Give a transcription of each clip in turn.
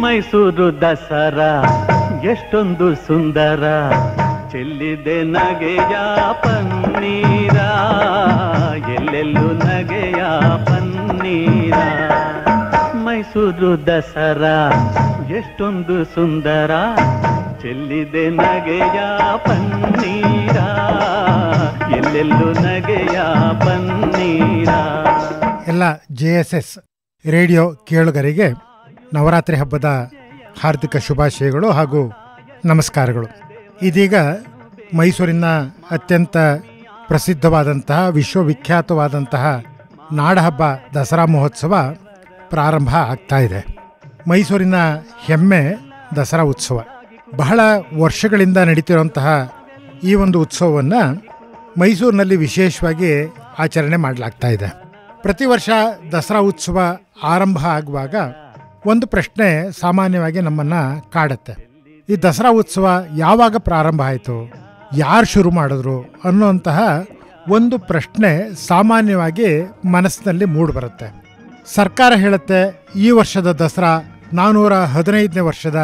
ಮೈಸೂರು ದಸರಾ ಎಷ್ಟೊಂದು ಸುಂದರ, ಚೆಲ್ಲಿದೆ ನಗೆಯ ಪನ್ನೀರ, ಎಲ್ಲೆಲ್ಲೂ ನಗೆಯ ಪನ್ನೀರ. ಮೈಸೂರು ದಸರಾ ಎಷ್ಟೊಂದು ಸುಂದರ, ಚೆಲ್ಲಿದೆ ನಗೆಯ ಪನ್ನೀರ, ಎಲ್ಲೆಲ್ಲೂ ನಗೆಯ ಪನ್ನೀರ. ಎಲ್ಲ JSS ರೇಡಿಯೋ ಕೇಳುಗರಿಗೆ ನವರಾತ್ರಿ ಹಬ್ಬದ ಹಾರ್ದಿಕ ಶುಭಾಶಯಗಳು ಹಾಗೂ ನಮಸ್ಕಾರಗಳು. ಇದೀಗ ಮೈಸೂರಿನ ಅತ್ಯಂತ ಪ್ರಸಿದ್ಧವಾದಂತಹ ವಿಶ್ವವಿಖ್ಯಾತವಾದಂತಹ ನಾಡಹಬ್ಬ ದಸರಾ ಮಹೋತ್ಸವ ಪ್ರಾರಂಭ ಆಗ್ತಾ ಇದೆ. ಮೈಸೂರಿನ ಹೆಮ್ಮೆ ದಸರಾ ಉತ್ಸವ. ಬಹಳ ವರ್ಷಗಳಿಂದ ನಡೀತಿರುವಂತಹ ಈ ಒಂದು ಉತ್ಸವವನ್ನು ಮೈಸೂರಿನಲ್ಲಿ ವಿಶೇಷವಾಗಿ ಆಚರಣೆ ಮಾಡಲಾಗ್ತಾ ಇದೆ. ಪ್ರತಿ ವರ್ಷ ದಸರಾ ಉತ್ಸವ ಆರಂಭ ಆಗುವಾಗ ಒಂದು ಪ್ರಶ್ನೆ ಸಾಮಾನ್ಯವಾಗಿ ನಮ್ಮನ್ನು ಕಾಡುತ್ತೆ. ಈ ದಸರಾ ಉತ್ಸವ ಯಾವಾಗ ಪ್ರಾರಂಭ ಆಯಿತು, ಯಾರು ಶುರು ಮಾಡಿದ್ರು ಅನ್ನುವಂತಹ ಒಂದು ಪ್ರಶ್ನೆ ಸಾಮಾನ್ಯವಾಗಿ ಮನಸ್ಸಿನಲ್ಲಿ ಮೂಡಿಬರುತ್ತೆ. ಸರ್ಕಾರ ಹೇಳುತ್ತೆ ಈ ವರ್ಷದ ದಸರಾ 415ನೇ ವರ್ಷದ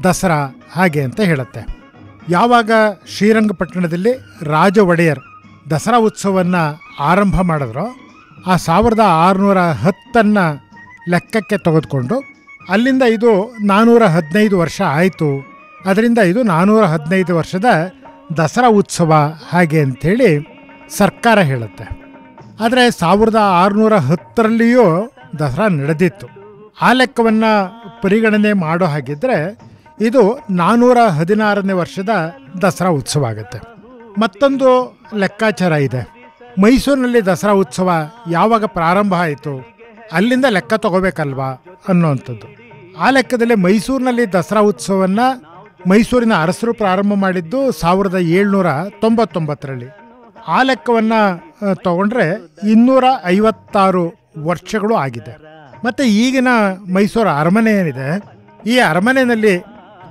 ದಸರಾ ಹಾಗೆ ಅಂತ ಹೇಳುತ್ತೆ. ಯಾವಾಗ ಶ್ರೀರಂಗಪಟ್ಟಣದಲ್ಲಿ ರಾಜ ಒಡೆಯರ್ ದಸರಾ ಉತ್ಸವವನ್ನು ಆರಂಭ ಮಾಡಿದ್ರೋ ಆ 1610 ಲೆಕ್ಕಕ್ಕೆ ತೆಗೆದುಕೊಂಡು ಅಲ್ಲಿಂದ ಇದು 415 ವರ್ಷ ಆಯಿತು. ಅದರಿಂದ ಇದು 415 ವರ್ಷದ ದಸರಾ ಉತ್ಸವ ಹಾಗೆ ಅಂಥೇಳಿ ಸರ್ಕಾರ ಹೇಳುತ್ತೆ. ಆದರೆ 1610ರಲ್ಲಿಯೂ ದಸರಾ ನಡೆದಿತ್ತು. ಆ ಲೆಕ್ಕವನ್ನು ಪರಿಗಣನೆ ಮಾಡೋ ಹಾಗಿದ್ದರೆ ಇದು 416ನೇ ವರ್ಷದ ದಸರಾ ಉತ್ಸವ ಆಗುತ್ತೆ. ಮತ್ತೊಂದು ಲೆಕ್ಕಾಚಾರ ಇದೆ. ಮೈಸೂರಿನಲ್ಲಿ ದಸರಾ ಉತ್ಸವ ಯಾವಾಗ ಪ್ರಾರಂಭ ಆಯಿತು ಅಲ್ಲಿಂದ ಲೆಕ್ಕ ತಗೋಬೇಕಲ್ವಾ ಅನ್ನೋವಂಥದ್ದು. ಆ ಲೆಕ್ಕದಲ್ಲಿ ಮೈಸೂರಿನಲ್ಲಿ ದಸರಾ ಉತ್ಸವವನ್ನು ಮೈಸೂರಿನ ಅರಸರು ಪ್ರಾರಂಭ ಮಾಡಿದ್ದು 1799ರಲ್ಲಿ. ಆ ಲೆಕ್ಕವನ್ನು ತಗೊಂಡ್ರೆ 256 ವರ್ಷಗಳು ಆಗಿದೆ. ಮತ್ತು ಈಗಿನ ಮೈಸೂರು ಅರಮನೆ ಏನಿದೆ, ಈ ಅರಮನೆಯಲ್ಲಿ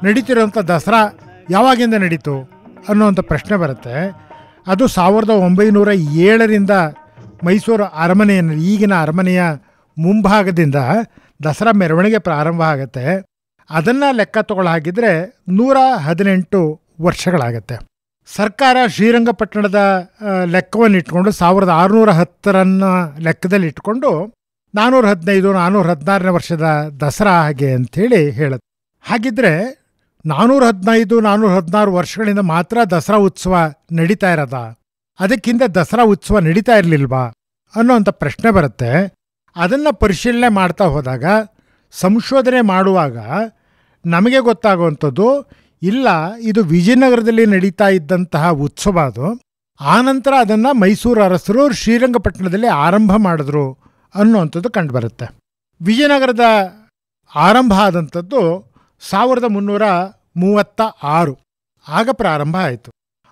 ನಡೀತಿರೋಂಥ ದಸರಾ ಯಾವಾಗಿಂದ ನಡೀತು ಅನ್ನೋವಂಥ ಪ್ರಶ್ನೆ ಬರುತ್ತೆ. ಅದು 1907ರಿಂದ ಮೈಸೂರು ಅರಮನೆಯನ್ನು, ಈಗಿನ ಅರಮನೆಯ ಮುಂಭಾಗದಿಂದ ದಸರಾ ಮೆರವಣಿಗೆ ಪ್ರಾರಂಭ ಆಗುತ್ತೆ. ಅದನ್ನು ಲೆಕ್ಕ ತಗೊಳ್ಳೋ ಹಾಗಿದ್ರೆ 118 ವರ್ಷಗಳಾಗತ್ತೆ. ಸರ್ಕಾರ ಶ್ರೀರಂಗಪಟ್ಟಣದ ಲೆಕ್ಕವನ್ನು ಇಟ್ಕೊಂಡು 1610 ಲೆಕ್ಕದಲ್ಲಿ ಇಟ್ಕೊಂಡು 415, 416ನೇ ವರ್ಷದ ದಸರಾ ಹಾಗೆ ಅಂಥೇಳಿ ಹೇಳುತ್ತೆ. ಹಾಗಿದ್ರೆ 415, 416 ವರ್ಷಗಳಿಂದ ಮಾತ್ರ ದಸರಾ ಉತ್ಸವ ನಡೀತಾ ಇರೋದ, ಅದಕ್ಕಿಂತ ದಸರಾ ಉತ್ಸವ ನಡೀತಾ ಇರಲಿಲ್ವಾ ಅನ್ನೋಂಥ ಪ್ರಶ್ನೆ ಬರುತ್ತೆ. ಅದನ್ನು ಪರಿಶೀಲನೆ ಮಾಡ್ತಾ ಹೋದಾಗ, ಸಂಶೋಧನೆ ಮಾಡುವಾಗ ನಮಗೆ ಗೊತ್ತಾಗುವಂಥದ್ದು, ಇಲ್ಲ ಇದು ವಿಜಯನಗರದಲ್ಲಿ ನಡೀತಾ ಇದ್ದಂತಹ ಉತ್ಸವ ಅದು. ಆನಂತರ ಅದನ್ನು ಮೈಸೂರು ಅರಸರು ಶ್ರೀರಂಗಪಟ್ಟಣದಲ್ಲಿ ಆರಂಭ ಮಾಡಿದ್ರು ಅನ್ನುವಂಥದ್ದು ಕಂಡುಬರುತ್ತೆ. ವಿಜಯನಗರದ ಆರಂಭ ಆದಂಥದ್ದು 1336 ಆಗ ಪ್ರಾರಂಭ ಆಯಿತು.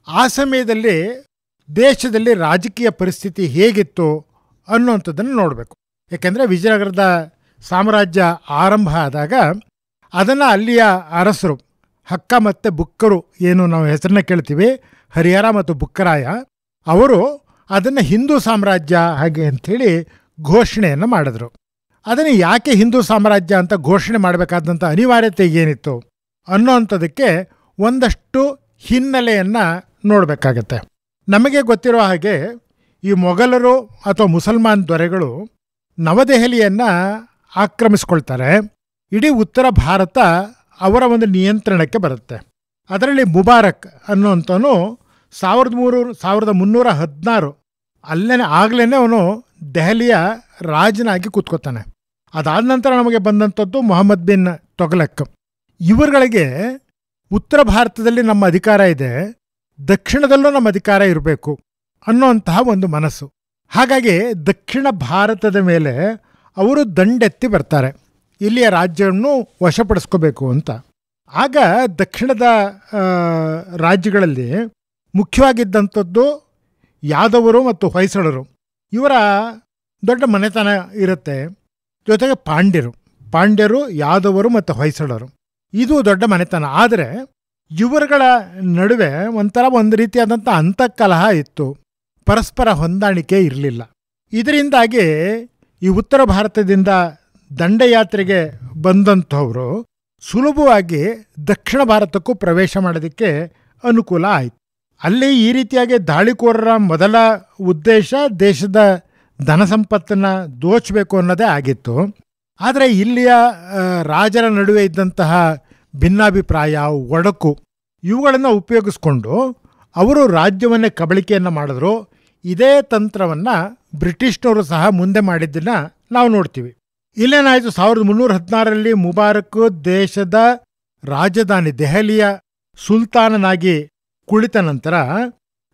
ಆ ಸಮಯದಲ್ಲಿ ದೇಶದಲ್ಲಿ ರಾಜಕೀಯ ಪರಿಸ್ಥಿತಿ ಹೇಗಿತ್ತು ಅನ್ನುವಂಥದ್ದನ್ನು ನೋಡಬೇಕು. ಏಕೆಂದರೆ ವಿಜಯನಗರದ ಸಾಮ್ರಾಜ್ಯ ಆರಂಭ ಆದಾಗ ಅದನ್ನು ಅಲ್ಲಿಯ ಅರಸರು ಹಕ್ಕ ಮತ್ತು ಬುಕ್ಕರು, ಏನು ನಾವು ಹೆಸರನ್ನ ಕೇಳ್ತೀವಿ, ಹರಿಹರ ಮತ್ತು ಬುಕ್ಕರಾಯ, ಅವರು ಅದನ್ನು ಹಿಂದೂ ಸಾಮ್ರಾಜ್ಯ ಹಾಗೆ ಅಂಥೇಳಿ ಘೋಷಣೆಯನ್ನು ಮಾಡಿದ್ರು. ಅದನ್ನು ಯಾಕೆ ಹಿಂದೂ ಸಾಮ್ರಾಜ್ಯ ಅಂತ ಘೋಷಣೆ ಮಾಡಬೇಕಾದಂಥ ಅನಿವಾರ್ಯತೆ ಏನಿತ್ತು ಅನ್ನೋವಂಥದಕ್ಕೆ ಒಂದಷ್ಟು ಹಿನ್ನೆಲೆಯನ್ನು ನೋಡಬೇಕಾಗತ್ತೆ. ನಮಗೆ ಗೊತ್ತಿರೋ ಹಾಗೆ ಈ ಮೊಘಲರು ಅಥವಾ ಮುಸಲ್ಮಾನ್ ದೊರೆಗಳು ನವದೆಹಲಿಯನ್ನು ಆಕ್ರಮಿಸ್ಕೊಳ್ತಾರೆ. ಇಡೀ ಉತ್ತರ ಭಾರತ ಅವರ ಒಂದು ನಿಯಂತ್ರಣಕ್ಕೆ ಬರುತ್ತೆ. ಅದರಲ್ಲಿ ಮುಬಾರಕ್ ಅನ್ನೋಂಥವನು 1316 ಆಗಲೇ ಅವನು ದೆಹಲಿಯ ರಾಜನಾಗಿ ಕೂತ್ಕೋತಾನೆ. ಅದಾದ ನಂತರ ನಮಗೆ ಬಂದಂಥದ್ದು ಮೊಹಮ್ಮದ್ ಬಿನ್ ತೊಗಲಕ್. ಇವರುಗಳಿಗೆ ಉತ್ತರ ಭಾರತದಲ್ಲಿ ನಮ್ಮ ಅಧಿಕಾರ ಇದೆ, ದಕ್ಷಿಣದಲ್ಲೂ ನಮ್ಮ ಅಧಿಕಾರ ಇರಬೇಕು ಅನ್ನೋಂತಹ ಒಂದು ಮನಸ್ಸು. ಹಾಗಾಗಿ ದಕ್ಷಿಣ ಭಾರತದ ಮೇಲೆ ಅವರು ದಂಡೆತ್ತಿ ಬರ್ತಾರೆ, ಇಲ್ಲಿಯ ರಾಜ್ಯವನ್ನು ವಶಪಡಿಸ್ಕೋಬೇಕು ಅಂತ. ಆಗ ದಕ್ಷಿಣದ ರಾಜ್ಯಗಳಲ್ಲಿ ಮುಖ್ಯವಾಗಿದ್ದಂಥದ್ದು ಯಾದವರು ಮತ್ತು ಹೊಯ್ಸಳರು. ಇವರ ದೊಡ್ಡ ಮನೆತನ ಇರುತ್ತೆ. ಜೊತೆಗೆ ಪಾಂಡ್ಯರು, ಯಾದವರು ಮತ್ತು ಹೊಯ್ಸಳರು, ಇದು ದೊಡ್ಡ ಮನೆತನ. ಆದರೆ ಇವರುಗಳ ನಡುವೆ ಒಂದು ರೀತಿಯಾದಂಥ ಅಂತಃಕಲಹ ಇತ್ತು, ಪರಸ್ಪರ ಹೊಂದಾಣಿಕೆ ಇರಲಿಲ್ಲ. ಇದರಿಂದಾಗಿ ಈ ಉತ್ತರ ಭಾರತದಿಂದ ದಂಡಯಾತ್ರೆಗೆ ಬಂದಂಥವರು ಸುಲಭವಾಗಿ ದಕ್ಷಿಣ ಭಾರತಕ್ಕೂ ಪ್ರವೇಶ ಮಾಡೋದಕ್ಕೆ ಅನುಕೂಲ ಆಯಿತು. ಅಲ್ಲಿ ಈ ರೀತಿಯಾಗಿ ದಾಳಿಕೋರರ ಮೊದಲ ಉದ್ದೇಶ ದೇಶದ ಧನ ಸಂಪತ್ತನ್ನು ದೋಚಬೇಕು ಅನ್ನೋದೇ ಆಗಿತ್ತು. ಆದರೆ ಇಲ್ಲಿಯ ರಾಜರ ನಡುವೆ ಇದ್ದಂತಹ ಭಿನ್ನಾಭಿಪ್ರಾಯ, ಒಡಕು ಇವುಗಳನ್ನು ಉಪಯೋಗಿಸ್ಕೊಂಡು ಅವರು ರಾಜ್ಯವನ್ನೇ ಕಬಳಿಕೆಯನ್ನು ಮಾಡಿದ್ರು. ಇದೇ ತಂತ್ರವನ್ನು ಬ್ರಿಟಿಷ್ನವರು ಸಹ ಮುಂದೆ ಮಾಡಿದ್ದನ್ನು ನಾವು ನೋಡ್ತೀವಿ. ಇಲ್ಲೇನಾಯಿತು, 1316ರಲ್ಲಿ ಮುಬಾರಕ್ ದೇಶದ ರಾಜಧಾನಿ ದೆಹಲಿಯ ಸುಲ್ತಾನನಾಗಿ ಕುಳಿತ ನಂತರ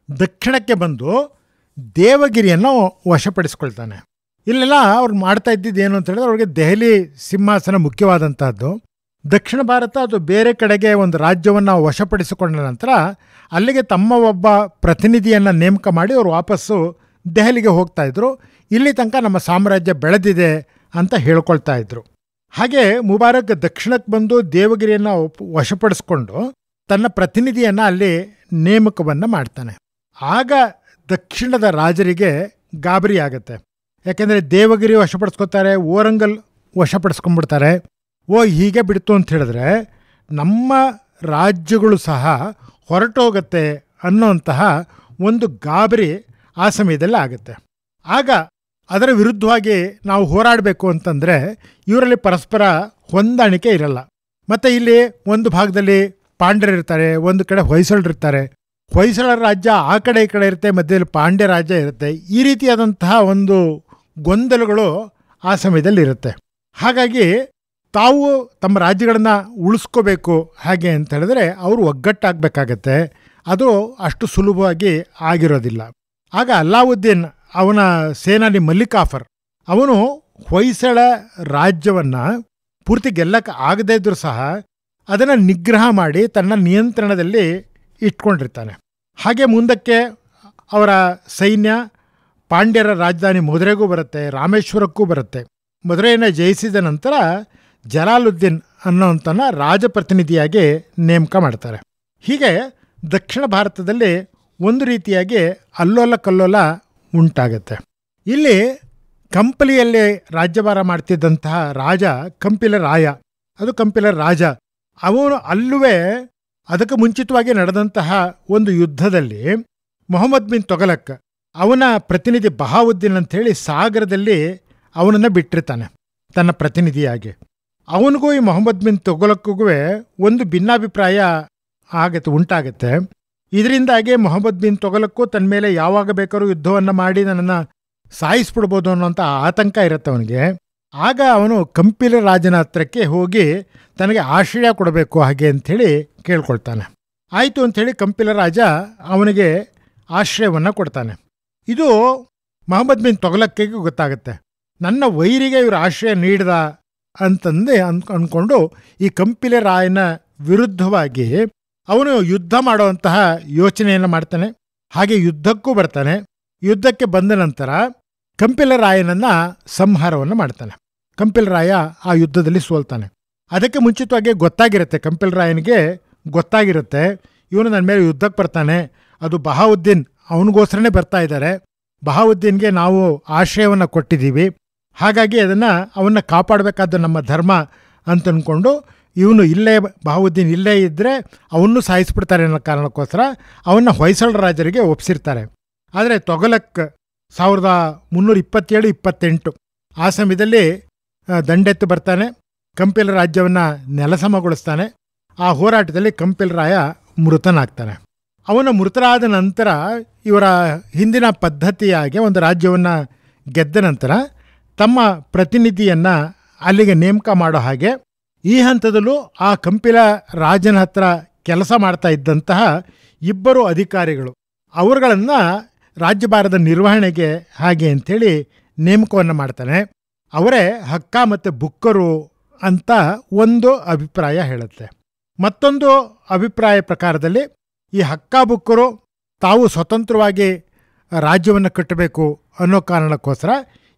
ದಕ್ಷಿಣಕ್ಕೆ ಬಂದು ದೇವಗಿರಿಯನ್ನು ವಶಪಡಿಸ್ಕೊಳ್ತಾನೆ. ಇಲ್ಲೆಲ್ಲ ಅವ್ರು ಮಾಡ್ತಾ ಇದ್ದಿದ್ದು ಏನು ಅಂತ ಹೇಳಿದ್ರೆ, ಅವ್ರಿಗೆ ದೆಹಲಿ ಸಿಂಹಾಸನ ಮುಖ್ಯವಾದಂತಹದ್ದು. ದಕ್ಷಿಣ ಭಾರತ ಅದು ಬೇರೆ ಕಡೆಗೆ ಒಂದು ರಾಜ್ಯವನ್ನು ವಶಪಡಿಸಿಕೊಂಡ ನಂತರ ಅಲ್ಲಿಗೆ ತಮ್ಮ ಒಬ್ಬ ಪ್ರತಿನಿಧಿಯನ್ನು ನೇಮಕ ಮಾಡಿ ಅವರು ವಾಪಸ್ಸು ದೆಹಲಿಗೆ ಹೋಗ್ತಾ ಇದ್ರು. ಇಲ್ಲಿ ತನಕ ನಮ್ಮ ಸಾಮ್ರಾಜ್ಯ ಬೆಳೆದಿದೆ ಅಂತ ಹೇಳ್ಕೊಳ್ತಾ ಇದ್ರು. ಹಾಗೆ ಮುಬಾರಕ್ ದಕ್ಷಿಣಕ್ಕೆ ಬಂದು ದೇವಗಿರಿಯನ್ನು ವಶಪಡಿಸ್ಕೊಂಡು ತನ್ನ ಪ್ರತಿನಿಧಿಯನ್ನು ಅಲ್ಲಿ ನೇಮಕವನ್ನು ಮಾಡ್ತಾನೆ. ಆಗ ದಕ್ಷಿಣದ ರಾಜರಿಗೆ ಗಾಬರಿ ಆಗುತ್ತೆ. ಯಾಕೆಂದರೆ ದೇವಗಿರಿ ವಶಪಡಿಸ್ಕೊತಾರೆ, ಓರಂಗಲ್ ವಶಪಡಿಸ್ಕೊಂಡ್ಬಿಡ್ತಾರೆ. ಹೀಗೆ ಬಿಡ್ತು ಅಂತ ಹೇಳಿದ್ರೆ ನಮ್ಮ ರಾಜ್ಯಗಳು ಸಹ ಹೊರಟೋಗುತ್ತೆ ಅನ್ನೋಂತಹ ಒಂದು ಗಾಬರಿ ಆ ಸಮಯದಲ್ಲಿ ಆಗುತ್ತೆ. ಆಗ ಅದರ ವಿರುದ್ಧವಾಗಿ ನಾವು ಹೋರಾಡಬೇಕು ಅಂತಂದರೆ ಇವರಲ್ಲಿ ಪರಸ್ಪರ ಹೊಂದಾಣಿಕೆ ಇರಲ್ಲ. ಮತ್ತು ಇಲ್ಲಿ ಒಂದು ಭಾಗದಲ್ಲಿ ಪಾಂಡ್ಯರಿರ್ತಾರೆ, ಒಂದು ಕಡೆ ಹೊಯ್ಸಳರಿರ್ತಾರೆ. ಹೊಯ್ಸಳರ ರಾಜ್ಯ ಆ ಕಡೆ ಈ ಕಡೆ ಇರುತ್ತೆ, ಮಧ್ಯದಲ್ಲಿ ಪಾಂಡ್ಯ ರಾಜ್ಯ ಇರುತ್ತೆ. ಈ ರೀತಿಯಾದಂತಹ ಒಂದು ಗೊಂದಲಗಳು ಆ ಸಮಯದಲ್ಲಿ ಇರುತ್ತೆ. ಹಾಗಾಗಿ ತಾವು ತಮ್ಮ ರಾಜ್ಯಗಳನ್ನು ಉಳಿಸ್ಕೋಬೇಕು ಹಾಗೆ ಅಂತ ಹೇಳಿದ್ರೆ ಅವರು ಒಗ್ಗಟ್ಟಾಗಬೇಕಾಗತ್ತೆ. ಅದು ಅಷ್ಟು ಸುಲಭವಾಗಿ ಆಗಿರೋದಿಲ್ಲ. ಆಗ ಅಲ್ಲಾವುದ್ದೀನ್ ಅವನ ಸೇನಾನಿ ಮಲ್ಲಿಕಾಫರ್ ಅವನು ಹೊಯ್ಸಳ ರಾಜ್ಯವನ್ನು ಪೂರ್ತಿ ಗೆಲ್ಲಕ್ಕೆ ಆಗದೇ ಇದ್ರೂ ಸಹ ಅದನ್ನು ನಿಗ್ರಹ ಮಾಡಿ ತನ್ನ ನಿಯಂತ್ರಣದಲ್ಲಿ ಇಟ್ಕೊಂಡಿರ್ತಾನೆ. ಹಾಗೆ ಮುಂದಕ್ಕೆ ಅವರ ಸೈನ್ಯ ಪಾಂಡ್ಯರ ರಾಜಧಾನಿ ಮಧುರೆಗೂ ಬರುತ್ತೆ, ರಾಮೇಶ್ವರಕ್ಕೂ ಬರುತ್ತೆ. ಮಧುರೆಯನ್ನು ಜಯಿಸಿದ ನಂತರ ಜಲಾಲುದ್ದೀನ್ ಅನ್ನೋಂಥನ ರಾಜಪ್ರತಿನಿಧಿಯಾಗಿ ನೇಮಕ ಮಾಡ್ತಾರೆ. ಹೀಗೆ ದಕ್ಷಿಣ ಭಾರತದಲ್ಲಿ ಒಂದು ರೀತಿಯಾಗಿ ಅಲ್ಲೋಲ ಕಲ್ಲೋಲ ಉಂಟಾಗತ್ತೆ. ಇಲ್ಲಿ ಕಂಪಲಿಯಲ್ಲಿ ರಾಜ್ಯಭಾರ ಮಾಡ್ತಿದ್ದಂತಹ ರಾಜ ಕಂಪಿಲ ರಾಯ, ಅದು ಕಂಪಿಲ ರಾಜ. ಅವನು ಅಲ್ಲುವೆ ಅದಕ್ಕೆ ಮುಂಚಿತವಾಗಿ ನಡೆದಂತಹ ಒಂದು ಯುದ್ಧದಲ್ಲಿ ಮೊಹಮ್ಮದ್ ಬಿನ್ ತೊಗಲಕ್ ಅವನ ಪ್ರತಿನಿಧಿ ಬಹಾವುದ್ದೀನ್ ಅಂಥೇಳಿ ಸಾಗರದಲ್ಲಿ ಅವನನ್ನು ಬಿಟ್ಟಿರ್ತಾನೆ ತನ್ನ ಪ್ರತಿನಿಧಿಯಾಗಿ. ಅವನಿಗೂ ಈ ಮೊಹಮ್ಮದ್ ಬಿನ್ ತೊಗಲಕ್ಕಿಗೂ ಒಂದು ಭಿನ್ನಾಭಿಪ್ರಾಯ ಉಂಟಾಗತ್ತೆ. ಇದರಿಂದಾಗಿ ಮೊಹಮ್ಮದ್ ಬಿನ್ ತೊಗಲಕ್ಕೂ ತನ್ನ ಮೇಲೆ ಯಾವಾಗ ಬೇಕಾದ್ರೂ ಯುದ್ಧವನ್ನು ಮಾಡಿ ನನ್ನನ್ನು ಸಾಯಿಸ್ಬಿಡ್ಬೋದು ಅನ್ನೋಂಥ ಆತಂಕ ಇರುತ್ತೆ ಅವನಿಗೆ. ಆಗ ಅವನು ಕಂಪಿಲ ರಾಜನ ಹತ್ರಕ್ಕೆ ಹೋಗಿ ತನಗೆ ಆಶ್ರಯ ಕೊಡಬೇಕು ಹಾಗೆ ಅಂಥೇಳಿ ಕೇಳ್ಕೊಳ್ತಾನೆ. ಆಯಿತು ಅಂಥೇಳಿ ಕಂಪಿಲ ರಾಜ ಅವನಿಗೆ ಆಶ್ರಯವನ್ನು ಕೊಡ್ತಾನೆ. ಇದು ಮೊಹಮ್ಮದ್ ಬಿನ್ ತೊಗಲಕ್ಕಿಗೆ ಗೊತ್ತಾಗುತ್ತೆ. ನನ್ನ ವೈರಿಗೆ ಇವರು ಆಶ್ರಯ ನೀಡಿದ ಅಂತಂದು ಅಂದ್ಕೊಂಡು ಈ ಕಂಪಿಲ ರಾಯನ ವಿರುದ್ಧವಾಗಿ ಅವನು ಯುದ್ಧ ಮಾಡುವಂತಹ ಯೋಚನೆಯನ್ನು ಮಾಡ್ತಾನೆ. ಹಾಗೆ ಯುದ್ಧಕ್ಕೂ ಬರ್ತಾನೆ. ಯುದ್ಧಕ್ಕೆ ಬಂದ ನಂತರ ಕಂಪಿಲ ರಾಯನನ್ನು ಸಂಹಾರವನ್ನು ಮಾಡ್ತಾನೆ. ಕಂಪಿಲ ರಾಯ ಆ ಯುದ್ಧದಲ್ಲಿ ಸೋಲ್ತಾನೆ. ಅದಕ್ಕೆ ಮುಂಚಿತವಾಗಿ ಗೊತ್ತಾಗಿರುತ್ತೆ, ಕಂಪಿಲ ರಾಯನಿಗೆ ಗೊತ್ತಾಗಿರುತ್ತೆ ಇವನು ನನ್ನ ಮೇಲೆ ಯುದ್ಧಕ್ಕೆ ಬರ್ತಾನೆ, ಅದು ಬಹಾವುದ್ದೀನ್ ಅವನಿಗೋಸ್ಕರನೇ ಬರ್ತಾ ಇದ್ದಾರೆ, ಬಹಾವುದ್ದೀನ್ಗೆ ನಾವು ಆಶ್ರಯವನ್ನು ಕೊಟ್ಟಿದ್ದೀವಿ, ಹಾಗಾಗಿ ಅದನ್ನು ಅವನ್ನ ಕಾಪಾಡಬೇಕಾದ ನಮ್ಮ ಧರ್ಮ ಅಂತ ಅಂದ್ಕೊಂಡು ಇವನು ಇಲ್ಲೇ ಬಹಾವುದ್ದೀನ್ ಇಲ್ಲೇ ಇದ್ದರೆ ಅವನ್ನೂ ಸಾಯಿಸ್ಬಿಡ್ತಾರೆ ಅನ್ನೋ ಕಾರಣಕ್ಕೋಸ್ಕರ ಅವನ್ನ ಹೊಯ್ಸಳ ರಾಜರಿಗೆ ಒಪ್ಪಿಸಿರ್ತಾರೆ. ಆದರೆ ತೊಗಲಕ್ 1327-28 ಆ ಸಮಯದಲ್ಲಿ ದಂಡೆತ್ತು ಬರ್ತಾನೆ, ಕಂಪಿಲ ರಾಜ್ಯವನ್ನು ನೆಲಸಮಗೊಳಿಸ್ತಾನೆ. ಆ ಹೋರಾಟದಲ್ಲಿ ಕಂಪಿಲ ರಾಯ ಮೃತನಾಗ್ತಾನೆ. ಅವನ ಮೃತರಾದ ನಂತರ ಇವರ ಹಿಂದಿನ ಪದ್ಧತಿಯಾಗಿ ಒಂದು ರಾಜ್ಯವನ್ನು ಗೆದ್ದ ನಂತರ ತಮ್ಮ ಪ್ರತಿನಿಧಿಯನ್ನು ಅಲ್ಲಿಗೆ ನೇಮಕ ಮಾಡೋ ಹಾಗೆ ಈ ಹಂತದಲ್ಲೂ ಆ ಕಂಪಿಲ ರಾಜನ ಹತ್ರ ಕೆಲಸ ಮಾಡ್ತಾ ಇದ್ದಂತಹ ಇಬ್ಬರು ಅಧಿಕಾರಿಗಳು ಅವರುಗಳನ್ನು ರಾಜ್ಯಭಾರದ ನಿರ್ವಹಣೆಗೆ ಹಾಗೆ ಅಂಥೇಳಿ ನೇಮಕವನ್ನು ಮಾಡ್ತಾನೆ. ಅವರೇ ಹಕ್ಕ ಮತ್ತು ಬುಕ್ಕರು ಅಂತ ಒಂದು ಅಭಿಪ್ರಾಯ ಹೇಳುತ್ತೆ. ಮತ್ತೊಂದು ಅಭಿಪ್ರಾಯ ಪ್ರಕಾರದಲ್ಲಿ ಈ ಹಕ್ಕ ಬುಕ್ಕರು ತಾವು ಸ್ವತಂತ್ರವಾಗಿ ರಾಜ್ಯವನ್ನು ಕಟ್ಟಬೇಕು ಅನ್ನೋ ಕಾರಣಕ್ಕೋಸ್ಕರ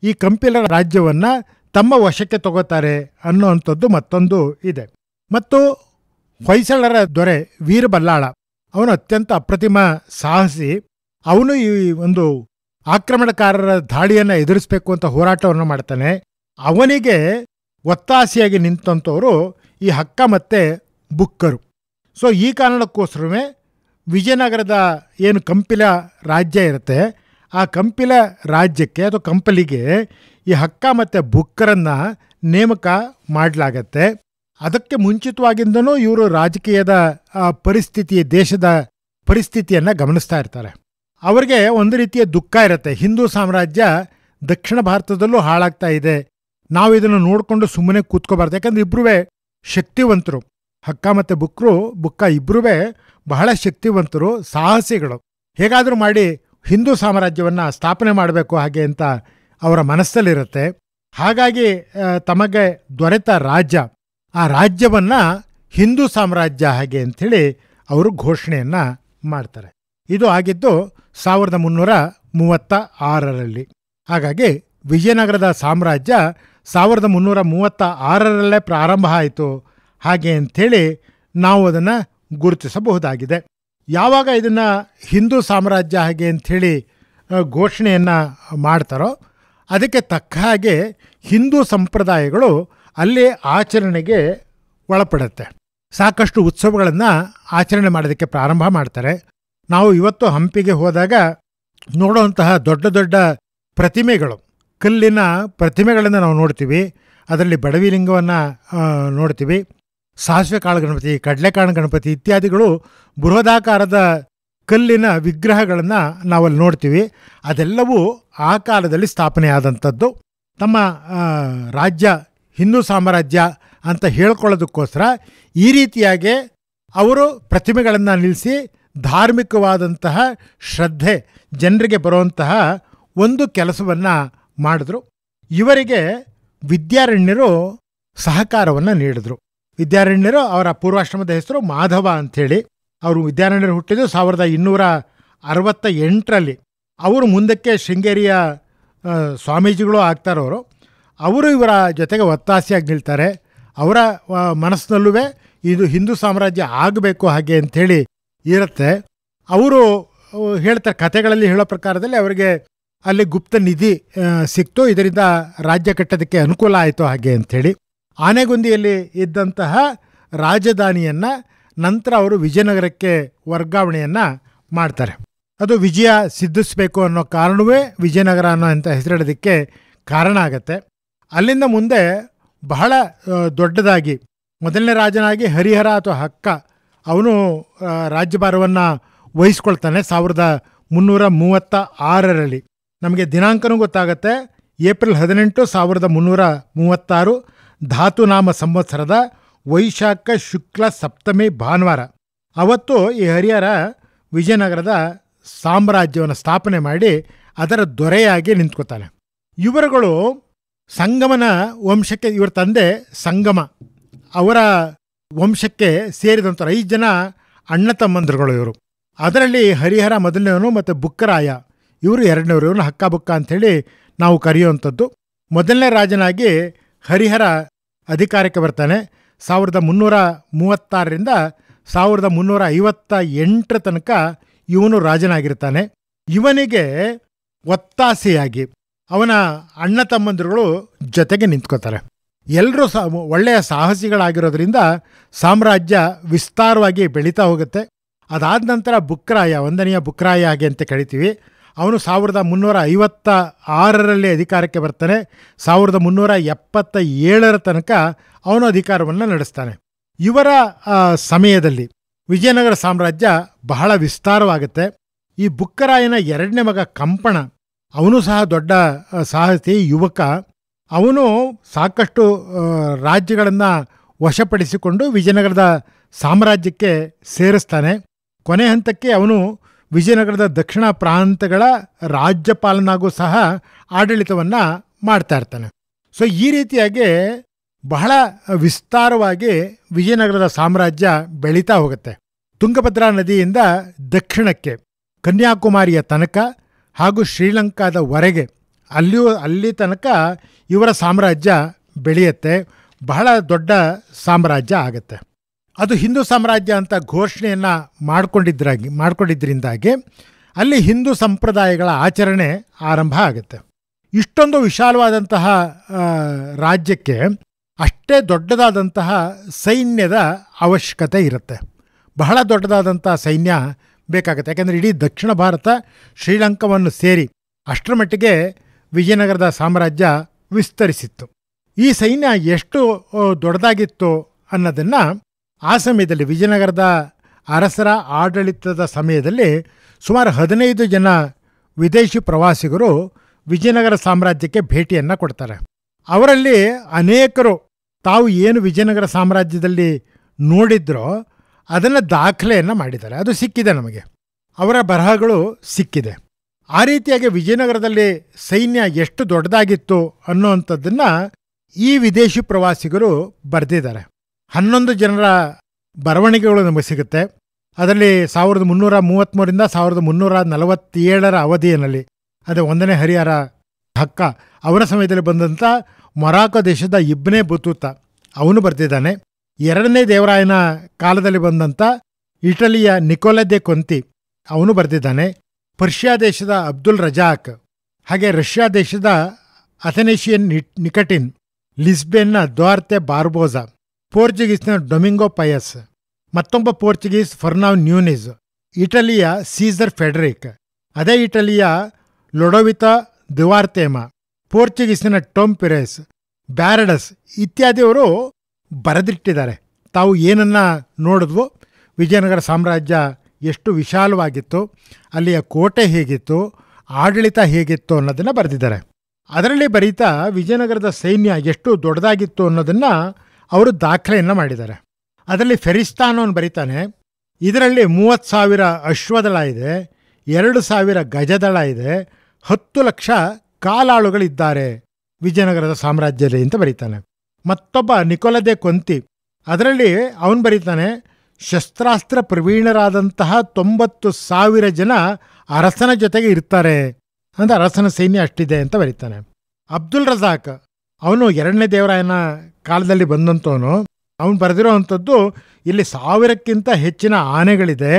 ಈ ಕಂಪಿಲ ರಾಜ್ಯವನ್ನು ತಮ್ಮ ವಶಕ್ಕೆ ತಗೋತಾರೆ ಅನ್ನೋವಂಥದ್ದು ಮತ್ತೊಂದು ಇದೆ. ಮತ್ತು ಹೊಯ್ಸಳರ ದೊರೆ ವೀರಬಲ್ಲಾಳ ಅವನು ಅತ್ಯಂತ ಅಪ್ರತಿಮ ಸಾಹಸಿ. ಅವನು ಈ ಒಂದು ಆಕ್ರಮಣಕಾರರ ದಾಳಿಯನ್ನು ಎದುರಿಸಬೇಕು ಅಂತ ಹೋರಾಟವನ್ನು ಮಾಡ್ತಾನೆ. ಅವನಿಗೆ ಒತ್ತಾಸೆಯಾಗಿ ನಿಂತಂಥವರು ಈ ಹಕ್ಕ ಮತ್ತು ಬುಕ್ಕರು. ಸೊ ಈ ಕಾರಣಕ್ಕೋಸ್ಕರವೇ ವಿಜಯನಗರದ ಏನು ಕಂಪಿಲ ರಾಜ್ಯ ಇರುತ್ತೆ, ಆ ಕಂಪಿಲ ರಾಜ್ಯಕ್ಕೆ ಅಥವಾ ಕಂಪಲಿಗೆ ಈ ಹಕ್ಕ ಮತ್ತು ಬುಕ್ಕರನ್ನು ನೇಮಕ ಮಾಡಲಾಗತ್ತೆ. ಅದಕ್ಕೆ ಮುಂಚಿತವಾಗಿಂದನೂ ಇವರು ರಾಜಕೀಯದ ಪರಿಸ್ಥಿತಿ, ದೇಶದ ಪರಿಸ್ಥಿತಿಯನ್ನು ಗಮನಿಸ್ತಾ ಇರ್ತಾರೆ. ಅವರಿಗೆ ಒಂದು ರೀತಿಯ ದುಃಖ ಇರುತ್ತೆ, ಹಿಂದೂ ಸಾಮ್ರಾಜ್ಯ ದಕ್ಷಿಣ ಭಾರತದಲ್ಲೂ ಹಾಳಾಗ್ತಾ ಇದೆ, ನಾವು ಇದನ್ನು ನೋಡಿಕೊಂಡು ಸುಮ್ಮನೆ ಕೂತ್ಕೋಬಾರ್ದು. ಯಾಕಂದರೆ ಇಬ್ಬರೂ ಶಕ್ತಿವಂತರು, ಹಕ್ಕ ಮತ್ತು ಬುಕ್ಕ ಇಬ್ಬರೂ ಬಹಳ ಶಕ್ತಿವಂತರು, ಸಾಹಸಿಗಳು. ಹೇಗಾದರೂ ಮಾಡಿ ಹಿಂದೂ ಸಾಮ್ರಾಜ್ಯವನ್ನು ಸ್ಥಾಪನೆ ಮಾಡಬೇಕು ಹಾಗೆ ಅಂತ ಅವರ ಮನಸ್ಸಲ್ಲಿರುತ್ತೆ. ಹಾಗಾಗಿ ತಮಗೆ ದೊರೆತ ರಾಜ್ಯ, ಆ ರಾಜ್ಯವನ್ನು ಹಿಂದೂ ಸಾಮ್ರಾಜ್ಯ ಹಾಗೆ ಅಂಥೇಳಿ ಅವರು ಘೋಷಣೆಯನ್ನು ಮಾಡ್ತಾರೆ. ಇದು ಆಗಿದ್ದು 1336ರಲ್ಲಿ. ಹಾಗಾಗಿ ವಿಜಯನಗರದ ಸಾಮ್ರಾಜ್ಯ 1336ರಲ್ಲೇ ಪ್ರಾರಂಭ ಆಯಿತು ಹಾಗೆ ಅಂಥೇಳಿ ನಾವು ಅದನ್ನು ಗುರುತಿಸಬಹುದಾಗಿದೆ. ಯಾವಾಗ ಇದನ್ನು ಹಿಂದೂ ಸಾಮ್ರಾಜ್ಯ ಹಾಗೆ ಅಂಥೇಳಿ ಘೋಷಣೆಯನ್ನು ಮಾಡ್ತಾರೋ ಅದಕ್ಕೆ ತಕ್ಕ ಹಾಗೆ ಹಿಂದೂ ಸಂಪ್ರದಾಯಗಳು ಅಲ್ಲಿ ಆಚರಣೆಗೆ ಒಳಪಡುತ್ತೆ. ಸಾಕಷ್ಟು ಉತ್ಸವಗಳನ್ನು ಆಚರಣೆ ಮಾಡೋದಕ್ಕೆ ಪ್ರಾರಂಭ ಮಾಡ್ತಾರೆ. ನಾವು ಇವತ್ತು ಹಂಪಿಗೆ ಹೋದಾಗ ನೋಡುವಂತಹ ದೊಡ್ಡ ದೊಡ್ಡ ಪ್ರತಿಮೆಗಳು, ಕಲ್ಲಿನ ಪ್ರತಿಮೆಗಳನ್ನು ನಾವು ನೋಡ್ತೀವಿ. ಅದರಲ್ಲಿ ಬಡವಿಲಿಂಗವನ್ನು ನೋಡ್ತೀವಿ, ಸಾಸಿವೆ ಕಾಳು ಗಣಪತಿ, ಕಡಲೆಕಾಳು ಗಣಪತಿ ಇತ್ಯಾದಿಗಳು ಬೃಹದಾಕಾರದ ಕಲ್ಲಿನ ವಿಗ್ರಹಗಳನ್ನು ನಾವಲ್ಲಿ ನೋಡ್ತೀವಿ. ಅದೆಲ್ಲವೂ ಆ ಕಾಲದಲ್ಲಿ ಸ್ಥಾಪನೆ ಆದಂಥದ್ದು. ತಮ್ಮ ರಾಜ್ಯ ಹಿಂದೂ ಸಾಮ್ರಾಜ್ಯ ಅಂತ ಹೇಳ್ಕೊಳ್ಳೋದಕ್ಕೋಸ್ಕರ ಈ ರೀತಿಯಾಗಿ ಅವರು ಪ್ರತಿಮೆಗಳನ್ನು ನಿಲ್ಲಿಸಿ ಧಾರ್ಮಿಕವಾದಂತಹ ಶ್ರದ್ಧೆ ಜನರಿಗೆ ಬರುವಂತಹ ಒಂದು ಕೆಲಸವನ್ನು ಮಾಡಿದ್ರು. ಇವರಿಗೆ ವಿದ್ಯಾರಣ್ಯರು ಸಹಕಾರವನ್ನು ನೀಡಿದ್ರು. ವಿದ್ಯಾರಣ್ಯರು, ಅವರ ಪೂರ್ವಾಶ್ರಮದ ಹೆಸರು ಮಾಧವ ಅಂಥೇಳಿ. ಅವರು ವಿದ್ಯಾರಣ್ಯರು ಹುಟ್ಟಿದ್ದು 1268ರಲ್ಲಿ. ಅವರು ಮುಂದಕ್ಕೆ ಶೃಂಗೇರಿಯ ಸ್ವಾಮೀಜಿಗಳು ಆಗ್ತಾರವರು. ಅವರು ಇವರ ಜೊತೆಗೆ ಒತ್ತಾಸೆಯಾಗಿ ನಿಲ್ತಾರೆ. ಅವರ ಮನಸ್ಸಿನಲ್ಲೂ ಇದು ಹಿಂದೂ ಸಾಮ್ರಾಜ್ಯ ಆಗಬೇಕು ಹಾಗೆ ಅಂಥೇಳಿ ಇರುತ್ತೆ. ಅವರು ಹೇಳ್ತಾರೆ, ಕಥೆಗಳಲ್ಲಿ ಹೇಳೋ ಪ್ರಕಾರದಲ್ಲಿ ಅವರಿಗೆ ಅಲ್ಲಿ ಗುಪ್ತ ನಿಧಿ ಸಿಕ್ತು, ಇದರಿಂದ ರಾಜ್ಯ ಕಟ್ಟೋದಕ್ಕೆ ಅನುಕೂಲ ಆಯಿತು ಹಾಗೆ ಅಂಥೇಳಿ. ಆನೆಗೊಂದಿಯಲ್ಲಿ ಇದ್ದಂತಹ ರಾಜಧಾನಿಯನ್ನು ನಂತರ ಅವರು ವಿಜಯನಗರಕ್ಕೆ ವರ್ಗಾವಣೆಯನ್ನು ಮಾಡ್ತಾರೆ. ಅದು ವಿಜಯ ಸಿದ್ಧಿಸಬೇಕು ಅನ್ನೋ ಕಾರಣವೇ ವಿಜಯನಗರ ಅನ್ನೋ ಅಂತ ಹೆಸರಿಡೋದಕ್ಕೆ ಕಾರಣ ಆಗತ್ತೆ. ಅಲ್ಲಿಂದ ಮುಂದೆ ಬಹಳ ದೊಡ್ಡದಾಗಿ ಮೊದಲನೇ ರಾಜನಾಗಿ ಹರಿಹರ ಅಥವಾ ಹಕ್ಕ ಅವನು ರಾಜ್ಯಭಾರವನ್ನು ವಹಿಸ್ಕೊಳ್ತಾನೆ 1336ರಲ್ಲಿ. ನಮಗೆ ದಿನಾಂಕನೂ ಗೊತ್ತಾಗತ್ತೆ, ಏಪ್ರಿಲ್ 18, 1336, ಧಾತುನಾಮ ಸಂವತ್ಸರದ ವೈಶಾಖ ಶುಕ್ಲ ಸಪ್ತಮಿ ಭಾನುವಾರ. ಅವತ್ತು ಈ ಹರಿಹರ ವಿಜಯನಗರದ ಸಾಮ್ರಾಜ್ಯವನ್ನು ಸ್ಥಾಪನೆ ಮಾಡಿ ಅದರ ದೊರೆಯಾಗಿ ನಿಂತ್ಕೋತಾನೆ. ಇವರುಗಳು ಸಂಗಮನ ವಂಶಕ್ಕೆ, ಇವರ ತಂದೆ ಸಂಗಮ, ಅವರ ವಂಶಕ್ಕೆ ಸೇರಿದಂಥವ್ರು 5 ಜನ ಅಣ್ಣ ತಮ್ಮಂದ್ರುಗಳು ಇವರು. ಅದರಲ್ಲಿ ಹರಿಹರ ಮೊದಲನೇವನು ಮತ್ತು ಬುಕ್ಕರಾಯ ಇವರು ಎರಡನೇವರು. ಇವನು ಹಕ್ಕ ಬುಕ್ಕ ಅಂಥೇಳಿ ನಾವು ಕರೆಯುವಂಥದ್ದು. ಮೊದಲನೇ ರಾಜನಾಗಿ ಹರಿಹರ ಅಧಿಕಾರಕ್ಕೆ ಬರ್ತಾನೆ 1336ರಿಂದ 1358 ತನಕ ಇವನು ರಾಜನಾಗಿರ್ತಾನೆ. ಇವನಿಗೆ ಒತ್ತಾಸೆಯಾಗಿ ಅವನ ಅಣ್ಣ ತಮ್ಮಂದಿರುಗಳು ಜೊತೆಗೆ ನಿಂತ್ಕೋತಾರೆ. ಎಲ್ಲರೂ ಒಳ್ಳೆಯ ಸಾಹಸಿಗಳಾಗಿರೋದ್ರಿಂದ ಸಾಮ್ರಾಜ್ಯ ವಿಸ್ತಾರವಾಗಿ ಬೆಳೀತಾ ಹೋಗುತ್ತೆ. ಅದಾದ ನಂತರ ಬುಕ್ಕರಾಯ, 1ನೆಯ ಬುಕ್ಕರಾಯ ಹಾಗೆ ಅಂತ ಕರಿತೀವಿ, ಅವನು 1356ರಲ್ಲಿ ಅಧಿಕಾರಕ್ಕೆ ಬರ್ತಾನೆ. 1377 ತನಕ ಅವನು ಅಧಿಕಾರವನ್ನು ನಡೆಸ್ತಾನೆ. ಇವರ ಸಮಯದಲ್ಲಿ ವಿಜಯನಗರ ಸಾಮ್ರಾಜ್ಯ ಬಹಳ ವಿಸ್ತಾರವಾಗುತ್ತೆ. ಈ ಬುಕ್ಕರಾಯನ 2ನೇ ಮಗ ಕಂಪಣ, ಅವನು ಸಹ ದೊಡ್ಡ ಸಾಹಸಿ ಯುವಕ. ಅವನು ಸಾಕಷ್ಟು ರಾಜ್ಯಗಳನ್ನು ವಶಪಡಿಸಿಕೊಂಡು ವಿಜಯನಗರದ ಸಾಮ್ರಾಜ್ಯಕ್ಕೆ ಸೇರಿಸ್ತಾನೆ. ಕೊನೆ ಹಂತಕ್ಕೆ ಅವನು ವಿಜಯನಗರದ ದಕ್ಷಿಣ ಪ್ರಾಂತಗಳ ರಾಜ್ಯಪಾಲನಾಗೂ ಸಹ ಆಡಳಿತವನ್ನು ಮಾಡ್ತಾ ಇರ್ತಾನೆ. ಸೊ ಈ ರೀತಿಯಾಗಿ ಬಹಳ ವಿಸ್ತಾರವಾಗಿ ವಿಜಯನಗರದ ಸಾಮ್ರಾಜ್ಯ ಬೆಳೀತಾ ಹೋಗುತ್ತೆ. ತುಂಗಭದ್ರಾ ನದಿಯಿಂದ ದಕ್ಷಿಣಕ್ಕೆ ಕನ್ಯಾಕುಮಾರಿಯ ತನಕ ಹಾಗೂ ಶ್ರೀಲಂಕಾದವರೆಗೆ ಅಲ್ಲಿ ತನಕ ಇವರ ಸಾಮ್ರಾಜ್ಯ ಬೆಳೆಯುತ್ತೆ. ಬಹಳ ದೊಡ್ಡ ಸಾಮ್ರಾಜ್ಯ ಆಗುತ್ತೆ. ಅದು ಹಿಂದೂ ಸಾಮ್ರಾಜ್ಯ ಅಂತ ಘೋಷಣೆಯನ್ನು ಮಾಡ್ಕೊಂಡಿದ್ದರಿಂದಾಗಿ ಅಲ್ಲಿ ಹಿಂದೂ ಸಂಪ್ರದಾಯಗಳ ಆಚರಣೆ ಆರಂಭ ಆಗುತ್ತೆ. ಇಷ್ಟೊಂದು ವಿಶಾಲವಾದಂತಹ ರಾಜ್ಯಕ್ಕೆ ಅಷ್ಟೇ ದೊಡ್ಡದಾದಂತಹ ಸೈನ್ಯದ ಅವಶ್ಯಕತೆ ಇರುತ್ತೆ. ಬಹಳ ದೊಡ್ಡದಾದಂಥ ಸೈನ್ಯ ಬೇಕಾಗುತ್ತೆ. ಯಾಕೆಂದರೆ ಇಡೀ ದಕ್ಷಿಣ ಭಾರತ ಶ್ರೀಲಂಕಾವನ್ನು ಸೇರಿ ಅಷ್ಟರ ಮಟ್ಟಿಗೆ ವಿಜಯನಗರದ ಸಾಮ್ರಾಜ್ಯ ವಿಸ್ತರಿಸಿತ್ತು. ಈ ಸೈನ್ಯ ಎಷ್ಟು ದೊಡ್ಡದಾಗಿತ್ತು ಅನ್ನೋದನ್ನು ಆ ಸಮಯದಲ್ಲಿ ವಿಜಯನಗರದ ಅರಸರ ಆಡಳಿತದ ಸಮಯದಲ್ಲಿ ಸುಮಾರು 15 ಜನ ವಿದೇಶಿ ಪ್ರವಾಸಿಗರು ವಿಜಯನಗರ ಸಾಮ್ರಾಜ್ಯಕ್ಕೆ ಭೇಟಿಯನ್ನು ಕೊಡ್ತಾರೆ. ಅವರಲ್ಲಿ ಅನೇಕರು ತಾವು ಏನು ವಿಜಯನಗರ ಸಾಮ್ರಾಜ್ಯದಲ್ಲಿ ನೋಡಿದ್ರೋ ಅದನ್ನು ದಾಖಲೆಯನ್ನು ಮಾಡಿದ್ದಾರೆ. ಅದು ಸಿಕ್ಕಿದೆ ನಮಗೆ, ಅವರ ಬರಹಗಳು ಸಿಕ್ಕಿದೆ. ಆ ರೀತಿಯಾಗಿ ವಿಜಯನಗರದಲ್ಲಿ ಸೈನ್ಯ ಎಷ್ಟು ದೊಡ್ಡದಾಗಿತ್ತು ಅನ್ನೋವಂಥದ್ದನ್ನು ಈ ವಿದೇಶಿ ಪ್ರವಾಸಿಗರು ಬರೆದಿದ್ದಾರೆ. 11 ಜನರ ಬರವಣಿಗೆಗಳು ನಮಗೆ ಸಿಗುತ್ತೆ. ಅದರಲ್ಲಿ 1333ರಿಂದ 1347 ಅವಧಿಯಲ್ಲಿ, ಅದೇ 1ನೇ ಹರಿಹರ ಹಕ್ಕ ಅವರ ಸಮಯದಲ್ಲಿ ಬಂದಂಥ ಮೊರಾಕೊ ದೇಶದ ಇಬ್ನೆ ಬತೂತ ಅವನು ಬರೆದಿದ್ದಾನೆ. 2ನೇ ದೇವರಾಯನ ಕಾಲದಲ್ಲಿ ಬಂದಂಥ ಇಟಲಿಯ ನಿಕೋಲಾ ದೆ ಕೊಂತಿ ಅವನು ಬರೆದಿದ್ದಾನೆ. ಪರ್ಷಿಯಾ ದೇಶದ ಅಬ್ದುಲ್ ರಜಾಕ್, ಹಾಗೆ ರಷ್ಯಾ ದೇಶದ ಅಥನೇಷಿಯನ್ ನಿಕಟಿನ್, ಲಿಸ್ಬೆನ್ನ ದುಆರ್ತೆ ಬಾರ್ಬೋಸಾ, ಪೋರ್ಚುಗೀಸ್ನ ಡೊಮಿಂಗೋ ಪಯಸ್, ಮತ್ತೊಬ್ಬ ಪೋರ್ಚುಗೀಸ್ ಫರ್ನಾವ್ ನ್ಯೂನಿಸ್, ಇಟಲಿಯ ಸೀಸರ್ ಫೆಡರಿಕ್, ಅದೇ ಇಟಲಿಯ ಲೊಡೋವಿತಾ ದುವಾರ್ತೇಮ, ಪೋರ್ಚುಗೀಸಿನ ಟೋಮ್ ಪಿರೆಸ್, ಬ್ಯಾರಡಸ್ ಇತ್ಯಾದಿಯವರು ಬರೆದಿಟ್ಟಿದ್ದಾರೆ. ತಾವು ಏನನ್ನ ನೋಡಿದ್ವು, ವಿಜಯನಗರ ಸಾಮ್ರಾಜ್ಯ ಎಷ್ಟು ವಿಶಾಲವಾಗಿತ್ತು, ಅಲ್ಲಿಯ ಕೋಟೆ ಹೇಗಿತ್ತು, ಆಡಳಿತ ಹೇಗಿತ್ತು ಅನ್ನೋದನ್ನು ಬರೆದಿದ್ದಾರೆ. ಅದರಲ್ಲಿ ಬರೀತಾ ವಿಜಯನಗರದ ಸೈನ್ಯ ಎಷ್ಟು ದೊಡ್ಡದಾಗಿತ್ತು ಅನ್ನೋದನ್ನು ಅವರು ದಾಖಲೆಯನ್ನು ಮಾಡಿದ್ದಾರೆ. ಅದರಲ್ಲಿ ಫೆರಿಸ್ತಾನವನ್ನು ಬರೀತಾನೆ, ಇದರಲ್ಲಿ 30,000 ಅಶ್ವದಳ ಇದೆ, 2,000 ಗಜದಳ ಇದೆ, 10 ಲಕ್ಷ ಕಾಲಾಳುಗಳಿದ್ದಾರೆ ವಿಜಯನಗರದ ಸಾಮ್ರಾಜ್ಯದಲ್ಲಿ ಅಂತ ಬರೀತಾನೆ. ಮತ್ತೊಬ್ಬ ನಿಕೋಲಾ ದೆ ಕೊಂತಿ, ಅದರಲ್ಲಿ ಅವನು ಬರೀತಾನೆ, ಶಸ್ತ್ರಾಸ್ತ್ರ ಪ್ರವೀಣರಾದಂತಹ 90,000 ಜನ ಅರಸನ ಜೊತೆಗೆ ಇರ್ತಾರೆ, ಅಂದರೆ ಅರಸನ ಸೈನ್ಯ ಅಷ್ಟಿದೆ ಅಂತ ಬರೀತಾನೆ. ಅಬ್ದುಲ್ ರಜಾಕ್ ಅವನು 2ನೇ ದೇವರಾಯನ ಕಾಲದಲ್ಲಿ ಬಂದಂಥವನು. ಅವನು ಬರೆದಿರೋ ಅಂಥದ್ದು, ಇಲ್ಲಿ 1000ಕ್ಕಿಂತ ಹೆಚ್ಚಿನ ಆನೆಗಳಿದೆ,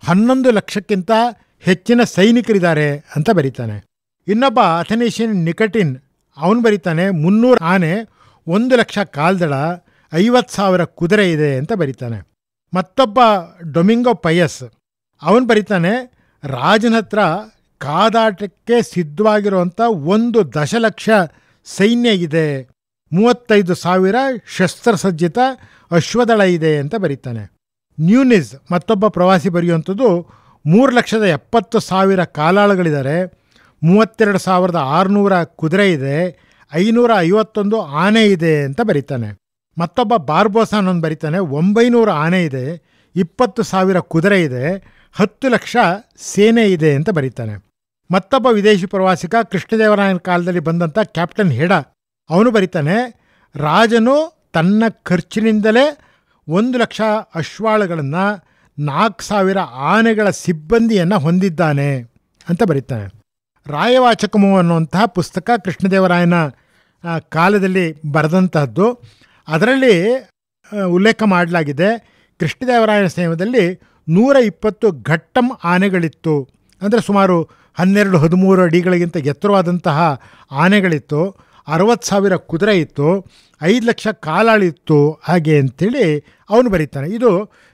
11 ಲಕ್ಷಕ್ಕಿಂತ ಹೆಚ್ಚಿನ ಸೈನಿಕರಿದ್ದಾರೆ ಅಂತ ಬರೀತಾನೆ. ಇನ್ನೊಬ್ಬ ಅಥನೇಷಿಯನ್ ನಿಕಟಿನ್ ಅವನು ಬರೀತಾನೆ, 300 ಆನೆ, 1 ಲಕ್ಷ ಕಾಲ್ದಳ, 50,000 ಕುದುರೆ ಇದೆ ಅಂತ ಬರೀತಾನೆ. ಮತ್ತೊಬ್ಬ ಡೊಮಿಂಗೋ ಪಯಸ್ ಅವನು ಬರೀತಾನೆ, ರಾಜನ ಹತ್ರ ಕಾದಾಟಕ್ಕೆ ಸಿದ್ಧವಾಗಿರುವಂಥ 1 ದಶಲಕ್ಷ ಸೈನ್ಯ ಇದೆ, 35,000 ಶಸ್ತ್ರಸಜ್ಜಿತ ಅಶ್ವದಳ ಇದೆ ಅಂತ ಬರೀತಾನೆ. ನ್ಯೂನಿಸ್ ಮತ್ತೊಬ್ಬ ಪ್ರವಾಸಿ ಬರೆಯುವಂಥದ್ದು, 3,70,000 ಕಾಲಾಳುಗಳಿದ್ದಾರೆ, 32,600 ಕುದುರೆ ಇದೆ, 551 ಆನೆ ಇದೆ ಅಂತ ಬರೀತಾನೆ. ಮತ್ತೊಬ್ಬ ಬಾರ್ಬೋಸಾ ಅನ್ನೋನು ಬರೀತಾನೆ, 900 ಆನೆ ಇದೆ, 20,000 ಕುದುರೆ ಇದೆ, 10 ಲಕ್ಷ ಸೇನೆ ಇದೆ ಅಂತ ಬರೀತಾನೆ. ಮತ್ತೊಬ್ಬ ವಿದೇಶಿ ಪ್ರವಾಸಿಗ ಕೃಷ್ಣದೇವರಾಯನ ಕಾಲದಲ್ಲಿ ಬಂದಂಥ ಕ್ಯಾಪ್ಟನ್ ಹೆಡ ಅವನು ಬರೀತಾನೆ, ರಾಜನು ತನ್ನ ಖರ್ಚಿನಿಂದಲೇ 1 ಲಕ್ಷ ಅಶ್ವಾಳುಗಳನ್ನು, 4,000 ಆನೆಗಳ ಸಿಬ್ಬಂದಿಯನ್ನು ಹೊಂದಿದ್ದಾನೆ ಅಂತ ಬರೀತಾನೆ. ರಾಯವಾಚಕಮು ಅನ್ನುವಂತಹ ಪುಸ್ತಕ ಕೃಷ್ಣದೇವರಾಯನ ಕಾಲದಲ್ಲಿ ಬರೆದಂತಹದ್ದು. ಅದರಲ್ಲಿ ಉಲ್ಲೇಖ ಮಾಡಲಾಗಿದೆ, ಕೃಷ್ಣದೇವರಾಯನ ಸಮಯದಲ್ಲಿ 120 ಘಟ್ಟಂ ಆನೆಗಳಿತ್ತು, ಅಂದರೆ ಸುಮಾರು 12-13 ಅಡಿಗಳಿಗಿಂತ ಎತ್ತರವಾದಂತಹ ಆನೆಗಳಿತ್ತು, 60,000 ಕುದುರೆ ಇತ್ತು, 5 ಲಕ್ಷ ಕಾಲಾಳಿತ್ತು, ಹಾಗೆ ಅಂಥೇಳಿ ಅವನು ಬರೀತಾನೆ. ಇದು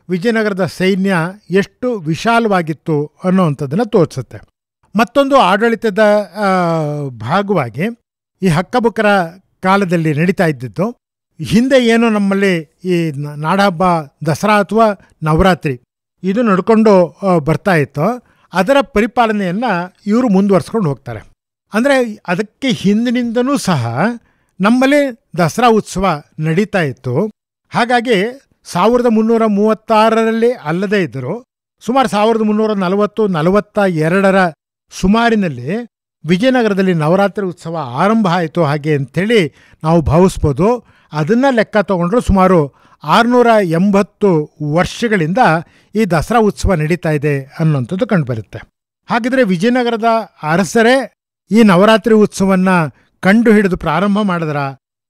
ವಿಜಯನಗರದ ಸೈನ್ಯ ಎಷ್ಟು ವಿಶಾಲವಾಗಿತ್ತು ಅನ್ನೋವಂಥದ್ದನ್ನು ತೋರಿಸುತ್ತೆ. ಮತ್ತೊಂದು ಆಡಳಿತದ ಭಾಗವಾಗಿ ಈ ಹಕ್ಕಬುಕ್ಕರ ಕಾಲದಲ್ಲಿ ನಡೀತಾ ಇದ್ದಿದ್ದು, ಹಿಂದೆ ಏನು ನಮ್ಮಲ್ಲಿ ಈ ನಾಡಹಬ್ಬ ದಸರಾ ಅಥವಾ ನವರಾತ್ರಿ ಇದು ನಡ್ಕೊಂಡು ಬರ್ತಾ ಇತ್ತು, ಅದರ ಪರಿಪಾಲನೆಯನ್ನು ಇವರು ಮುಂದುವರ್ಸ್ಕೊಂಡು ಹೋಗ್ತಾರೆ. ಅಂದರೆ ಅದಕ್ಕೆ ಹಿಂದಿನಿಂದನೂ ಸಹ ನಮ್ಮಲ್ಲಿ ದಸರಾ ಉತ್ಸವ ನಡೀತಾ ಇತ್ತು. ಹಾಗಾಗಿ 1336 ಅಲ್ಲದೇ ಇದ್ದರು ಸುಮಾರು 1340-42 ಸುಮಾರಿನಲ್ಲಿ ವಿಜಯನಗರದಲ್ಲಿ ನವರಾತ್ರಿ ಉತ್ಸವ ಆರಂಭ ಆಯಿತು ಹಾಗೆ ಅಂಥೇಳಿ ನಾವು ಭಾವಿಸ್ಬೋದು. ಅದನ್ನು ಲೆಕ್ಕ ತಗೊಂಡ್ರು ಸುಮಾರು 680 ವರ್ಷಗಳಿಂದ ಈ ದಸರಾ ಉತ್ಸವ ನಡೀತಾ ಇದೆ ಅನ್ನೋಂಥದ್ದು ಕಂಡುಬರುತ್ತೆ. ಹಾಗಿದ್ರೆ ವಿಜಯನಗರದ ಅರಸರೇ ಈ ನವರಾತ್ರಿ ಉತ್ಸವವನ್ನು ಕಂಡು ಹಿಡಿದು ಪ್ರಾರಂಭ ಮಾಡಿದ್ರ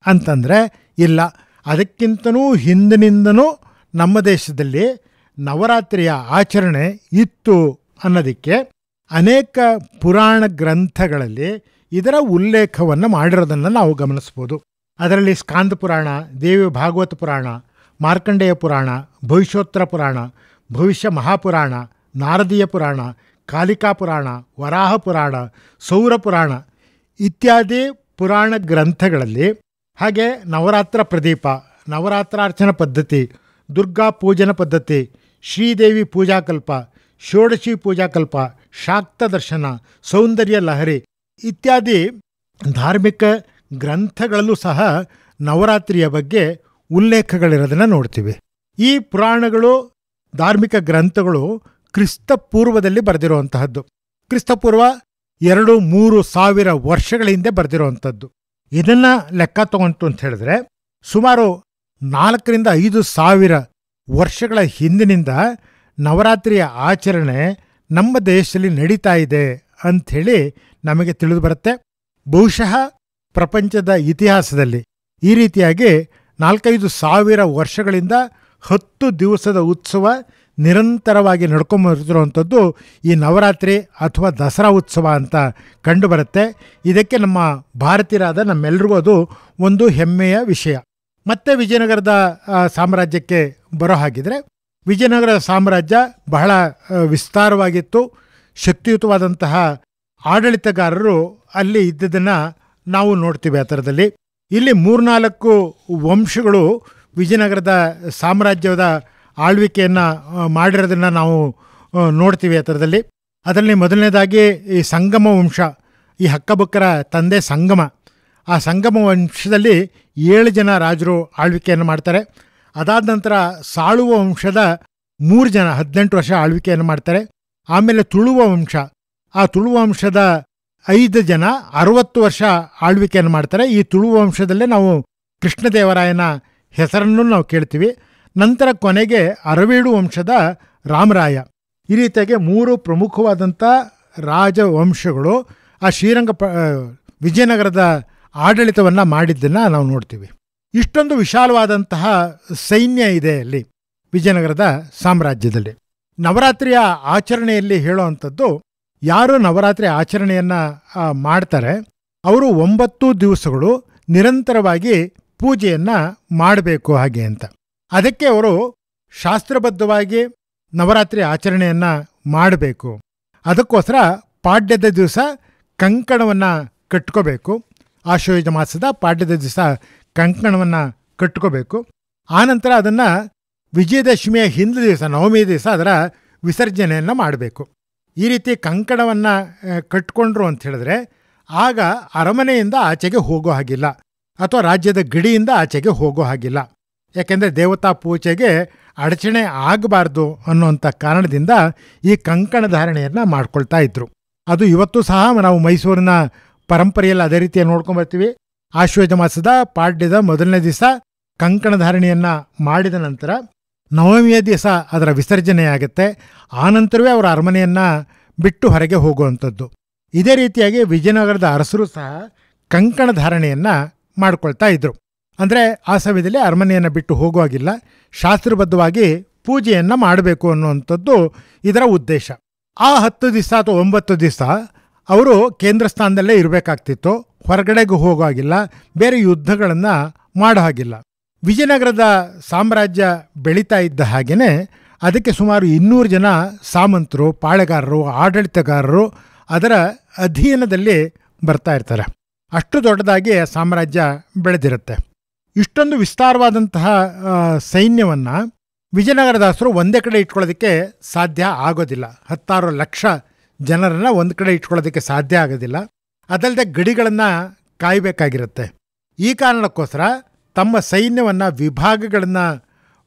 ಅಂತಂದರೆ ಇಲ್ಲ, ಅದಕ್ಕಿಂತನೂ ಹಿಂದಿನಿಂದನೂ ನಮ್ಮ ದೇಶದಲ್ಲಿ ನವರಾತ್ರಿಯ ಆಚರಣೆ ಇತ್ತು ಅನ್ನೋದಕ್ಕೆ ಅನೇಕ ಪುರಾಣ ಗ್ರಂಥಗಳಲ್ಲಿ ಇದರ ಉಲ್ಲೇಖವನ್ನು ಮಾಡಿರೋದನ್ನು ನಾವು ಗಮನಿಸ್ಬೋದು. ಅದರಲ್ಲಿ ಸ್ಕಾಂದ ಪುರಾಣ, ದೇವಿ ಭಾಗವತ ಪುರಾಣ, ಮಾರ್ಕಂಡೇಯ ಪುರಾಣ, ಭವಿಷ್ಯೋತ್ತರ ಪುರಾಣ, ಭವಿಷ್ಯ ಮಹಾಪುರಾಣ, ನಾರದೀಯ ಪುರಾಣ, ಕಾಲಿಕಾ ಪುರಾಣ, ವರಾಹ ಪುರಾಣ, ಸೌರ ಪುರಾಣ ಇತ್ಯಾದಿ ಪುರಾಣ ಗ್ರಂಥಗಳಲ್ಲಿ, ಹಾಗೆ ನವರಾತ್ರ ಪ್ರದೀಪ, ನವರಾತ್ರಾರ್ಚನ ಪದ್ಧತಿ, ದುರ್ಗಾ ಪೂಜನ ಪದ್ಧತಿ, ಶ್ರೀದೇವಿ ಪೂಜಾಕಲ್ಪ, ಷೋಡಶಿ ಪೂಜಾಕಲ್ಪ, ಶಾಕ್ತ ದರ್ಶನ, ಸೌಂದರ್ಯ ಲಹರಿ ಇತ್ಯಾದಿ ಧಾರ್ಮಿಕ ಗ್ರಂಥಗಳಲ್ಲೂ ಸಹ ನವರಾತ್ರಿಯ ಬಗ್ಗೆ ಉಲ್ಲೇಖಗಳಿರೋದನ್ನು ನೋಡ್ತೀವಿ. ಈ ಪುರಾಣಗಳು, ಧಾರ್ಮಿಕ ಗ್ರಂಥಗಳು ಕ್ರಿಸ್ತ ಪೂರ್ವದಲ್ಲಿ ಬರೆದಿರುವಂತಹದ್ದು. ಕ್ರಿಸ್ತಪೂರ್ವ 2-3 ಸಾವಿರ ವರ್ಷಗಳ ಹಿಂದೆ ಬರೆದಿರುವಂಥದ್ದು. ಇದನ್ನು ಲೆಕ್ಕ ತಗೊಂತು ಅಂತ ಹೇಳಿದ್ರೆ ಸುಮಾರು 4-5 ಸಾವಿರ ವರ್ಷಗಳ ಹಿಂದಿನಿಂದ ನವರಾತ್ರಿಯ ಆಚರಣೆ ನಮ್ಮ ದೇಶದಲ್ಲಿ ನಡೀತಾ ಇದೆ ಅಂಥೇಳಿ ನಮಗೆ ತಿಳಿದು ಬರುತ್ತೆ. ಬಹುಶಃ ಪ್ರಪಂಚದ ಇತಿಹಾಸದಲ್ಲಿ ಈ ರೀತಿಯಾಗಿ 4-5 ಸಾವಿರ ವರ್ಷಗಳಿಂದ 10 ದಿವಸದ ಉತ್ಸವ ನಿರಂತರವಾಗಿ ನಡ್ಕೊಂಬರ್ತಿರುವಂಥದ್ದು ಈ ನವರಾತ್ರಿ ಅಥವಾ ದಸರಾ ಉತ್ಸವ ಅಂತ ಕಂಡುಬರುತ್ತೆ. ಇದಕ್ಕೆ ನಮ್ಮ ಭಾರತೀಯರಾದ ನಮ್ಮೆಲ್ರಿಗೂ ಅದು ಒಂದು ಹೆಮ್ಮೆಯ ವಿಷಯ. ಮತ್ತೆ ವಿಜಯನಗರದ ಸಾಮ್ರಾಜ್ಯಕ್ಕೆ ಬರೋ ಹಾಗಿದ್ರೆ, ವಿಜಯನಗರ ಸಾಮ್ರಾಜ್ಯ ಬಹಳ ವಿಸ್ತಾರವಾಗಿತ್ತು. ಶಕ್ತಿಯುತವಾದಂತಹ ಆಡಳಿತಗಾರರು ಅಲ್ಲಿ ಇದ್ದದನ್ನು ನಾವು ನೋಡ್ತೀವಿ. ಆ ಥರದಲ್ಲಿ ಇಲ್ಲಿ 3-4 ವಂಶಗಳು ವಿಜಯನಗರದ ಸಾಮ್ರಾಜ್ಯದ ಆಳ್ವಿಕೆಯನ್ನು ಮಾಡಿರೋದನ್ನು ನಾವು ನೋಡ್ತೀವಿ. ಆ ಥರದಲ್ಲಿ ಅದರಲ್ಲಿ ಮೊದಲನೇದಾಗಿ ಈ ಸಂಗಮ ವಂಶ, ಈ ಹಕ್ಕಬುಕ್ಕರ ತಂದೆ ಸಂಗಮ. ಆ ಸಂಗಮ ವಂಶದಲ್ಲಿ 7 ಜನ ರಾಜರು ಆಳ್ವಿಕೆಯನ್ನು ಮಾಡ್ತಾರೆ. ಅದಾದ ನಂತರ ಸಾಳುವ ವಂಶದ 3 ಜನ 18 ವರ್ಷ ಆಳ್ವಿಕೆಯನ್ನು ಮಾಡ್ತಾರೆ. ಆಮೇಲೆ ತುಳುವ ವಂಶ, ಆ ತುಳುವ ವಂಶದ 5 ಜನ 60 ವರ್ಷ ಆಳ್ವಿಕೆಯನ್ನು ಮಾಡ್ತಾರೆ. ಈ ತುಳುವ ವಂಶದಲ್ಲೇ ನಾವು ಕೃಷ್ಣದೇವರಾಯನ ಹೆಸರನ್ನು ನಾವು ಕೇಳ್ತೀವಿ. ನಂತರ ಕೊನೆಗೆ ಅರವೇಡು ವಂಶದ ರಾಮರಾಯ. ಈ ರೀತಿಯಾಗಿ 3 ಪ್ರಮುಖವಾದಂಥ ರಾಜವಂಶಗಳು ಆ ವಿಜಯನಗರದ ಆಡಳಿತವನ್ನು ಮಾಡಿದ್ದನ್ನು ನಾವು ನೋಡ್ತೀವಿ. ಇಷ್ಟೊಂದು ವಿಶಾಲವಾದಂತಹ ಸೈನ್ಯ ಇದೆ ಅಲ್ಲಿ ವಿಜಯನಗರದ ಸಾಮ್ರಾಜ್ಯದಲ್ಲಿ. ನವರಾತ್ರಿಯ ಆಚರಣೆಯಲ್ಲಿ ಹೇಳುವಂಥದ್ದು, ಯಾರು ನವರಾತ್ರಿ ಆಚರಣೆಯನ್ನು ಮಾಡ್ತಾರೆ ಅವರು 9 ದಿವಸಗಳು ನಿರಂತರವಾಗಿ ಪೂಜೆಯನ್ನು ಮಾಡಬೇಕು ಹಾಗೆ ಅಂತ. ಅದಕ್ಕೆ ಅವರು ಶಾಸ್ತ್ರಬದ್ಧವಾಗಿ ನವರಾತ್ರಿ ಆಚರಣೆಯನ್ನು ಮಾಡಬೇಕು. ಅದಕ್ಕೋಸ್ಕರ ಪಾಡ್ಯದ ದಿವಸ ಕಂಕಣವನ್ನು ಕಟ್ಕೋಬೇಕು. ಆಶ್ವಯುಜ ಮಾಸದ ಪಾಡ್ಯದ ದಿವಸ ಕಂಕಣವನ್ನು ಕಟ್ಕೋಬೇಕು. ಆನಂತರ ಅದನ್ನು ವಿಜಯದಶಮಿಯ ಹಿಂದಿನ ದಿವಸ, ನವಮಿ ದಿವಸ ಅದರ ವಿಸರ್ಜನೆಯನ್ನು ಮಾಡಬೇಕು. ಈ ರೀತಿ ಕಂಕಣವನ್ನು ಕಟ್ಕೊಂಡ್ರು ಅಂತ ಹೇಳಿದ್ರೆ ಆಗ ಅರಮನೆಯಿಂದ ಆಚೆಗೆ ಹೋಗೋ ಹಾಗಿಲ್ಲ, ಅಥವಾ ರಾಜ್ಯದ ಗಡಿಯಿಂದ ಆಚೆಗೆ ಹೋಗೋ ಹಾಗಿಲ್ಲ. ಯಾಕೆಂದರೆ ದೇವತಾ ಪೂಜೆಗೆ ಅಡಚಣೆ ಆಗಬಾರ್ದು ಅನ್ನುವಂಥ ಕಾರಣದಿಂದ ಈ ಕಂಕಣ ಧಾರಣೆಯನ್ನು ಮಾಡ್ಕೊಳ್ತಾ ಇದ್ರು. ಅದು ಇವತ್ತು ಸಹ ನಾವು ಮೈಸೂರಿನ ಪರಂಪರೆಯಲ್ಲಿ ಅದೇ ರೀತಿಯ ನೋಡ್ಕೊಂಬರ್ತೀವಿ. ಆಶ್ವಯುಜ ಮಾಸದ ಪಾಡ್ಯದ ಮೊದಲನೇ ದಿವಸ ಕಂಕಣ ಧಾರಣೆಯನ್ನು ಮಾಡಿದ ನಂತರ ನವಮಿಯ ದಿವಸ ಅದರ ವಿಸರ್ಜನೆ ಆಗುತ್ತೆ. ಆನಂತರವೇ ಅವರ ಅರಮನೆಯನ್ನು ಬಿಟ್ಟು ಹೊರಗೆ ಹೋಗುವಂಥದ್ದು. ಇದೇ ರೀತಿಯಾಗಿ ವಿಜಯನಗರದ ಅರಸರು ಸಹ ಕಂಕಣ ಧಾರಣೆಯನ್ನು ಮಾಡ್ಕೊಳ್ತಾ ಇದ್ರು. ಅಂದರೆ ಆ ಸಮಯದಲ್ಲಿ ಅರಮನೆಯನ್ನು ಬಿಟ್ಟು ಹೋಗುವಾಗಿಲ್ಲ, ಶಾಸ್ತ್ರಬದ್ಧವಾಗಿ ಪೂಜೆಯನ್ನು ಮಾಡಬೇಕು ಅನ್ನುವಂಥದ್ದು ಇದರ ಉದ್ದೇಶ. ಆ 10 ದಿವಸ ಅಥವಾ 9 ದಿವಸ ಅವರು ಕೇಂದ್ರ ಸ್ಥಾನದಲ್ಲೇ ಇರಬೇಕಾಗ್ತಿತ್ತು, ಹೊರಗಡೆಗೂ ಹೋಗುವಾಗಿಲ್ಲ, ಬೇರೆ ಯುದ್ಧಗಳನ್ನು ಮಾಡೋ ಹಾಗಿಲ್ಲ. ವಿಜಯನಗರದ ಸಾಮ್ರಾಜ್ಯ ಬೆಳೀತಾ ಇದ್ದ ಹಾಗೆಯೇ ಅದಕ್ಕೆ ಸುಮಾರು 200 ಜನ ಸಾಮಂತರು, ಪಾಳೆಗಾರರು, ಆಡಳಿತಗಾರರು ಅದರ ಅಧೀನದಲ್ಲಿ ಬರ್ತಾ ಇರ್ತಾರೆ. ಅಷ್ಟು ದೊಡ್ಡದಾಗಿ ಸಾಮ್ರಾಜ್ಯ ಬೆಳೆದಿರುತ್ತೆ. ಇಷ್ಟೊಂದು ವಿಸ್ತಾರವಾದಂತಹ ಸೈನ್ಯವನ್ನು ವಿಜಯನಗರದಾಸರು ಒಂದೇ ಕಡೆ ಇಟ್ಕೊಳ್ಳೋದಕ್ಕೆ ಸಾಧ್ಯ ಆಗೋದಿಲ್ಲ. 16 ಲಕ್ಷ ಜನರನ್ನು ಒಂದು ಕಡೆ ಇಟ್ಕೊಳ್ಳೋದಕ್ಕೆ ಸಾಧ್ಯ ಆಗೋದಿಲ್ಲ. ಅದಲ್ಲದೆ ಗಡಿಗಳನ್ನು ಕಾಯಬೇಕಾಗಿರುತ್ತೆ. ಈ ಕಾರಣಕ್ಕೋಸ್ಕರ ತಮ್ಮ ಸೈನ್ಯವನ್ನು ವಿಭಾಗಗಳನ್ನು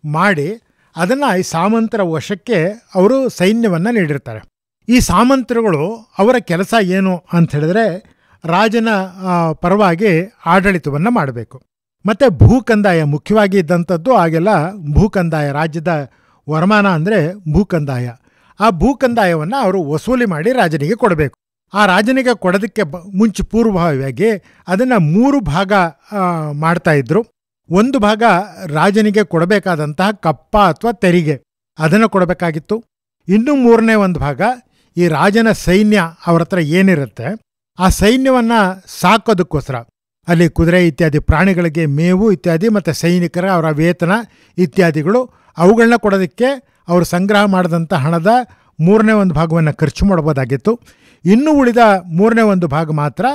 ಮಾಡಿ ಅದನ್ನು ಈ ಸಾಮಂತರ ವಶಕ್ಕೆ ಅವರು ಸೈನ್ಯವನ್ನು ನೀಡಿರ್ತಾರೆ. ಈ ಸಾಮಂತರುಗಳು ಅವರ ಕೆಲಸ ಏನು ಅಂತ ಹೇಳಿದ್ರೆ ರಾಜನ ಪರವಾಗಿ ಆಡಳಿತವನ್ನು ಮಾಡಬೇಕು. ಮತ್ತು ಭೂಕಂದಾಯ ಮುಖ್ಯವಾಗಿ ಇದ್ದಂಥದ್ದು. ಆಗೆಲ್ಲ ಭೂಕಂದಾಯ, ರಾಜ್ಯದ ವರಮಾನ ಅಂದರೆ ಭೂಕಂದಾಯ. ಆ ಭೂಕಂದಾಯವನ್ನು ಅವರು ವಸೂಲಿ ಮಾಡಿ ರಾಜನಿಗೆ ಕೊಡಬೇಕು. ಆ ರಾಜನಿಗೆ ಕೊಡೋದಕ್ಕೆ ಮುಂಚೆ ಪೂರ್ವಭಾವಿಯಾಗಿ ಅದನ್ನು 3 ಭಾಗ ಮಾಡ್ತಾಯಿದ್ರು. ಒಂದು ಭಾಗ ರಾಜನಿಗೆ ಕೊಡಬೇಕಾದಂತಹ ಕಪ್ಪ ಅಥವಾ ತೆರಿಗೆ, ಅದನ್ನು ಕೊಡಬೇಕಾಗಿತ್ತು. ಇನ್ನು 3ನೇ ಒಂದು ಭಾಗ ಈ ರಾಜನ ಸೈನ್ಯ ಅವ್ರ ಹತ್ರ ಏನಿರುತ್ತೆ ಆ ಸೈನ್ಯವನ್ನು ಸಾಕೋದಕ್ಕೋಸ್ಕರ, ಅಲ್ಲಿ ಕುದುರೆ ಇತ್ಯಾದಿ ಪ್ರಾಣಿಗಳಿಗೆ ಮೇವು ಇತ್ಯಾದಿ ಮತ್ತು ಸೈನಿಕರ ಅವರ ವೇತನ ಇತ್ಯಾದಿಗಳು ಅವುಗಳನ್ನ ಕೊಡೋದಕ್ಕೆ ಅವರು ಸಂಗ್ರಹ ಮಾಡಿದಂಥ ಹಣದ 1/3 ಭಾಗವನ್ನು ಖರ್ಚು ಮಾಡಬಹುದಾಗಿತ್ತು. ಇನ್ನೂ ಉಳಿದ 1/3 ಭಾಗ ಮಾತ್ರ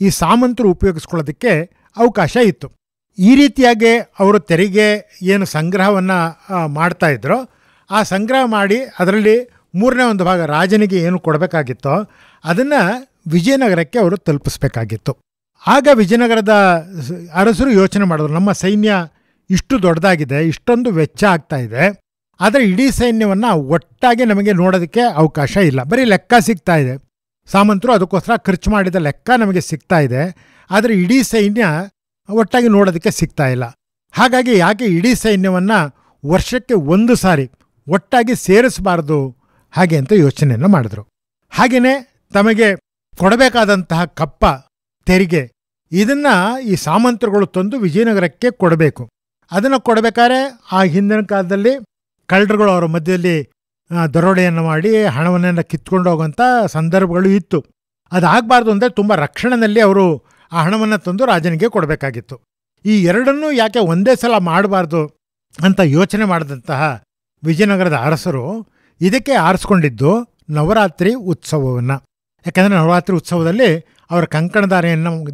ಈ ಸಾಮಂತರು ಉಪಯೋಗಿಸ್ಕೊಳ್ಳೋದಕ್ಕೆ ಅವಕಾಶ ಇತ್ತು. ಈ ರೀತಿಯಾಗಿ ಅವರು ತೆರಿಗೆ ಏನು ಸಂಗ್ರಹವನ್ನು ಮಾಡ್ತಾಯಿದ್ರೋ ಆ ಸಂಗ್ರಹ ಮಾಡಿ ಅದರಲ್ಲಿ 1/3 ಭಾಗ ರಾಜನಿಗೆ ಏನು ಕೊಡಬೇಕಾಗಿತ್ತೋ ಅದನ್ನು ವಿಜಯನಗರಕ್ಕೆ ಅವರು ತಲುಪಿಸ್ಬೇಕಾಗಿತ್ತು. ಆಗ ವಿಜಯನಗರದ ಅರಸರು ಯೋಚನೆ ಮಾಡಿದ್ರು, ನಮ್ಮ ಸೈನ್ಯ ಇಷ್ಟು ದೊಡ್ಡದಾಗಿದೆ, ಇಷ್ಟೊಂದು ವೆಚ್ಚ ಆಗ್ತಾ ಇದೆ, ಆದರೆ ಇಡೀ ಸೈನ್ಯವನ್ನು ಒಟ್ಟಾಗಿ ನಮಗೆ ನೋಡೋದಕ್ಕೆ ಅವಕಾಶ ಇಲ್ಲ. ಬರೀ ಲೆಕ್ಕ ಸಿಗ್ತಾ ಇದೆ, ಸಾಮಂತರು ಅದಕ್ಕೋಸ್ಕರ ಖರ್ಚು ಮಾಡಿದ ಲೆಕ್ಕ ನಮಗೆ ಸಿಗ್ತಾ ಇದೆ, ಆದರೆ ಇಡೀ ಸೈನ್ಯ ಒಟ್ಟಾಗಿ ನೋಡೋದಕ್ಕೆ ಸಿಗ್ತಾ ಇಲ್ಲ. ಹಾಗಾಗಿ ಯಾಕೆ ಇಡೀ ಸೈನ್ಯವನ್ನು ವರ್ಷಕ್ಕೆ 1 ಸಾರಿ ಒಟ್ಟಾಗಿ ಸೇರಿಸಬಾರ್ದು ಹಾಗೆ ಅಂತ ಯೋಚನೆಯನ್ನು ಮಾಡಿದ್ರು. ಹಾಗೆಯೇ ತಮಗೆ ಕೊಡಬೇಕಾದಂತಹ ಕಪ್ಪ ತೆರಿಗೆ ಇದನ್ನು ಈ ಸಾಮಂತರುಗಳು ತಂದು ವಿಜಯನಗರಕ್ಕೆ ಕೊಡಬೇಕು. ಅದನ್ನು ಕೊಡಬೇಕಾದ್ರೆ ಆ ಹಿಂದಿನ ಕಾಲದಲ್ಲಿ ಕಳ್ಳರುಗಳು ಅವರ ಮಧ್ಯದಲ್ಲಿ ದರೋಡೆಯನ್ನು ಮಾಡಿ ಹಣವನ್ನೆಲ್ಲ ಕಿತ್ಕೊಂಡು ಹೋಗುವಂಥ ಸಂದರ್ಭಗಳು ಇತ್ತು. ಅದಾಗಬಾರ್ದು ಅಂದರೆ ತುಂಬ ರಕ್ಷಣೆಯಲ್ಲಿ ಅವರು ಆ ಹಣವನ್ನು ತಂದು ರಾಜನಿಗೆ ಕೊಡಬೇಕಾಗಿತ್ತು. ಈ ಎರಡನ್ನೂ ಯಾಕೆ ಒಂದೇ ಸಲ ಮಾಡಬಾರ್ದು ಅಂತ ಯೋಚನೆ ಮಾಡಿದಂತಹ ವಿಜಯನಗರದ ಅರಸರು ಇದಕ್ಕೆ ಆರಿಸ್ಕೊಂಡಿದ್ದು ನವರಾತ್ರಿ ಉತ್ಸವವನ್ನು. ಯಾಕಂದರೆ ನವರಾತ್ರಿ ಉತ್ಸವದಲ್ಲಿ ಅವರ ಕಂಕಣ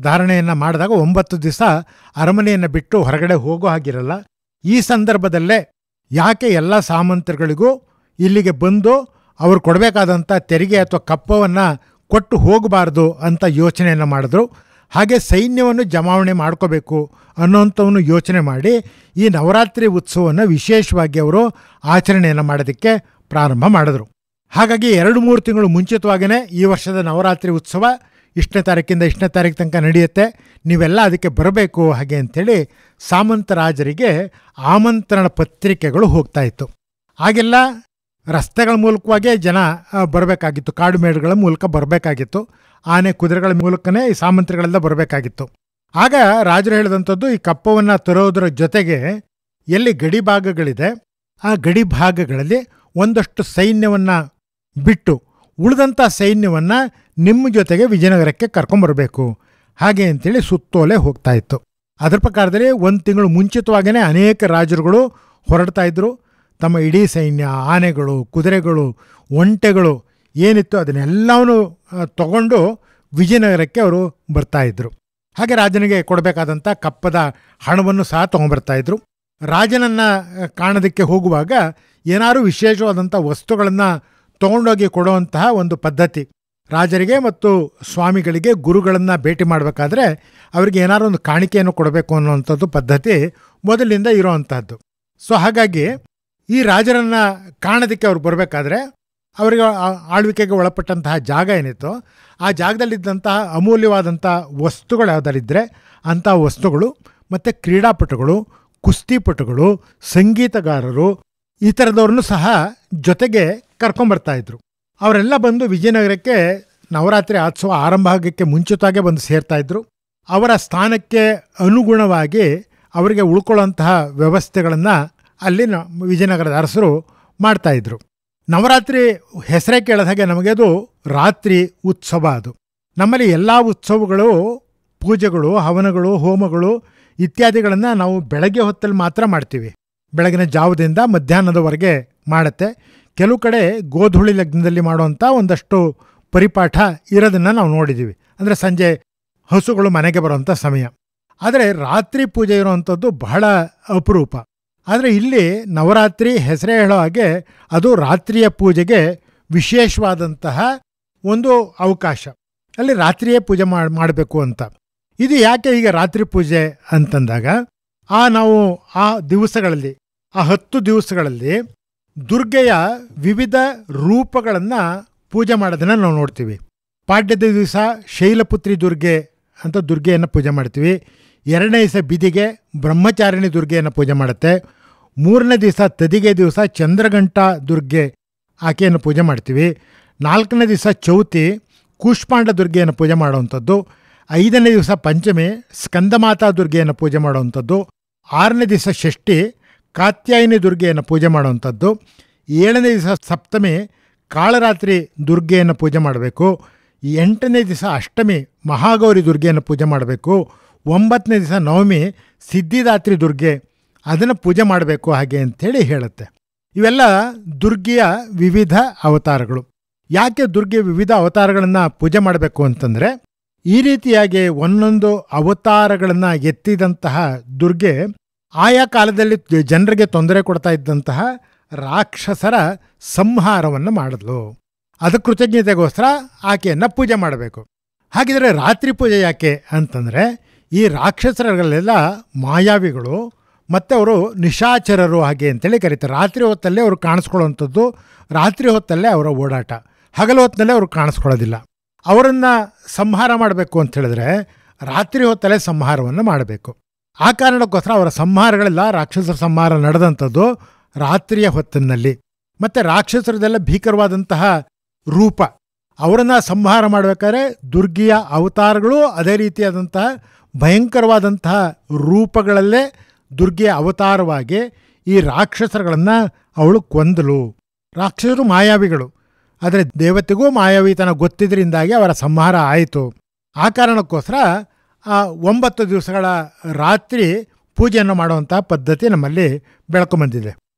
ಧಾರಣೆಯನ್ನು ಮಾಡಿದಾಗ 9 ದಿವಸ ಅರಮನೆಯನ್ನು ಬಿಟ್ಟು ಹೊರಗಡೆ ಹೋಗೋ ಹಾಗಿರಲ್ಲ. ಈ ಸಂದರ್ಭದಲ್ಲೇ ಯಾಕೆ ಎಲ್ಲ ಸಾಮಂತರುಗಳಿಗೂ ಇಲ್ಲಿಗೆ ಬಂದು ಅವರು ಕೊಡಬೇಕಾದಂಥ ತೆರಿಗೆ ಅಥವಾ ಕಪ್ಪವನ್ನು ಕೊಟ್ಟು ಹೋಗಬಾರ್ದು ಅಂತ ಯೋಚನೆಯನ್ನು ಮಾಡಿದ್ರು. ಹಾಗೆ ಸೈನ್ಯವನ್ನು ಜಮಾವಣೆ ಮಾಡ್ಕೋಬೇಕು ಅನ್ನೋಂಥವನ್ನು ಯೋಚನೆ ಮಾಡಿ ಈ ನವರಾತ್ರಿ ಉತ್ಸವವನ್ನು ವಿಶೇಷವಾಗಿ ಅವರು ಆಚರಣೆಯನ್ನು ಮಾಡೋದಕ್ಕೆ ಪ್ರಾರಂಭ ಮಾಡಿದ್ರು. ಹಾಗಾಗಿ 2-3 ತಿಂಗಳು ಮುಂಚಿತವಾಗಿಯೇ ಈ ವರ್ಷದ ನವರಾತ್ರಿ ಉತ್ಸವ ಇಷ್ಟನೇ ತಾರೀಕಿಂದ ಇಷ್ಟನೇ ತಾರೀಕು ತನಕ ನಡೆಯುತ್ತೆ, ನೀವೆಲ್ಲ ಅದಕ್ಕೆ ಬರಬೇಕು ಹಾಗೆ ಅಂಥೇಳಿ ಸಾಮಂತ ರಾಜರಿಗೆ ಆಮಂತ್ರಣ ಪತ್ರಿಕೆಗಳು ಹೋಗ್ತಾ ಇತ್ತು. ಆಗೆಲ್ಲ ರಸ್ತೆಗಳ ಮೂಲಕವಾಗೇ ಜನ ಬರಬೇಕಾಗಿತ್ತು, ಕಾಡು ಮೇಡುಗಳ ಮೂಲಕ ಬರಬೇಕಾಗಿತ್ತು, ಆನೆ ಕುದುರೆಗಳ ಮೂಲಕನೇ ಈ ಸಾಮಂತರುಗಳೆಲ್ಲ ಬರಬೇಕಾಗಿತ್ತು. ಆಗ ರಾಜರು ಹೇಳಿದಂಥದ್ದು, ಈ ಕಪ್ಪವನ್ನು ತರೋದರ ಜೊತೆಗೆ ಎಲ್ಲಿ ಗಡಿ ಭಾಗಗಳಿದೆ ಆ ಗಡಿ ಭಾಗಗಳಲ್ಲಿ ಒಂದಷ್ಟು ಸೈನ್ಯವನ್ನು ಬಿಟ್ಟು ಉಳಿದಂಥ ಸೈನ್ಯವನ್ನು ನಿಮ್ಮ ಜೊತೆಗೆ ವಿಜಯನಗರಕ್ಕೆ ಕರ್ಕೊಂಬರಬೇಕು ಹಾಗೆ ಅಂತೇಳಿ ಸುತ್ತೋಲೆ ಹೋಗ್ತಾ ಇತ್ತು. ಅದರ ಪ್ರಕಾರದಲ್ಲಿ 1 ತಿಂಗಳು ಮುಂಚಿತವಾಗಿಯೇ ಅನೇಕ ರಾಜರುಗಳು ಹೊರಡ್ತಾ ಇದ್ದರು. ತಮ್ಮ ಇಡೀ ಸೈನ್ಯ, ಆನೆಗಳು, ಕುದುರೆಗಳು, ಒಂಟೆಗಳು ಏನಿತ್ತು ಅದನ್ನೆಲ್ಲವೂ ತಗೊಂಡು ವಿಜಯನಗರಕ್ಕೆ ಅವರು ಬರ್ತಾಯಿದ್ರು. ಹಾಗೆ ರಾಜನಿಗೆ ಕೊಡಬೇಕಾದಂಥ ಕಪ್ಪದ ಹಣವನ್ನು ಸಹ ತೊಗೊಂಬರ್ತಾಯಿದ್ರು. ರಾಜನನ್ನು ಕಾಣೋದಕ್ಕೆ ಹೋಗುವಾಗ ಏನಾದರೂ ವಿಶೇಷವಾದಂಥ ವಸ್ತುಗಳನ್ನು ತೊಗೊಂಡೋಗಿ ಕೊಡುವಂತಹ ಒಂದು ಪದ್ಧತಿ ರಾಜರಿಗೆ ಮತ್ತು ಸ್ವಾಮಿಗಳಿಗೆ, ಗುರುಗಳನ್ನು ಭೇಟಿ ಮಾಡಬೇಕಾದ್ರೆ ಅವರಿಗೆ ಏನಾದ್ರು ಒಂದು ಕಾಣಿಕೆಯನ್ನು ಕೊಡಬೇಕು ಅನ್ನೋವಂಥದ್ದು ಪದ್ಧತಿ ಮೊದಲಿಂದ ಇರೋವಂಥದ್ದು. ಸೊ ಹಾಗಾಗಿ ಈ ರಾಜರನ್ನು ಕಾಣೋದಕ್ಕೆ ಅವ್ರು ಬರಬೇಕಾದ್ರೆ ಅವರಿಗೆ ಆಳ್ವಿಕೆಗೆ ಒಳಪಟ್ಟಂತಹ ಜಾಗ ಏನಿತ್ತು ಆ ಜಾಗದಲ್ಲಿದ್ದಂತಹ ಅಮೂಲ್ಯವಾದಂಥ ವಸ್ತುಗಳು ಯಾವುದಾರಿದ್ದರೆ ಅಂಥ ವಸ್ತುಗಳು ಮತ್ತು ಕ್ರೀಡಾಪಟುಗಳು, ಕುಸ್ತಿಪಟುಗಳು, ಸಂಗೀತಗಾರರು ಈ ಥರದವ್ರನ್ನೂ ಸಹ ಜೊತೆಗೆ ಕರ್ಕೊಂಬರ್ತಾಯಿದ್ರು. ಅವರೆಲ್ಲ ಬಂದು ವಿಜಯನಗರಕ್ಕೆ ನವರಾತ್ರಿ ಉತ್ಸವ ಆರಂಭ ಆಗೋಕ್ಕೆ ಮುಂಚಿತವಾಗೇ ಬಂದು ಸೇರ್ತಾಯಿದ್ರು. ಅವರ ಸ್ಥಾನಕ್ಕೆ ಅನುಗುಣವಾಗಿ ಅವರಿಗೆ ಉಳ್ಕೊಳ್ಳೋಂತಹ ವ್ಯವಸ್ಥೆಗಳನ್ನು ಅಲ್ಲಿ ವಿಜಯನಗರದ ಅರಸರು ಮಾಡ್ತಾಯಿದ್ರು. ನವರಾತ್ರಿ ಹೆಸರೇ ಕೇಳಿದ ಹಾಗೆ ನಮಗೆ ಅದು ರಾತ್ರಿ ಉತ್ಸವ. ಅದು ನಮ್ಮಲ್ಲಿ ಎಲ್ಲ ಉತ್ಸವಗಳು, ಪೂಜೆಗಳು, ಹವನಗಳು, ಹೋಮಗಳು ಇತ್ಯಾದಿಗಳನ್ನು ನಾವು ಬೆಳಗ್ಗೆ ಹೊತ್ತಲ್ಲಿ ಮಾತ್ರ ಮಾಡ್ತೀವಿ. ಬೆಳಗಿನ ಜಾವದಿಂದ ಮಧ್ಯಾಹ್ನದವರೆಗೆ ಮಾಡುತ್ತೆ. ಕೆಲವು ಕಡೆ ಗೋಧೂಳಿ ಲಗ್ನದಲ್ಲಿ ಮಾಡುವಂಥ ಒಂದಷ್ಟು ಪರಿಪಾಠ ಇರೋದನ್ನು ನಾವು ನೋಡಿದ್ದೀವಿ, ಅಂದರೆ ಸಂಜೆ ಹಸುಗಳು ಮನೆಗೆ ಬರುವಂಥ ಸಮಯ. ಆದರೆ ರಾತ್ರಿ ಪೂಜೆ ಇರುವಂಥದ್ದು ಬಹಳ ಅಪರೂಪ. ಆದರೆ ಇಲ್ಲಿ ನವರಾತ್ರಿ ಹೆಸರೇ ಹೇಳೋ ಹಾಗೆ ಅದು ರಾತ್ರಿಯ ಪೂಜೆಗೆ ವಿಶೇಷವಾದಂತಹ ಒಂದು ಅವಕಾಶ. ಅಲ್ಲಿ ರಾತ್ರಿಯೇ ಪೂಜೆ ಮಾಡಬೇಕು ಅಂತ. ಇದು ಯಾಕೆ ಈಗ ರಾತ್ರಿ ಪೂಜೆ ಅಂತಂದಾಗ ನಾವು ಆ ದಿವಸಗಳಲ್ಲಿ, ಆ 10 ದಿವಸಗಳಲ್ಲಿ ದುರ್ಗೆಯ ವಿವಿಧ ರೂಪಗಳನ್ನು ಪೂಜೆ ಮಾಡೋದನ್ನು ನಾವು ನೋಡ್ತೀವಿ. ಪಾಡ್ಯದ ದಿವಸ ಶೈಲಪುತ್ರಿ ದುರ್ಗೆ ಅಂತ ದುರ್ಗೆಯನ್ನು ಪೂಜೆ ಮಾಡ್ತೀವಿ. 2ನೇ ದಿವಸ ಬಿದಿಗೆ ಬ್ರಹ್ಮಚಾರಿಣಿ ದುರ್ಗೆಯನ್ನು ಪೂಜೆ ಮಾಡುತ್ತೆ. 3ನೇ ದಿವಸ ತದಿಗೆ ದಿವಸ ಚಂದ್ರಘಂಟ ದುರ್ಗೆ ಆಕೆಯನ್ನು ಪೂಜೆ ಮಾಡ್ತೀವಿ. 4ನೇ ದಿವಸ ಚೌತಿ ಕೂಷ್ಮಾಂಡ ದುರ್ಗೆಯನ್ನು ಪೂಜೆ ಮಾಡುವಂಥದ್ದು. 5ನೇ ದಿವಸ ಪಂಚಮಿ ಸ್ಕಂದಮಾತಾ ದುರ್ಗೆಯನ್ನು ಪೂಜೆ ಮಾಡುವಂಥದ್ದು. 6ನೇ ದಿವಸ ಷಷ್ಠಿ ಕಾತ್ಯಾಯಿನಿ ದುರ್ಗೆಯನ್ನು ಪೂಜೆ ಮಾಡುವಂಥದ್ದು. 7ನೇ ದಿವಸ ಸಪ್ತಮಿ ಕಾಳರಾತ್ರಿ ದುರ್ಗೆಯನ್ನು ಪೂಜೆ ಮಾಡಬೇಕು. 8ನೇ ದಿವಸ ಅಷ್ಟಮಿ ಮಹಾಗೌರಿ ದುರ್ಗೆಯನ್ನು ಪೂಜೆ ಮಾಡಬೇಕು. 9ನೇ ದಿವಸ ನವಮಿ ಸಿದ್ಧಿದಾತ್ರಿ ದುರ್ಗೆ, ಅದನ್ನು ಪೂಜೆ ಮಾಡಬೇಕು ಹಾಗೆ ಅಂಥೇಳಿ ಹೇಳುತ್ತೆ. ಇವೆಲ್ಲ ದುರ್ಗೆಯ ವಿವಿಧ ಅವತಾರಗಳು. ಯಾಕೆ ದುರ್ಗೆ ವಿವಿಧ ಅವತಾರಗಳನ್ನು ಪೂಜೆ ಮಾಡಬೇಕು ಅಂತಂದರೆ, ಈ ರೀತಿಯಾಗಿ ಒಂದೊಂದು ಅವತಾರಗಳನ್ನು ಎತ್ತಿದಂತಹ ದುರ್ಗೆ ಆಯಾ ಕಾಲದಲ್ಲಿ ಜನರಿಗೆ ತೊಂದರೆ ಕೊಡ್ತಾ ಇದ್ದಂತಹ ರಾಕ್ಷಸರ ಸಂಹಾರವನ್ನು ಮಾಡಿದ್ಲು. ಅದಕ್ಕೆ ಕೃತಜ್ಞತೆಗೋಸ್ಕರ ಆಕೆಯನ್ನು ಪೂಜೆ ಮಾಡಬೇಕು. ಹಾಗಿದ್ರೆ ರಾತ್ರಿ ಪೂಜೆ ಯಾಕೆ ಅಂತಂದರೆ, ಈ ರಾಕ್ಷಸರುಗಳೆಲ್ಲ ಮಾಯಾವಿಗಳು ಮತ್ತು ಅವರು ನಿಶಾಚರರು ಹಾಗೆ ಅಂತೇಳಿ ಕರೀತಾರೆ. ರಾತ್ರಿ ಹೊತ್ತಲ್ಲೇ ಅವರು ಕಾಣಿಸ್ಕೊಳ್ಳುವಂಥದ್ದು, ರಾತ್ರಿ ಹೊತ್ತಲ್ಲೇ ಅವರ ಓಡಾಟ, ಹಗಲು ಹೊತ್ತಿನಲ್ಲೇ ಅವರು ಕಾಣಿಸ್ಕೊಳ್ಳೋದಿಲ್ಲ. ಅವರನ್ನು ಸಂಹಾರ ಮಾಡಬೇಕು ಅಂತ ಹೇಳಿದ್ರೆ ರಾತ್ರಿ ಹೊತ್ತಲ್ಲೇ ಸಂಹಾರವನ್ನು ಮಾಡಬೇಕು. ಆ ಕಾರಣಕ್ಕೋಸ್ಕರ ಅವರ ಸಂಹಾರಗಳೆಲ್ಲ, ರಾಕ್ಷಸರ ಸಂಹಾರ ನಡೆದಂಥದ್ದು ರಾತ್ರಿಯ ಹೊತ್ತಿನಲ್ಲಿ. ಮತ್ತು ರಾಕ್ಷಸರದೆಲ್ಲ ಭೀಕರವಾದಂತಹ ರೂಪ, ಅವರನ್ನು ಸಂಹಾರ ಮಾಡಬೇಕಾದ್ರೆ ದುರ್ಗಿಯ ಅವತಾರಗಳು ಅದೇ ರೀತಿಯಾದಂತಹ ಭಯಂಕರವಾದಂತಹ ರೂಪಗಳಲ್ಲೇ ದುರ್ಗೆಯ ಅವತಾರವಾಗಿ ಈ ರಾಕ್ಷಸರುಗಳನ್ನು ಅವಳು ಕೊಂದಲು. ರಾಕ್ಷಸರು ಮಾಯಾವಿಗಳು, ಆದರೆ ದೇವತೆಗೂ ಮಾಯಾವಿತನ ಗೊತ್ತಿದ್ದರಿಂದಾಗಿ ಅವರ ಸಂಹಾರ ಆಯಿತು. ಆ ಕಾರಣಕ್ಕೋಸ್ಕರ 9 ದಿವಸಗಳ ರಾತ್ರಿ ಪೂಜೆಯನ್ನು ಮಾಡುವಂಥ ಪದ್ಧತಿ ನಮ್ಮಲ್ಲಿ ಬೆಳ್ಕೊಂಬಂದಿದೆ.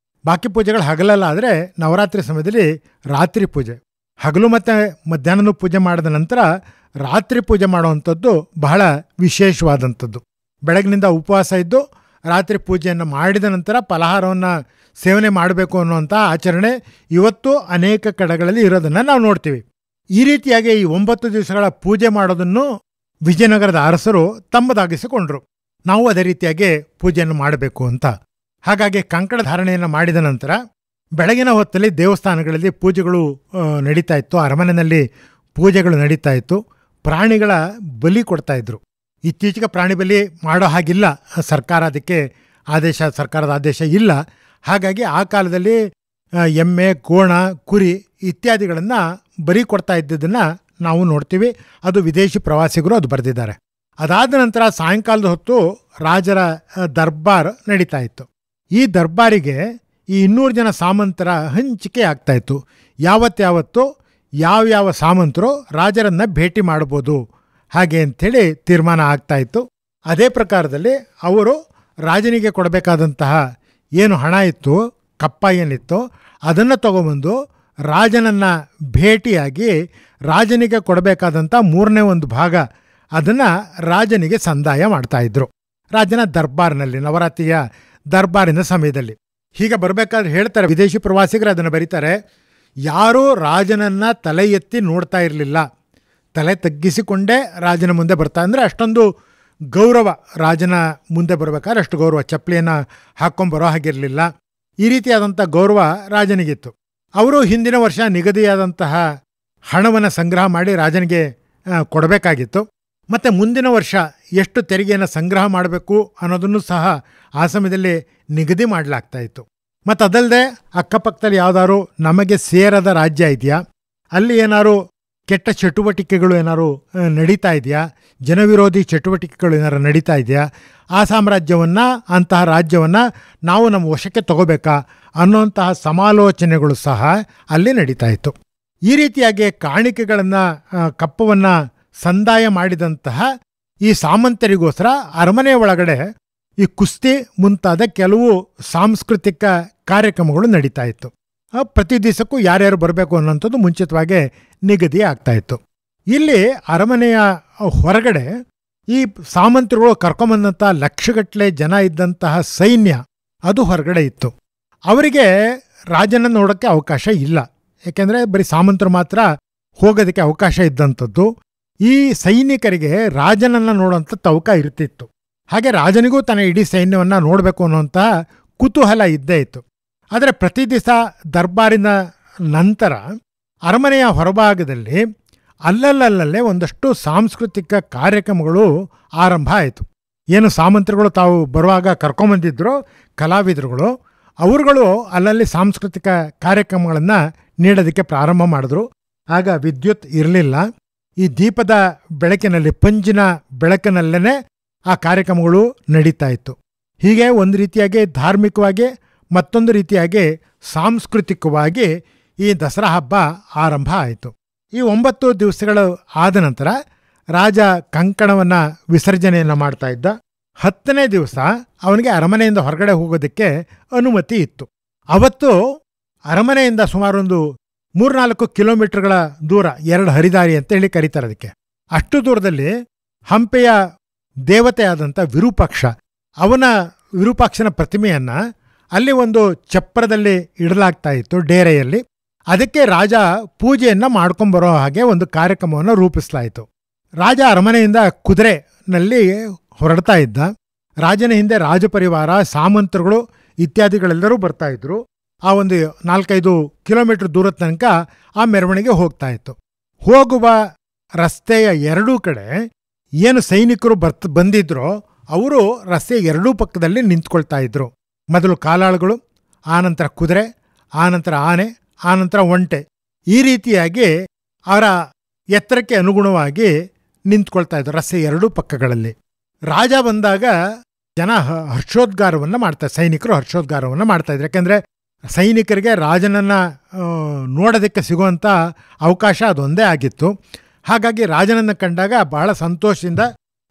ಬಾಕಿ ಪೂಜೆಗಳು ಹಗಲಲ್ಲಾದರೆ ನವರಾತ್ರಿ ಸಮಯದಲ್ಲಿ ರಾತ್ರಿ ಪೂಜೆ, ಹಗಲು ಮತ್ತು ಮಧ್ಯಾಹ್ನದ ಪೂಜೆ ಮಾಡಿದ ನಂತರ ರಾತ್ರಿ ಪೂಜೆ ಮಾಡುವಂಥದ್ದು ಬಹಳ ವಿಶೇಷವಾದಂಥದ್ದು. ಬೆಳಗಿನಿಂದ ಉಪವಾಸ ಇದ್ದು ರಾತ್ರಿ ಪೂಜೆಯನ್ನು ಮಾಡಿದ ನಂತರ ಫಲಹಾರವನ್ನು ಸೇವನೆ ಮಾಡಬೇಕು ಅನ್ನುವಂಥ ಆಚರಣೆ ಇವತ್ತು ಅನೇಕ ಕಡೆಗಳಲ್ಲಿ ಇರೋದನ್ನು ನಾವು ನೋಡ್ತೀವಿ. ಈ ರೀತಿಯಾಗಿ ಈ 9 ದಿವಸಗಳ ಪೂಜೆ ಮಾಡೋದನ್ನು ವಿಜಯನಗರದ ಅರಸರು ತಮ್ಮದಾಗಿಸಿಕೊಂಡ್ರು. ನಾವು ಅದೇ ರೀತಿಯಾಗಿ ಪೂಜೆಯನ್ನು ಮಾಡಬೇಕು ಅಂತ. ಹಾಗಾಗಿ ಕಂಕಣ ಧಾರಣೆಯನ್ನು ಮಾಡಿದ ನಂತರ ಬೆಳಗಿನ ಹೊತ್ತಲ್ಲಿ ದೇವಸ್ಥಾನಗಳಲ್ಲಿ ಪೂಜೆಗಳು ನಡೀತಾ ಇತ್ತು, ಅರಮನೆಯಲ್ಲಿ ಪೂಜೆಗಳು ನಡೀತಾ ಇತ್ತು. ಪ್ರಾಣಿಗಳ ಬಲಿ ಕೊಡ್ತಾ ಇದ್ರು. ಇತ್ತೀಚೆಗೆ ಪ್ರಾಣಿ ಬಲಿ ಮಾಡೋ ಹಾಗಿಲ್ಲ, ಸರ್ಕಾರದ ಆದೇಶ ಇಲ್ಲ. ಹಾಗಾಗಿ ಆ ಕಾಲದಲ್ಲಿ ಎಮ್ಮೆ, ಕೋಣ, ಕುರಿ ಇತ್ಯಾದಿಗಳನ್ನು ಬಲಿ ಕೊಡ್ತಾ ಇದ್ದದನ್ನು ನಾವು ನೋಡ್ತೀವಿ. ಅದು ವಿದೇಶಿ ಪ್ರವಾಸಿಗರು ಅದು ಬರೆದಿದ್ದಾರೆ. ಅದಾದ ನಂತರ ಸಾಯಂಕಾಲದ ಹೊತ್ತು ರಾಜರ ದರ್ಬಾರ್ ನಡೀತಾ ಇತ್ತು. ಈ ದರ್ಬಾರಿಗೆ ಈ 200 ಜನ ಸಾಮಂತರ ಹಂಚಿಕೆ ಆಗ್ತಾಯಿತ್ತು. ಯಾವತ್ತು ಯಾವ್ಯಾವ ಸಾಮಂತರು ರಾಜರನ್ನು ಭೇಟಿ ಮಾಡ್ಬೋದು ಹಾಗೆ ಅಂಥೇಳಿ ತೀರ್ಮಾನ ಆಗ್ತಾಯಿತ್ತು. ಅದೇ ಪ್ರಕಾರದಲ್ಲಿ ಅವರು ರಾಜನಿಗೆ ಕೊಡಬೇಕಾದಂತಹ ಏನು ಹಣ ಇತ್ತು, ಕಪ್ಪ ಏನಿತ್ತು, ಅದನ್ನು ತಗೊಬಂದು ರಾಜನನ್ನು ಭೇಟಿಯಾಗಿ ರಾಜನಿಗೆ ಕೊಡಬೇಕಾದಂಥ 1/3 ಭಾಗ ಅದನ್ನು ರಾಜನಿಗೆ ಸಂದಾಯ ಮಾಡ್ತಾಯಿದ್ರು. ರಾಜನ ದರ್ಬಾರ್ನಲ್ಲಿ, ನವರಾತ್ರಿಯ ದರ್ಬಾರಿನ ಸಮಯದಲ್ಲಿ ಹೀಗೆ ಬರಬೇಕಾದ್ರೆ ಹೇಳ್ತಾರೆ, ವಿದೇಶಿ ಪ್ರವಾಸಿಗರು ಅದನ್ನು ಬರೀತಾರೆ, ಯಾರೂ ರಾಜನನ್ನು ತಲೆ ಎತ್ತಿ ನೋಡ್ತಾ ಇರಲಿಲ್ಲ, ತಲೆ ತಗ್ಗಿಸಿಕೊಂಡೇ ರಾಜನ ಮುಂದೆ ಬರ್ತಾ. ಅಂದರೆ ಅಷ್ಟೊಂದು ಗೌರವ, ರಾಜನ ಮುಂದೆ ಬರಬೇಕಾದ್ರೆ ಅಷ್ಟು ಗೌರವ, ಚಪ್ಪಲಿಯನ್ನು ಹಾಕ್ಕೊಂಬರೋ ಹಾಗಿರಲಿಲ್ಲ. ಈ ರೀತಿಯಾದಂಥ ಗೌರವ ರಾಜನಿಗಿತ್ತು. ಅವರು ಹಿಂದಿನ ವರ್ಷ ನಿಗದಿಯಾದಂತಹ ಹಣವನ್ನು ಸಂಗ್ರಹ ಮಾಡಿ ರಾಜನಿಗೆ ಕೊಡಬೇಕಾಗಿತ್ತು. ಮತ್ತು ಮುಂದಿನ ವರ್ಷ ಎಷ್ಟು ತೆರಿಗೆಯನ್ನು ಸಂಗ್ರಹ ಮಾಡಬೇಕು ಅನ್ನೋದನ್ನು ಸಹ ಆ ಸಮಯದಲ್ಲಿ ನಿಗದಿ ಮಾಡಲಾಗ್ತಾಯಿತ್ತು. ಮತ್ತು ಅದಲ್ಲದೆ ಅಕ್ಕಪಕ್ಕದಲ್ಲಿ ಯಾವುದಾದ್ರು ನಮಗೆ ಸೇರದ ರಾಜ್ಯ ಇದೆಯಾ, ಅಲ್ಲಿ ಏನಾದ್ರು ಕೆಟ್ಟ ಚಟುವಟಿಕೆಗಳು ಏನಾದ್ರು ನಡೀತಾ ಇದೆಯಾ, ಜನವಿರೋಧಿ ಚಟುವಟಿಕೆಗಳು ಏನಾರು ನಡೀತಾ ಇದೆಯಾ, ಆ ಸಾಮ್ರಾಜ್ಯವನ್ನು, ಅಂತಹ ರಾಜ್ಯವನ್ನು ನಾವು ನಮ್ಮ ವಶಕ್ಕೆ ತಗೋಬೇಕಾ ಅನ್ನೋಂತಹ ಸಮಾಲೋಚನೆಗಳು ಸಹ ಅಲ್ಲಿ ನಡೀತಾ ಇತ್ತು. ಈ ರೀತಿಯಾಗಿ ಕಾಣಿಕೆಗಳನ್ನು, ಕಪ್ಪವನ್ನು ಸಂದಾಯ ಮಾಡಿದಂತಹ ಈ ಸಾಮಂತರಿಗೋಸ್ಕರ ಅರಮನೆ ಒಳಗಡೆ ಈ ಕುಸ್ತಿ ಮುಂತಾದ ಕೆಲವು ಸಾಂಸ್ಕೃತಿಕ ಕಾರ್ಯಕ್ರಮಗಳು ನಡೀತಾ ಇತ್ತು. ಪ್ರತಿ ದಿವಸಕ್ಕೂ ಯಾರ್ಯಾರು ಬರಬೇಕು ಅನ್ನೋಂಥದ್ದು ಮುಂಚಿತವಾಗಿ ನಿಗದಿ ಆಗ್ತಾಯಿತ್ತು. ಇಲ್ಲಿ ಅರಮನೆಯ ಹೊರಗಡೆ ಈ ಸಾಮಂತರುಗಳು ಕರ್ಕೊಂಬಂದಂಥ ಲಕ್ಷಗಟ್ಟಲೆ ಜನ ಇದ್ದಂತಹ ಸೈನ್ಯ ಅದು ಹೊರಗಡೆ ಇತ್ತು. ಅವರಿಗೆ ರಾಜನನ್ನು ನೋಡೋಕ್ಕೆ ಅವಕಾಶ ಇಲ್ಲ, ಏಕೆಂದರೆ ಬರೀ ಸಾಮಂತರು ಮಾತ್ರ ಹೋಗೋದಕ್ಕೆ ಅವಕಾಶ ಇದ್ದಂಥದ್ದು. ಈ ಸೈನಿಕರಿಗೆ ರಾಜನನ್ನು ನೋಡುವಂಥ ತವಕ ಇರ್ತಿತ್ತು. ಹಾಗೆ ರಾಜನಿಗೂ ತನ್ನ ಇಡೀ ಸೈನ್ಯವನ್ನು ನೋಡಬೇಕು ಅನ್ನುವಂತಹ ಕುತೂಹಲ ಇದ್ದೇ ಇತ್ತು. ಆದರೆ ಪ್ರತಿ ದಿವಸ ದರ್ಬಾರಿನ ನಂತರ ಅರಮನೆಯ ಹೊರಭಾಗದಲ್ಲಿ ಅಲ್ಲಲ್ಲೇ ಒಂದಷ್ಟು ಸಾಂಸ್ಕೃತಿಕ ಕಾರ್ಯಕ್ರಮಗಳು ಆರಂಭ ಆಯಿತು. ಏನು ಸಾಮಂತರುಗಳು ತಾವು ಬರುವಾಗ ಕರ್ಕೊಂಬಂದಿದ್ರು ಕಲಾವಿದರುಗಳು, ಅವರುಗಳು ಅಲ್ಲಲ್ಲಿ ಸಾಂಸ್ಕೃತಿಕ ಕಾರ್ಯಕ್ರಮಗಳನ್ನು ನೀಡೋದಕ್ಕೆ ಪ್ರಾರಂಭ ಮಾಡಿದ್ರು. ಆಗ ವಿದ್ಯುತ್ ಇರಲಿಲ್ಲ. ಈ ದೀಪದ ಬೆಳಕಿನಲ್ಲಿ, ಪಂಜಿನ ಬೆಳಕಿನಲ್ಲೇ ಆ ಕಾರ್ಯಕ್ರಮಗಳು ನಡೀತಾ ಇತ್ತು. ಹೀಗೆ ಒಂದು ರೀತಿಯಾಗಿ ಧಾರ್ಮಿಕವಾಗಿ, ಮತ್ತೊಂದು ರೀತಿಯಾಗಿ ಸಾಂಸ್ಕೃತಿಕವಾಗಿ ಈ ದಸರಾ ಹಬ್ಬ ಆರಂಭ ಆಯಿತು. ಈ 9 ದಿವಸಗಳು ಆದ ನಂತರ ರಾಜ ಕಂಕಣವನ್ನು ವಿಸರ್ಜನೆಯನ್ನು ಮಾಡ್ತಾ ಇದ್ದ. 10ನೇ ದಿವಸ ಅವನಿಗೆ ಅರಮನೆಯಿಂದ ಹೊರಗಡೆ ಹೋಗೋದಕ್ಕೆ ಅನುಮತಿ ಇತ್ತು. ಅವತ್ತು ಅರಮನೆಯಿಂದ ಸುಮಾರೊಂದು 3-4 ಕಿಲೋಮೀಟರ್ಗಳ ದೂರ, 2 ಹರಿದಾರಿ ಅಂತೇಳಿ ಕರೀತಾರೆ ಅದಕ್ಕೆ, ಅಷ್ಟು ದೂರದಲ್ಲಿ ಹಂಪೆಯ ದೇವತೆಯಾದಂಥ ವಿರೂಪಾಕ್ಷ, ಅವನ ವಿರೂಪಾಕ್ಷನ ಪ್ರತಿಮೆಯನ್ನು ಅಲ್ಲಿ ಒಂದು ಚಪ್ರದಲ್ಲಿ ಇಡಲಾಗ್ತಾ ಇತ್ತು ಡೇರೆಯಲ್ಲಿ. ಅದಕ್ಕೆ ರಾಜ ಪೂಜೆಯನ್ನು ಮಾಡ್ಕೊಂಬರೋ ಹಾಗೆ ಒಂದು ಕಾರ್ಯಕ್ರಮವನ್ನು ರೂಪಿಸಲಾಯಿತು. ರಾಜ ಅರಮನೆಯಿಂದ ಕುದುರೆನಲ್ಲಿ ಹೊರಡ್ತಾ ಇದ್ದ. ರಾಜನ ಹಿಂದೆ ರಾಜಪರಿವಾರ, ಸಾಮಂತರುಗಳು ಇತ್ಯಾದಿಗಳೆಲ್ಲರೂ ಬರ್ತಾ ಇದ್ರು. ಆ ಒಂದು 4-5 ಕಿಲೋಮೀಟರ್ ದೂರದ ತನಕ ಆ ಮೆರವಣಿಗೆ ಹೋಗ್ತಾ ಇತ್ತು. ಹೋಗುವ ರಸ್ತೆಯ ಎರಡೂ ಕಡೆ ಏನು ಸೈನಿಕರು ಬಂದಿದ್ರೋ ಅವರು ರಸ್ತೆಯ ಎರಡೂ ಪಕ್ಕದಲ್ಲಿ ನಿಂತ್ಕೊಳ್ತಾ ಇದ್ರು. ಮೊದಲು ಕಾಲಾಳುಗಳು, ಆನಂತರ ಕುದುರೆ, ಆನಂತರ ಆನೆ, ಆನಂತರ ಒಂಟೆ, ಈ ರೀತಿಯಾಗಿ ಅವರ ಎತ್ತರಕ್ಕೆ ಅನುಗುಣವಾಗಿ ನಿಂತ್ಕೊಳ್ತಾ ಇದ್ರು ರಸ್ತೆಯ ಎರಡೂ ಪಕ್ಕಗಳಲ್ಲಿ. ರಾಜ ಬಂದಾಗ ಜನ ಹರ್ಷೋದ್ಗಾರವನ್ನು ಮಾಡ್ತಾರೆ, ಸೈನಿಕರು ಹರ್ಷೋದ್ಗಾರವನ್ನು ಮಾಡ್ತಾಯಿದ್ರು. ಯಾಕೆಂದರೆ ಸೈನಿಕರಿಗೆ ರಾಜನನ್ನು ನೋಡೋದಕ್ಕೆ ಸಿಗುವಂಥ ಅವಕಾಶ ಅದೊಂದೇ ಆಗಿತ್ತು. ಹಾಗಾಗಿ ರಾಜನನ್ನು ಕಂಡಾಗ ಬಹಳ ಸಂತೋಷದಿಂದ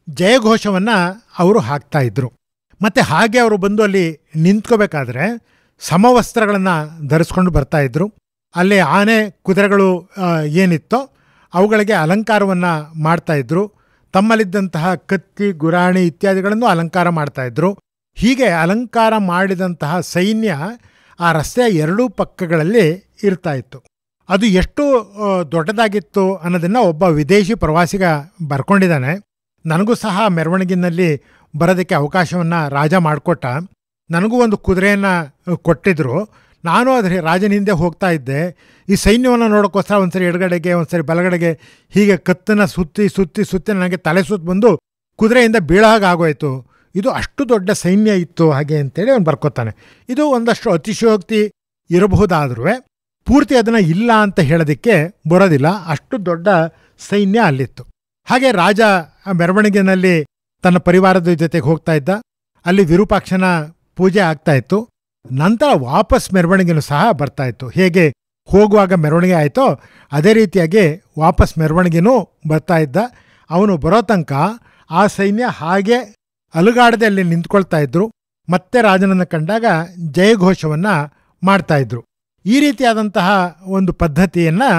ಜಯಘೋಷವನ್ನು ಅವರು ಹಾಕ್ತಾಯಿದ್ರು. ಮತ್ತು ಹಾಗೆ ಅವರು ಬಂದು ಅಲ್ಲಿ ನಿಂತ್ಕೋಬೇಕಾದ್ರೆ ಸಮವಸ್ತ್ರಗಳನ್ನು ಧರಿಸ್ಕೊಂಡು ಬರ್ತಾಯಿದ್ರು. ಅಲ್ಲಿ ಆನೆ ಕುದುರೆಗಳು ಏನಿತ್ತೋ ಅವುಗಳಿಗೆ ಅಲಂಕಾರವನ್ನು ಮಾಡ್ತಾಯಿದ್ರು. ತಮ್ಮಲ್ಲಿದ್ದಂತಹ ಕತ್ತಿ, ಗುರಾಣಿ ಇತ್ಯಾದಿಗಳನ್ನು ಅಲಂಕಾರ ಮಾಡ್ತಾಯಿದ್ರು. ಹೀಗೆ ಅಲಂಕಾರ ಮಾಡಿದಂತಹ ಸೈನ್ಯ ಆ ರಸ್ತೆಯ ಎರಡೂ ಪಕ್ಕಗಳಲ್ಲಿ ಇರ್ತಾ ಇತ್ತು. ಅದು ಎಷ್ಟು ದೊಡ್ಡದಾಗಿತ್ತು ಅನ್ನೋದನ್ನು ಒಬ್ಬ ವಿದೇಶಿ ಪ್ರವಾಸಿಗ ಬರ್ಕೊಂಡಿದ್ದಾನೆ. ನನಗೂ ಸಹ ಮೆರವಣಿಗೆಯಲ್ಲಿ ಬರೋದಕ್ಕೆ ಅವಕಾಶವನ್ನು ರಾಜ ಮಾಡಿಕೊಟ್ಟ. ನನಗೂ ಒಂದು ಕುದುರೆಯನ್ನು ಕೊಟ್ಟಿದ್ದರು. ನಾನು ಅದರ ರಾಜನ ಹಿಂದೆ ಹೋಗ್ತಾ ಇದ್ದೆ. ಈ ಸೈನ್ಯವನ್ನು ನೋಡೋಕ್ಕೋಸ್ಕರ ಒಂದ್ಸರಿ ಎಡಗಡೆಗೆ ಒಂದ್ಸರಿ ಬಲಗಡೆಗೆ ಹೀಗೆ ಕತ್ತನ್ನು ಸುತ್ತಿ ಸುತ್ತಿ ಸುತ್ತಿ ನನಗೆ ತಲೆ ಸುತ್ತ ಬಂದು ಕುದುರೆಯಿಂದ ಬೀಳಾಗೋಯ್ತು. ಇದು ಅಷ್ಟು ದೊಡ್ಡ ಸೈನ್ಯ ಇತ್ತು ಹಾಗೆ ಅಂತೇಳಿ ಅವನು ಬರ್ಕೋತಾನೆ. ಇದು ಒಂದಷ್ಟು ಅತಿಶಯೋಕ್ತಿ ಇರಬಹುದಾದ್ರೂ ಪೂರ್ತಿ ಅದನ್ನು ಇಲ್ಲ ಅಂತ ಹೇಳೋದಕ್ಕೆ ಬರೋದಿಲ್ಲ. ಅಷ್ಟು ದೊಡ್ಡ ಸೈನ್ಯ ಅಲ್ಲಿತ್ತು. ಹಾಗೆ ರಾಜ ಮೆರವಣಿಗೆಯಲ್ಲಿ ತನ್ನ ಪರಿವಾರದ ಜೊತೆಗೆ ಹೋಗ್ತಾ ಇದ್ದ. ಅಲ್ಲಿ ವಿರೂಪಾಕ್ಷನ ಪೂಜೆ ಆಗ್ತಾ ಇತ್ತು. ನಂತರ ವಾಪಸ್ ಮೆರವಣಿಗೆನೂ ಸಹ ಬರ್ತಾ ಇತ್ತು. ಹೇಗೆ ಹೋಗುವಾಗ ಮೆರವಣಿಗೆ ಆಯಿತೋ ಅದೇ ರೀತಿಯಾಗಿ ವಾಪಸ್ ಮೆರವಣಿಗೆನೂ ಬರ್ತಾ ಇದ್ದ. ಅವನು ಬರೋ ತನಕ ಆ ಸೈನ್ಯ ಹಾಗೆ ಅಲುಗಾಡದೆ ಅಲ್ಲಿ ನಿಂತ್ಕೊಳ್ತಾ ಇದ್ರು. ಮತ್ತೆ ರಾಜನನ್ನು ಕಂಡಾಗ ಜಯಘೋಷವನ್ನು ಮಾಡ್ತಾಯಿದ್ರು. ಈ ರೀತಿಯಾದಂತಹ ಒಂದು ಪದ್ಧತಿಯನ್ನು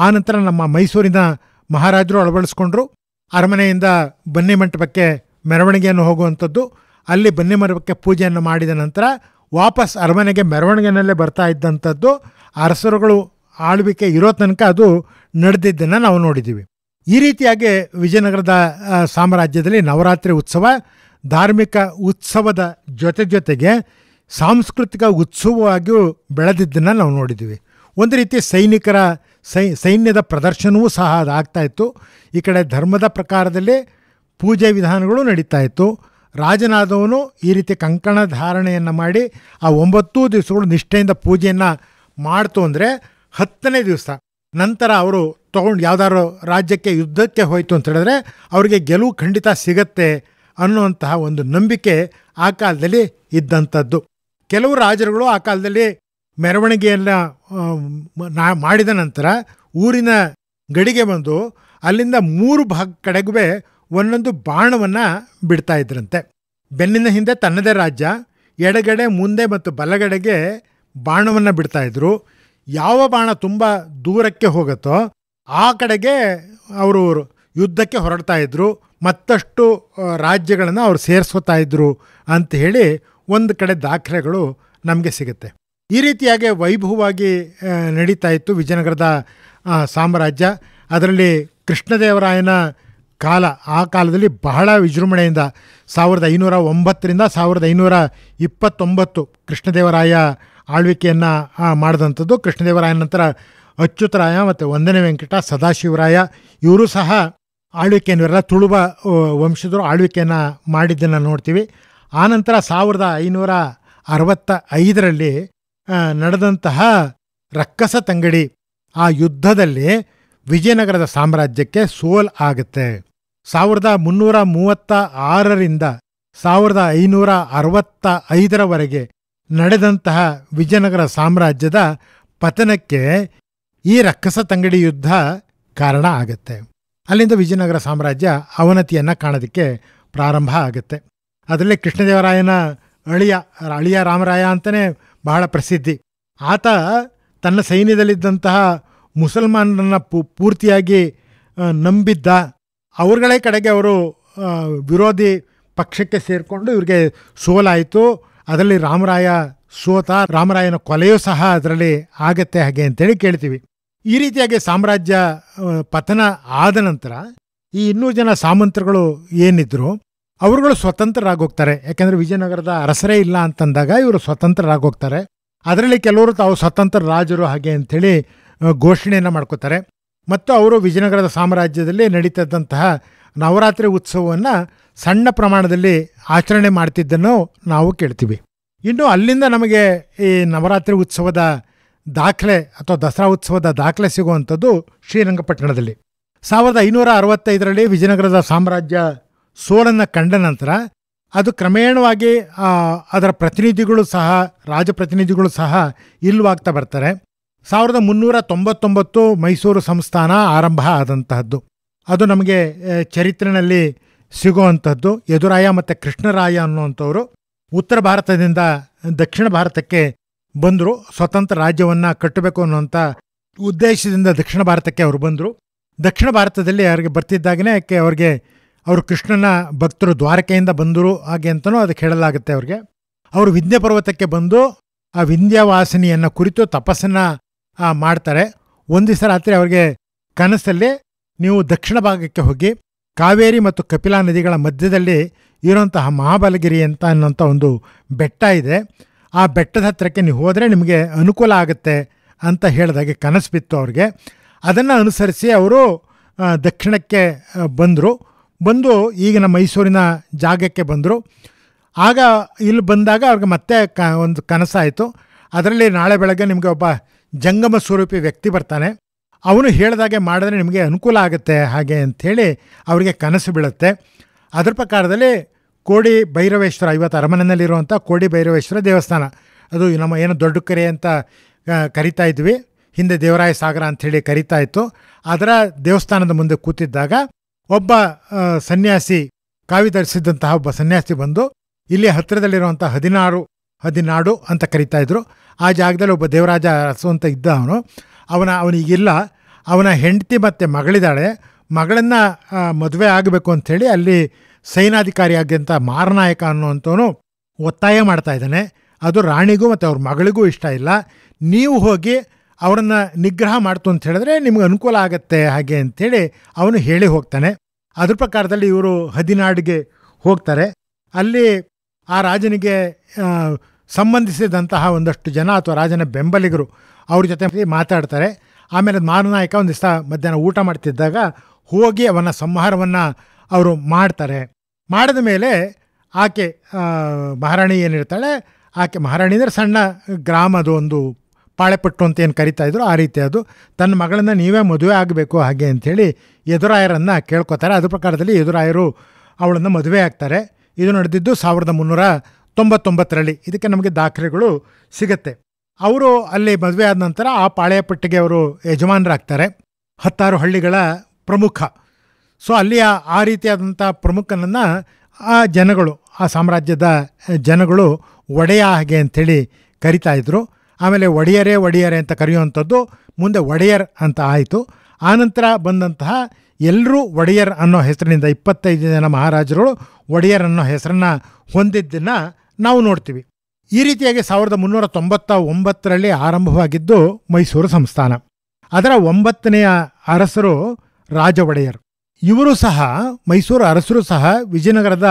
ಆನಂತರ ನಮ್ಮ ಮೈಸೂರಿನ ಮಹಾರಾಜರು ಅಳವಡಿಸ್ಕೊಂಡ್ರು. ಅರಮನೆಯಿಂದ ಬನ್ನಿ ಮಂಟಪಕ್ಕೆ ಮೆರವಣಿಗೆಯನ್ನು ಹೋಗುವಂಥದ್ದು, ಅಲ್ಲಿ ಬನ್ನಿ ಮಂಟಪಕ್ಕೆ ಪೂಜೆಯನ್ನು ಮಾಡಿದ ನಂತರ ವಾಪಸ್ ಅರಮನೆಗೆ ಮೆರವಣಿಗೆಯಲ್ಲೇ ಬರ್ತಾ ಇದ್ದಂಥದ್ದು ಅರಸರುಗಳು ಆಳ್ವಿಕೆ ಇರೋ ತನಕ ಅದು ನಡೆದಿದ್ದನ್ನು ನಾವು ನೋಡಿದ್ದೀವಿ. ಈ ರೀತಿಯಾಗಿ ವಿಜಯನಗರದ ಸಾಮ್ರಾಜ್ಯದಲ್ಲಿ ನವರಾತ್ರಿ ಉತ್ಸವ ಧಾರ್ಮಿಕ ಉತ್ಸವದ ಜೊತೆಗೆ ಸಾಂಸ್ಕೃತಿಕ ಉತ್ಸವವಾಗಿಯೂ ಬೆಳೆದಿದ್ದನ್ನು ನಾವು ನೋಡಿದ್ದೀವಿ. ಒಂದು ರೀತಿ ಸೈನಿಕರ ಸೈನ್ಯದ ಪ್ರದರ್ಶನವೂ ಸಹ ಅದಾಗ್ತಾ ಇತ್ತು. ಈ ಕಡೆ ಧರ್ಮದ ಪ್ರಕಾರದಲ್ಲಿ ಪೂಜೆ ವಿಧಾನಗಳು ನಡೀತಾ ಇತ್ತು. ರಾಜನಾದವನು ಈ ರೀತಿ ಕಂಕಣ ಧಾರಣೆಯನ್ನು ಮಾಡಿ ಆ 9 ದಿವಸಗಳು ನಿಷ್ಠೆಯಿಂದ ಪೂಜೆಯನ್ನು ಮಾಡ್ತು ಅಂದರೆ 10ನೇ ದಿವಸ ನಂತರ ಅವರು ತೊಗೊಂಡು ಯಾವುದಾದ್ರು ರಾಜ್ಯಕ್ಕೆ ಯುದ್ಧಕ್ಕೆ ಹೋಯಿತು ಅಂತ ಹೇಳಿದ್ರೆ ಅವರಿಗೆ ಗೆಲುವು ಖಂಡಿತ ಸಿಗತ್ತೆ ಅನ್ನುವಂತಹ ಒಂದು ನಂಬಿಕೆ ಆ ಕಾಲದಲ್ಲಿ ಇದ್ದಂಥದ್ದು. ಕೆಲವು ರಾಜರುಗಳು ಆ ಕಾಲದಲ್ಲಿ ಮೆರವಣಿಗೆಯನ್ನು ಮಾಡಿದ ನಂತರ ಊರಿನ ಗಡಿಗೆ ಬಂದು ಅಲ್ಲಿಂದ 3 ಭಾಗ ಕಡೆಗೂ ಒಂದೊಂದು ಬಾಣವನ್ನು ಬಿಡ್ತಾ ಇದ್ರಂತೆ. ಬೆನ್ನಿನ ಹಿಂದೆ ತನ್ನದೇ ರಾಜ್ಯ, ಎಡಗಡೆ ಮುಂದೆ ಮತ್ತು ಬಲಗಡೆಗೆ ಬಾಣವನ್ನು ಬಿಡ್ತಾಯಿದ್ರು. ಯಾವ ಬಾಣ ತುಂಬ ದೂರಕ್ಕೆ ಹೋಗುತ್ತೋ ಆ ಕಡೆಗೆ ಅವರು ಯುದ್ಧಕ್ಕೆ ಹೊರಡ್ತಾ ಇದ್ರು. ಮತ್ತಷ್ಟು ರಾಜ್ಯಗಳನ್ನು ಅವರು ಸೇರಿಸ್ಕೊತಾ ಇದ್ರು ಅಂತ ಹೇಳಿ ಒಂದು ಕಡೆ ದಾಖಲೆಗಳು ನಮಗೆ ಸಿಗುತ್ತೆ. ಈ ರೀತಿಯಾಗಿ ವೈಭವವಾಗಿ ನಡೀತಾ ಇತ್ತು ವಿಜಯನಗರದ ಸಾಮ್ರಾಜ್ಯ. ಅದರಲ್ಲಿ ಕೃಷ್ಣದೇವರಾಯನ ಕಾಲ, ಆ ಕಾಲದಲ್ಲಿ ಬಹಳ ವಿಜೃಂಭಣೆಯಿಂದ 1509ರಿಂದ 1529 ಕೃಷ್ಣದೇವರಾಯ ಆಳ್ವಿಕೆಯನ್ನು ಮಾಡಿದಂಥದ್ದು. ಕೃಷ್ಣದೇವರಾಯನ ನಂತರ ಅಚ್ಯುತರಾಯ ಮತ್ತು 1ನೇ ವೆಂಕಟ, ಸದಾಶಿವರಾಯ ಇವರು ಸಹ ಆಳ್ವಿಕೆಯನ್ನು, ಇವರೆಲ್ಲ ತುಳುವ ವಂಶದವರು ಆಳ್ವಿಕೆಯನ್ನು ಮಾಡಿದ್ದನ್ನು ನೋಡ್ತೀವಿ. ಆನಂತರ 1565ರಲ್ಲಿ ನಡೆದಂತಹ ರಕ್ಕಸ ತಂಗಡಿ ಆ ಯುದ್ಧದಲ್ಲಿ ವಿಜಯನಗರದ ಸಾಮ್ರಾಜ್ಯಕ್ಕೆ ಸೋಲ್ ಆಗುತ್ತೆ. 1336ರಿಂದ 1565ರವರೆಗೆ ನಡೆದಂತಹ ವಿಜಯನಗರ ಸಾಮ್ರಾಜ್ಯದ ಪತನಕ್ಕೆ ಈ ರಕ್ಕಸ ತಂಗಡಿ ಯುದ್ಧ ಕಾರಣ ಆಗುತ್ತೆ. ಅಲ್ಲಿಂದ ವಿಜಯನಗರ ಸಾಮ್ರಾಜ್ಯ ಅವನತಿಯನ್ನು ಕಾಣೋದಕ್ಕೆ ಪ್ರಾರಂಭ ಆಗುತ್ತೆ. ಅದರಲ್ಲಿ ಕೃಷ್ಣದೇವರಾಯನ ಅಳಿಯ ರಾಮರಾಯ ಅಂತಲೇ ಬಹಳ ಪ್ರಸಿದ್ಧಿ. ಆತ ತನ್ನ ಸೈನ್ಯದಲ್ಲಿದ್ದಂತಹ ಮುಸಲ್ಮಾನರನ್ನು ಪೂರ್ತಿಯಾಗಿ ನಂಬಿದ್ದ. ಅವ್ರಗಳೇ ಕಡೆಗೆ ಅವರು ವಿರೋಧಿ ಪಕ್ಷಕ್ಕೆ ಸೇರಿಕೊಂಡು ಇವ್ರಿಗೆ ಸೋಲಾಯಿತು. ಅದರಲ್ಲಿ ರಾಮರಾಯ ಸೋತ, ರಾಮರಾಯನ ಕೊಲೆಯೂ ಸಹ ಅದರಲ್ಲಿ ಆಗತ್ತೆ ಹಾಗೆ ಅಂತೇಳಿ ಕೇಳ್ತೀವಿ. ಈ ರೀತಿಯಾಗಿ ಸಾಮ್ರಾಜ್ಯ ಪತನ ಆದ ನಂತರ ಈ 200 ಜನ ಸಾಮಂತರುಗಳು ಏನಿದ್ರು ಅವರುಗಳು ಸ್ವತಂತ್ರರಾಗೋಗ್ತಾರೆ. ಯಾಕೆಂದರೆ ವಿಜಯನಗರದ ಅರಸರೇ ಇಲ್ಲ ಅಂತಂದಾಗ ಇವರು ಸ್ವತಂತ್ರರಾಗೋಗ್ತಾರೆ. ಅದರಲ್ಲಿ ಕೆಲವರು ತಾವು ಸ್ವತಂತ್ರ ರಾಜರು ಹಾಗೆ ಅಂಥೇಳಿ ಘೋಷಣೆಯನ್ನು ಮಾಡ್ಕೋತಾರೆ. ಮತ್ತು ಅವರು ವಿಜಯನಗರದ ಸಾಮ್ರಾಜ್ಯದಲ್ಲಿ ನಡೀತಿದ್ದಂತಹ ನವರಾತ್ರಿ ಉತ್ಸವವನ್ನು ಸಣ್ಣ ಪ್ರಮಾಣದಲ್ಲಿ ಆಚರಣೆ ಮಾಡ್ತಿದ್ದನ್ನು ನಾವು ಕೇಳ್ತೀವಿ. ಇನ್ನು ಅಲ್ಲಿಂದ ನಮಗೆ ಈ ನವರಾತ್ರಿ ಉತ್ಸವದ ದಾಖಲೆ ಅಥವಾ ದಸರಾ ಉತ್ಸವದ ದಾಖಲೆ ಸಿಗುವಂಥದ್ದು ಶ್ರೀರಂಗಪಟ್ಟಣದಲ್ಲಿ 1565ರಲ್ಲಿ ವಿಜಯನಗರದ ಸಾಮ್ರಾಜ್ಯ ಸೋಲನ್ನು ಕಂಡ ನಂತರ ಅದು ಕ್ರಮೇಣವಾಗಿ ಅದರ ಪ್ರತಿನಿಧಿಗಳು ಸಹ ರಾಜಪ್ರತಿನಿಧಿಗಳು ಸಹ ಇಲ್ಲವಾಗ್ತಾ ಬರ್ತಾರೆ. 1399 ಮೈಸೂರು ಸಂಸ್ಥಾನ ಆರಂಭ ಆದಂತಹದ್ದು. ಅದು ನಮಗೆ ಚರಿತ್ರೆಯಲ್ಲಿ ಸಿಗುವಂಥದ್ದು. ಯದುರಾಯ ಮತ್ತು ಕೃಷ್ಣರಾಯ ಅನ್ನುವಂಥವರು ಉತ್ತರ ಭಾರತದಿಂದ ದಕ್ಷಿಣ ಭಾರತಕ್ಕೆ ಬಂದರು. ಸ್ವತಂತ್ರ ರಾಜ್ಯವನ್ನು ಕಟ್ಟಬೇಕು ಅನ್ನುವಂಥ ಉದ್ದೇಶದಿಂದ ದಕ್ಷಿಣ ಭಾರತಕ್ಕೆ ಅವರು ಬಂದರು. ದಕ್ಷಿಣ ಭಾರತದಲ್ಲಿ ಅವ್ರಿಗೆ ಬರ್ತಿದ್ದಾಗನೇ ಅವರು ಕೃಷ್ಣನ ಭಕ್ತರು ದ್ವಾರಕೆಯಿಂದ ಬಂದರು ಹಾಗೆ ಅಂತಲೂ ಅದಕ್ಕೆ ಹೇಳಲಾಗುತ್ತೆ. ಅವರು ವಿಂಧ್ಯ ಪರ್ವತಕ್ಕೆ ಬಂದು ಆ ವಿಂಧ್ಯವಾಸಿನಿಯನ್ನು ಕುರಿತು ತಪಸ್ಸನ್ನು ಮಾಡ್ತಾರೆ. ಒಂದು ದಿವಸ ರಾತ್ರಿ ಅವ್ರಿಗೆ ಕನಸಲ್ಲಿ ನೀವು ದಕ್ಷಿಣ ಭಾಗಕ್ಕೆ ಹೋಗಿ ಕಾವೇರಿ ಮತ್ತು ಕಪಿಲಾ ನದಿಗಳ ಮಧ್ಯದಲ್ಲಿ ಇರುವಂತಹ ಮಹಾಬಲಗಿರಿ ಅಂತ ಅನ್ನೋಂಥ ಒಂದು ಬೆಟ್ಟ ಇದೆ. ಆ ಬೆಟ್ಟದ ಹತ್ತಿರಕ್ಕೆ ನೀವು ಹೋದರೆ ನಿಮಗೆ ಅನುಕೂಲ ಆಗುತ್ತೆ ಅಂತ ಹೇಳಿದಾಗೆ ಕನಸು ಬಿತ್ತು ಅವ್ರಿಗೆ. ಅದನ್ನು ಅನುಸರಿಸಿ ಅವರು ದಕ್ಷಿಣಕ್ಕೆ ಬಂದು ಈಗಿನ ಮೈಸೂರಿನ ಜಾಗಕ್ಕೆ ಬಂದರು. ಆಗ ಇಲ್ಲಿ ಬಂದಾಗ ಅವ್ರಿಗೆ ಮತ್ತೆ ಒಂದು ಕನಸಾಯಿತು. ಅದರಲ್ಲಿ ನಾಳೆ ಬೆಳಗ್ಗೆ ನಿಮಗೆ ಒಬ್ಬ ಜಂಗಮ ಸ್ವರೂಪಿ ವ್ಯಕ್ತಿ ಬರ್ತಾನೆ, ಅವನು ಹೇಳಿದಾಗೆ ಮಾಡಿದ್ರೆ ನಿಮಗೆ ಅನುಕೂಲ ಆಗುತ್ತೆ ಹಾಗೆ ಅಂಥೇಳಿ ಅವರಿಗೆ ಕನಸು ಬೀಳುತ್ತೆ. ಅದರ ಪ್ರಕಾರದಲ್ಲಿ ಕೋಡಿ ಭೈರವೇಶ್ವರ, ಇವತ್ತು ಅರಮನೆಯಲ್ಲಿರುವಂಥ ಕೋಡಿ ಭೈರವೇಶ್ವರ ದೇವಸ್ಥಾನ, ಅದು ನಮ್ಮ ಏನು ದೊಡ್ಡ ಕೆರೆ ಅಂತ ಕರಿತಾ ಇದ್ವಿ, ಹಿಂದೆ ದೇವರಾಯ ಸಾಗರ ಅಂಥೇಳಿ ಕರಿತಾ ಇತ್ತು. ಅದರ ದೇವಸ್ಥಾನದ ಮುಂದೆ ಕೂತಿದ್ದಾಗ ಒಬ್ಬ ಸನ್ಯಾಸಿ, ಕಾವಿ ಧರಿಸಿದ್ದಂತಹ ಒಬ್ಬ ಸನ್ಯಾಸಿ ಬಂದು ಇಲ್ಲಿ ಹತ್ತಿರದಲ್ಲಿರುವಂಥ ಹದಿನಾಡು ಅಂತ ಕರಿತಾ ಇದ್ರು. ಆ ಜಾಗದಲ್ಲಿ ಒಬ್ಬ ದೇವರಾಜ ಅರಸು ಅಂತ ಇದ್ದ ಅವನಿಗಿಲ್ಲ, ಅವನ ಹೆಂಡತಿ ಮತ್ತು ಮಗಳಿದ್ದಾಳೆ, ಮಗಳನ್ನು ಮದುವೆ ಆಗಬೇಕು ಅಂಥೇಳಿ ಅಲ್ಲಿ ಸೈನಾಧಿಕಾರಿಯಾಗಿದ್ದಂಥ ಮಾರನಾಯಕ ಅನ್ನುವಂಥವನು ಒತ್ತಾಯ ಮಾಡ್ತಾ ಇದ್ದಾನೆ. ಅದು ರಾಣಿಗೂ ಮತ್ತು ಅವ್ರ ಮಗಳಿಗೂ ಇಷ್ಟ ಇಲ್ಲ. ನೀವು ಹೋಗಿ ಅವರನ್ನು ನಿಗ್ರಹ ಮಾಡ್ತು ಅಂತ ಹೇಳಿದ್ರೆ ನಿಮ್ಗೆ ಅನುಕೂಲ ಆಗತ್ತೆ ಹಾಗೆ ಅಂಥೇಳಿ ಅವನು ಹೇಳಿ ಹೋಗ್ತಾನೆ. ಅದ್ರ ಪ್ರಕಾರದಲ್ಲಿ ಇವರು ಹದಿನಾಡಿಗೆ ಹೋಗ್ತಾರೆ. ಅಲ್ಲಿ ಆ ರಾಜನಿಗೆ ಸಂಬಂಧಿಸಿದಂತಹ ಒಂದಷ್ಟು ಜನ ಅಥವಾ ರಾಜನ ಬೆಂಬಲಿಗರು ಅವ್ರ ಜೊತೆ ಮಾತಾಡ್ತಾರೆ. ಆಮೇಲೆ ಮಾರನಾಯಕ ಒಂದು ದಿವಸ ಮಧ್ಯಾಹ್ನ ಊಟ ಮಾಡ್ತಿದ್ದಾಗ ಹೋಗಿ ಅವನ ಸಂಹಾರವನ್ನು ಅವರು ಮಾಡ್ತಾರೆ. ಮಾಡಿದ ಮೇಲೆ ಆಕೆ ಮಹಾರಾಣಿ ಏನಿರ್ತಾಳೆ, ಆಕೆ ಮಹಾರಾಣಿ ಅಂದರೆ ಸಣ್ಣ ಗ್ರಾಮದು ಒಂದು ಪಾಳೆಪಟ್ಟು ಅಂತ ಏನು ಕರಿತಾ ಇದ್ರು ಆ ರೀತಿ ಅದು, ತನ್ನ ಮಗಳನ್ನು ನೀವೇ ಮದುವೆ ಆಗಬೇಕು ಹಾಗೆ ಅಂಥೇಳಿ ಯದುರಾಯರನ್ನು ಕೇಳ್ಕೊತಾರೆ. ಅದ್ರ ಪ್ರಕಾರದಲ್ಲಿ ಯದುರಾಯರು ಅವಳನ್ನು ಮದುವೆ ಆಗ್ತಾರೆ. ಇದು ನಡೆದಿದ್ದು 1399ರಲ್ಲಿ. ಇದಕ್ಕೆ ನಮಗೆ ದಾಖಲೆಗಳು ಸಿಗುತ್ತೆ. ಅವರು ಅಲ್ಲಿ ಮದುವೆ ಆದ ನಂತರ ಆ ಪಾಳೆಯಪಟ್ಟಿಗೆ ಅವರು ಯಜಮಾನರಾಗ್ತಾರೆ, 10 ಹಳ್ಳಿಗಳ ಪ್ರಮುಖ. ಸೊ ಅಲ್ಲಿ ಆ ರೀತಿಯಾದಂಥ ಪ್ರಮುಖನನ್ನು ಆ ಜನಗಳು, ಆ ಸಾಮ್ರಾಜ್ಯದ ಜನಗಳು ಒಡೆಯ ಹಾಗೆ ಅಂಥೇಳಿ ಕರಿತಾ ಇದ್ರು. ಆಮೇಲೆ ಒಡೆಯರೇ ಅಂತ ಕರೆಯುವಂಥದ್ದು ಮುಂದೆ ಒಡೆಯರ್ ಅಂತ ಆಯಿತು. ಆನಂತರ ಬಂದಂತಹ ಎಲ್ಲರೂ ಒಡೆಯರ್ ಅನ್ನೋ ಹೆಸರಿನಿಂದ 25 ಜನ ಮಹಾರಾಜರುಗಳು ಒಡೆಯರ್ ಅನ್ನೋ ಹೆಸರನ್ನು ಹೊಂದಿದ್ದನ್ನು ನಾವು ನೋಡ್ತೀವಿ. ಈ ರೀತಿಯಾಗಿ 1399ರಲ್ಲಿ ಆರಂಭವಾಗಿದ್ದು ಮೈಸೂರು ಸಂಸ್ಥಾನ. ಅದರ 9ನೆಯ ಅರಸರು ರಾಜ ಒಡೆಯರ್. ಇವರು ಸಹ ಮೈಸೂರು ಅರಸರು ಸಹ ವಿಜಯನಗರದ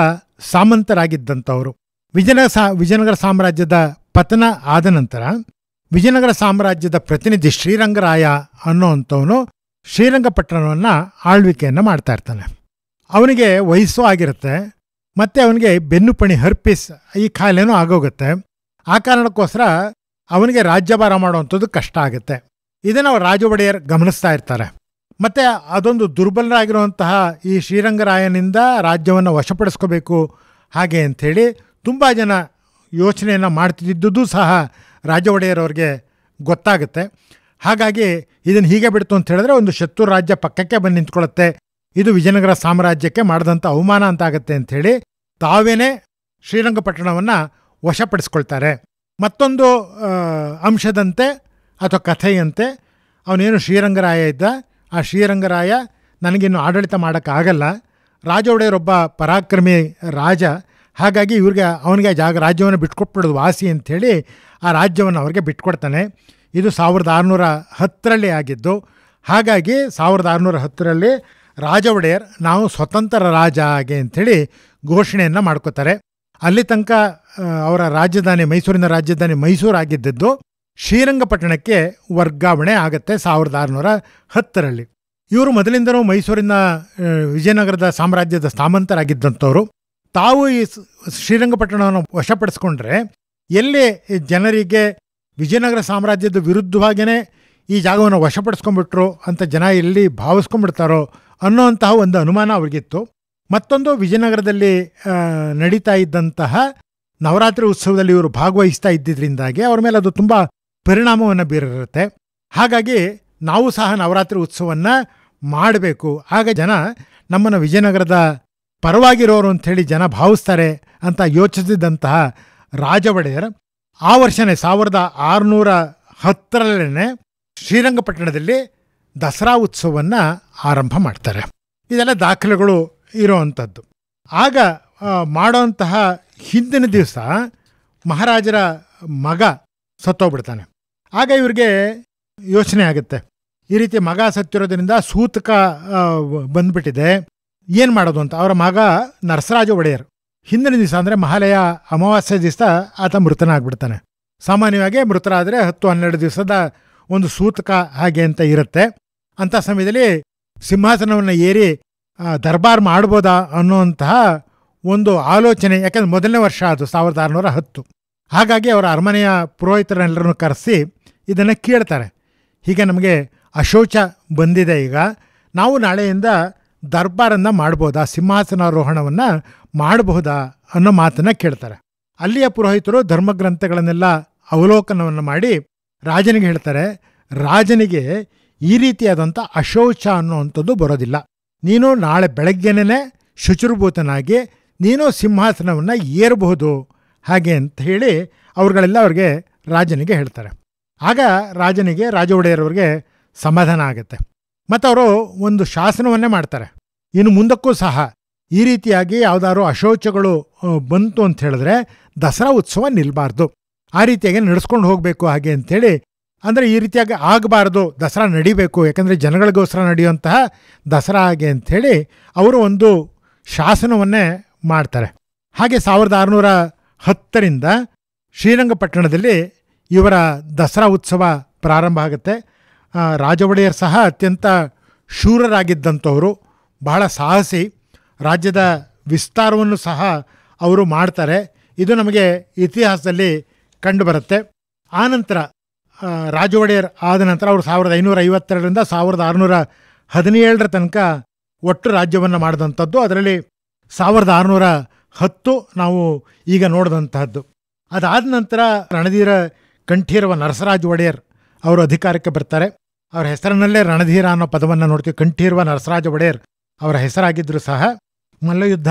ಸಾಮಂತರಾಗಿದ್ದಂಥವರು. ವಿಜಯನಗರ ಸಾಮ್ರಾಜ್ಯದ ಪತನ ಆದ ನಂತರ ವಿಜಯನಗರ ಸಾಮ್ರಾಜ್ಯದ ಪ್ರತಿನಿಧಿ ಶ್ರೀರಂಗರಾಯ ಅನ್ನೋವಂಥವನು ಶ್ರೀರಂಗಪಟ್ಟಣವನ್ನು ಆಳ್ವಿಕೆಯನ್ನು ಮಾಡ್ತಾ ಇರ್ತಾನೆ. ಅವನಿಗೆ ವಯಸ್ಸು ಆಗಿರುತ್ತೆ, ಮತ್ತು ಅವನಿಗೆ ಬೆನ್ನುಪಣಿ ಹರ್ಪಿಸ್ ಈ ಕಾಯಿಲೆನೂ ಆಗೋಗುತ್ತೆ. ಆ ಕಾರಣಕ್ಕೋಸ್ಕರ ಅವನಿಗೆ ರಾಜ್ಯಭಾರ ಮಾಡುವಂಥದ್ದು ಕಷ್ಟ ಆಗುತ್ತೆ. ಇದನ್ನು ರಾಜ ಒಡೆಯರ್ ಗಮನಿಸ್ತಾ ಇರ್ತಾರೆ. ಮತ್ತು ಅದೊಂದು ದುರ್ಬಲರಾಗಿರುವಂತಹ ಈ ಶ್ರೀರಂಗರಾಯನಿಂದ ರಾಜ್ಯವನ್ನು ವಶಪಡಿಸ್ಕೋಬೇಕು ಹಾಗೆ ಅಂಥೇಳಿ ತುಂಬ ಜನ ಯೋಚನೆಯನ್ನು ಮಾಡ್ತಿದ್ದುದು ಸಹ ರಾಜ ಒಡೆಯರವ್ರಿಗೆ ಗೊತ್ತಾಗುತ್ತೆ. ಹಾಗಾಗಿ ಇದನ್ನು ಹೀಗೆ ಬಿಡ್ತು ಅಂತ ಹೇಳಿದ್ರೆ ಒಂದು ಶತ್ರು ರಾಜ್ಯ ಪಕ್ಕಕ್ಕೆ ಬಂದು ನಿಂತ್ಕೊಳ್ಳುತ್ತೆ ಇದು ವಿಜಯನಗರ ಸಾಮ್ರಾಜ್ಯಕ್ಕೆ ಮಾಡಿದಂಥ ಅವಮಾನ ಅಂತಾಗತ್ತೆ ಅಂಥೇಳಿ ತಾವೇನೇ ಶ್ರೀರಂಗಪಟ್ಟಣವನ್ನು ವಶಪಡಿಸ್ಕೊಳ್ತಾರೆ. ಮತ್ತೊಂದು ಅಂಶದಂತೆ ಅಥವಾ ಕಥೆಯಂತೆ ಅವನೇನು ಶ್ರೀರಂಗರಾಯ ಇದ್ದ, ಆ ಶ್ರೀರಂಗರಾಯ ನನಗಿನ್ನು ಆಡಳಿತ ಮಾಡೋಕ್ಕಾಗಲ್ಲ, ರಾಜ ಒಡೆಯರೊಬ್ಬ ಪರಾಕ್ರಮಿ ರಾಜ, ಹಾಗಾಗಿ ಅವನಿಗೆ ರಾಜ್ಯವನ್ನು ಬಿಟ್ಕೊಟ್ಬಿಡೋದು ವಾಸಿ ಅಂಥೇಳಿ ಆ ರಾಜ್ಯವನ್ನು ಅವ್ರಿಗೆ ಬಿಟ್ಕೊಡ್ತಾನೆ. ಇದು 1610 ಆಗಿದ್ದು. ಹಾಗಾಗಿ 1610 ರಾಜ ಒಡೆಯರ್ ನಾವು ಸ್ವತಂತ್ರ ರಾಜ ಹಾಗೆ ಅಂಥೇಳಿ ಘೋಷಣೆಯನ್ನು ಮಾಡ್ಕೋತಾರೆ. ಅಲ್ಲಿ ತನಕ ಅವರ ರಾಜಧಾನಿ ಮೈಸೂರಿನ ರಾಜಧಾನಿ ಮೈಸೂರಾಗಿದ್ದದ್ದು ಶ್ರೀರಂಗಪಟ್ಟಣಕ್ಕೆ ವರ್ಗಾವಣೆ ಆಗುತ್ತೆ 1610. ಇವರು ಮೊದಲಿಂದನೂ ಮೈಸೂರಿನ ವಿಜಯನಗರದ ಸಾಮ್ರಾಜ್ಯದ ಸಾಮಂತರಾಗಿದ್ದಂಥವ್ರು. ತಾವು ಈ ಶ್ರೀರಂಗಪಟ್ಟಣವನ್ನು ವಶಪಡಿಸ್ಕೊಂಡ್ರೆ ಎಲ್ಲಿ ಜನರಿಗೆ ವಿಜಯನಗರ ಸಾಮ್ರಾಜ್ಯದ ವಿರುದ್ಧವಾಗಿಯೇ ಈ ಜಾಗವನ್ನು ವಶಪಡಿಸ್ಕೊಂಡ್ಬಿಟ್ರು ಅಂತ ಜನ ಎಲ್ಲಿ ಭಾವಿಸ್ಕೊಂಡ್ಬಿಡ್ತಾರೋ ಅನ್ನೋಂತಹ ಒಂದು ಅನುಮಾನ ಅವ್ರಿಗಿತ್ತು. ಮತ್ತೊಂದು, ವಿಜಯನಗರದಲ್ಲಿ ನಡೀತಾ ಇದ್ದಂತಹ ನವರಾತ್ರಿ ಉತ್ಸವದಲ್ಲಿ ಇವರು ಭಾಗವಹಿಸ್ತಾ ಇದ್ದಿದ್ದರಿಂದಾಗಿ ಅವ್ರ ಮೇಲೆ ಅದು ತುಂಬ ಪರಿಣಾಮವನ್ನು ಬೀರಿರುತ್ತೆ. ಹಾಗಾಗಿ ನಾವು ಸಹ ನವರಾತ್ರಿ ಉತ್ಸವವನ್ನು ಮಾಡಬೇಕು, ಆಗ ಜನ ನಮ್ಮನ್ನು ವಿಜಯನಗರದ ಪರವಾಗಿರೋರು ಅಂಥೇಳಿ ಜನ ಭಾವಿಸ್ತಾರೆ ಅಂತ ಯೋಚಿಸಿದಂತಹ ರಾಜ ಒಡೆಯರ್ ಆ ವರ್ಷನೇ 1610 ಶ್ರೀರಂಗಪಟ್ಟಣದಲ್ಲಿ ದಸರಾ ಉತ್ಸವವನ್ನು ಆರಂಭ ಮಾಡ್ತಾರೆ. ಇದೆಲ್ಲ ದಾಖಲೆಗಳು ಇರೋವಂಥದ್ದು. ಆಗ ಮಾಡೋಂತಹ ಹಿಂದಿನ ದಿವಸ ಮಹಾರಾಜರ ಮಗ ಸತ್ತೋಗ್ಬಿಡ್ತಾನೆ. ಆಗ ಇವ್ರಿಗೆ ಯೋಚನೆ ಆಗುತ್ತೆ, ಈ ರೀತಿ ಮಗ ಸತ್ತಿರೋದ್ರಿಂದ ಸೂತಕ ಬಂದ್ಬಿಟ್ಟಿದೆ, ಏನು ಮಾಡೋದು ಅಂತ. ಅವರ ಮಗ ನರಸರಾಜ ಒಡೆಯರ್ ಹಿಂದಿನ ದಿವಸ ಅಂದರೆ ಮಹಾಲಯ ಅಮಾವಾಸ್ಯೆ ದಿವಸ ಆತ ಮೃತನಾಗ್ಬಿಡ್ತಾನೆ. ಸಾಮಾನ್ಯವಾಗಿ ಮೃತರಾದರೆ 10-12 ದಿವಸದ ಒಂದು ಸೂತಕ ಹಾಗೆ ಅಂತ ಇರುತ್ತೆ. ಅಂಥ ಸಮಯದಲ್ಲಿ ಸಿಂಹಾಸನವನ್ನು ಏರಿ ದರ್ಬಾರ್ ಮಾಡ್ಬೋದಾ ಅನ್ನುವಂತಹ ಒಂದು ಆಲೋಚನೆ, ಯಾಕಂದರೆ ಮೊದಲನೇ ವರ್ಷ ಅದು 1610. ಹಾಗಾಗಿ ಅವರ ಅರಮನೆಯ ಪುರೋಹಿತರೆಲ್ಲರನ್ನು ಕರೆಸಿ ಇದನ್ನು ಕೇಳ್ತಾರೆ, ಹೀಗೆ ನಮಗೆ ಅಶೌಚ ಬಂದಿದೆ, ಈಗ ನಾವು ನಾಳೆಯಿಂದ ದರ್ಬಾರನ್ನು ಮಾಡ್ಬೋದಾ, ಸಿಂಹಾಸನಾರೋಹಣವನ್ನು ಮಾಡಬಹುದಾ ಅನ್ನೋ ಮಾತನ್ನು ಕೇಳ್ತಾರೆ. ಅಲ್ಲಿಯ ಪುರೋಹಿತರು ಧರ್ಮಗ್ರಂಥಗಳನ್ನೆಲ್ಲ ಅವಲೋಕನವನ್ನು ಮಾಡಿ ರಾಜನಿಗೆ ಹೇಳ್ತಾರೆ, ರಾಜನಿಗೆ ಈ ರೀತಿಯಾದಂಥ ಅಶೌಚ ಅನ್ನುವಂಥದ್ದು ಬರೋದಿಲ್ಲ, ನೀನು ನಾಳೆ ಬೆಳಗ್ಗೆನೇ ಶುಚಿರ್ಭೂತನಾಗಿ ನೀನು ಸಿಂಹಾಸನವನ್ನು ಏರಬಹುದು ಹಾಗೆ ಅಂತ ಹೇಳಿ ಅವ್ರಿಗೆ ರಾಜನಿಗೆ ಹೇಳ್ತಾರೆ. ಆಗ ರಾಜ ಒಡೆಯರವ್ರಿಗೆ ಸಮಾಧಾನ ಆಗುತ್ತೆ. ಮತ್ತು ಅವರು ಒಂದು ಶಾಸನವನ್ನೇ ಮಾಡ್ತಾರೆ, ಇನ್ನು ಮುಂದಕ್ಕೂ ಸಹ ಈ ರೀತಿಯಾಗಿ ಯಾವುದಾದ್ರು ಅಶೌಚಗಳು ಬಂತು ಅಂತ ಹೇಳಿದ್ರೆ ದಸರಾ ಉತ್ಸವ ನಿಲ್ಲಬಾರ್ದು, ಆ ರೀತಿಯಾಗಿ ನಡೆಸ್ಕೊಂಡು ಹೋಗಬೇಕು ಹಾಗೆ ಅಂಥೇಳಿ. ಅಂದರೆ ಈ ರೀತಿಯಾಗಿ ಆಗಬಾರ್ದು, ದಸರಾ ನಡಿಬೇಕು, ಯಾಕಂದರೆ ಜನಗಳಿಗೋಸ್ಕರ ನಡೆಯುವಂತಹ ದಸರಾ ಹಾಗೆ ಅಂಥೇಳಿ ಅವರು ಒಂದು ಶಾಸನವನ್ನೇ ಮಾಡ್ತಾರೆ. ಹಾಗೆ 1610 ಶ್ರೀರಂಗಪಟ್ಟಣದಲ್ಲಿ ಇವರ ದಸರಾ ಉತ್ಸವ ಪ್ರಾರಂಭ ಆಗುತ್ತೆ. ರಾಜ ಒಡೆಯರ್ ಸಹ ಅತ್ಯಂತ ಶೂರರಾಗಿದ್ದಂಥವರು, ಬಹಳ ಸಾಹಸಿ, ರಾಜ್ಯದ ವಿಸ್ತಾರವನ್ನು ಸಹ ಅವರು ಮಾಡ್ತಾರೆ. ಇದು ನಮಗೆ ಇತಿಹಾಸದಲ್ಲಿ ಕಂಡುಬರುತ್ತೆ. ಆನಂತರ ರಾಜ ಒಡೆಯರ್ ಆದ ನಂತರ ಅವರು 1552 1617 ತನಕ ಒಟ್ಟು ರಾಜ್ಯವನ್ನು ಮಾಡಿದಂಥದ್ದು. ಅದರಲ್ಲಿ 1610 ನಾವು ಈಗ ನೋಡಿದಂತಹದ್ದು. ಅದಾದ ನಂತರ ರಣಧೀರ ಕಂಠೀರವ ನರಸರಾಜ ಒಡೆಯರ್ ಅವರು ಅಧಿಕಾರಕ್ಕೆ ಬರ್ತಾರೆ. ಅವರ ಹೆಸರಿನಲ್ಲೇ ರಣಧೀರ ಅನ್ನೋ ಪದವನ್ನು ನೋಡ್ತೀವಿ. ಕಂಠೀರವ ನರಸರಾಜ ಒಡೆಯರ್ ಅವರ ಹೆಸರಾಗಿದ್ದರೂ ಸಹ ಮಲ್ಲಯುದ್ಧ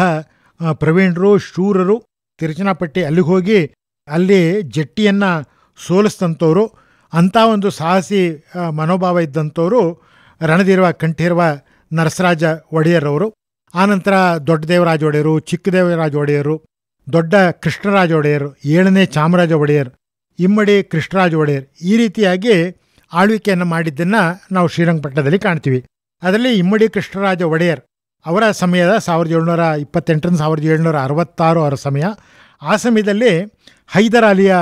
ಪ್ರವೀಣರು, ಶೂರರು, ತಿರುಚನಾಪಟ್ಟಿ ಅಲ್ಲಿಗೆ ಹೋಗಿ ಅಲ್ಲಿ ಜಟ್ಟಿಯನ್ನು ಸೋಲಿಸಿದಂಥವ್ರು, ಅಂಥ ಒಂದು ಸಾಹಸಿ ಮನೋಭಾವ ಇದ್ದಂಥವರು ರಣಧೀರವ ಕಂಠೀರವ ನರಸರಾಜ ಒಡೆಯರವರು. ಆನಂತರ ದೊಡ್ಡ ದೇವರಾಜ ಒಡೆಯರು, ಚಿಕ್ಕ ದೇವರಾಜ ಒಡೆಯರು, ದೊಡ್ಡ ಕೃಷ್ಣರಾಜ ಒಡೆಯರ್, 7ನೇ ಚಾಮರಾಜ ಒಡೆಯರ್, ಇಮ್ಮಡಿ ಕೃಷ್ಣರಾಜ ಒಡೆಯರ್, ಈ ರೀತಿಯಾಗಿ ಆಳ್ವಿಕೆಯನ್ನು ಮಾಡಿದ್ದನ್ನು ನಾವು ಶ್ರೀರಂಗಪಟ್ಟಣದಲ್ಲಿ ಕಾಣ್ತೀವಿ. ಅದರಲ್ಲಿ ಇಮ್ಮಡಿ ಕೃಷ್ಣರಾಜ ಒಡೆಯರ್ ಅವರ ಸಮಯದ 1728 1766 ಅವರ ಸಮಯ. ಆ ಸಮಯದಲ್ಲಿ ಹೈದರ್ ಅಲಿಯ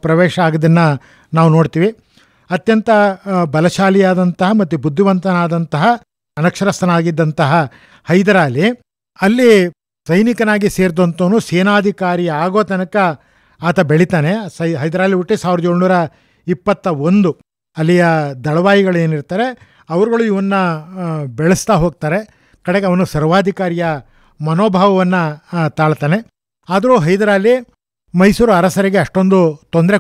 ಪ್ರವೇಶ ಆಗೋದನ್ನು ನಾವು ನೋಡ್ತೀವಿ. ಅತ್ಯಂತ ಬಲಶಾಲಿಯಾದಂತಹ ಮತ್ತು ಬುದ್ಧಿವಂತನಾದಂತಹ ಅನಕ್ಷರಸ್ಥನಾಗಿದ್ದಂತಹ ಹೈದರ್ ಅಲಿ ಅಲ್ಲಿ ಸೈನಿಕನಾಗಿ ಸೇರಿದಂಥವನು ಸೇನಾಧಿಕಾರಿ ಆಗೋ ತನಕ ಆತ ಬೆಳಿತಾನೆ. ಹೈದರ್ ಅಲಿ ಹುಟ್ಟಿ 1721. ಅಲ್ಲಿಯ ದಳವಾಯಿಗಳೇನಿರ್ತಾರೆ ಅವರುಗಳು ಇವನ್ನ ಬೆಳೆಸ್ತಾ ಹೋಗ್ತಾರೆ. ಕಡೆಗೆ ಅವನು ಸರ್ವಾಧಿಕಾರಿಯ ಮನೋಭಾವವನ್ನು ತಾಳ್ತಾನೆ. ಆದರೂ ಹೈದರ್ ಅಲಿ ಮೈಸೂರು ಅರಸರಿಗೆ ಅಷ್ಟೊಂದು ತೊಂದರೆ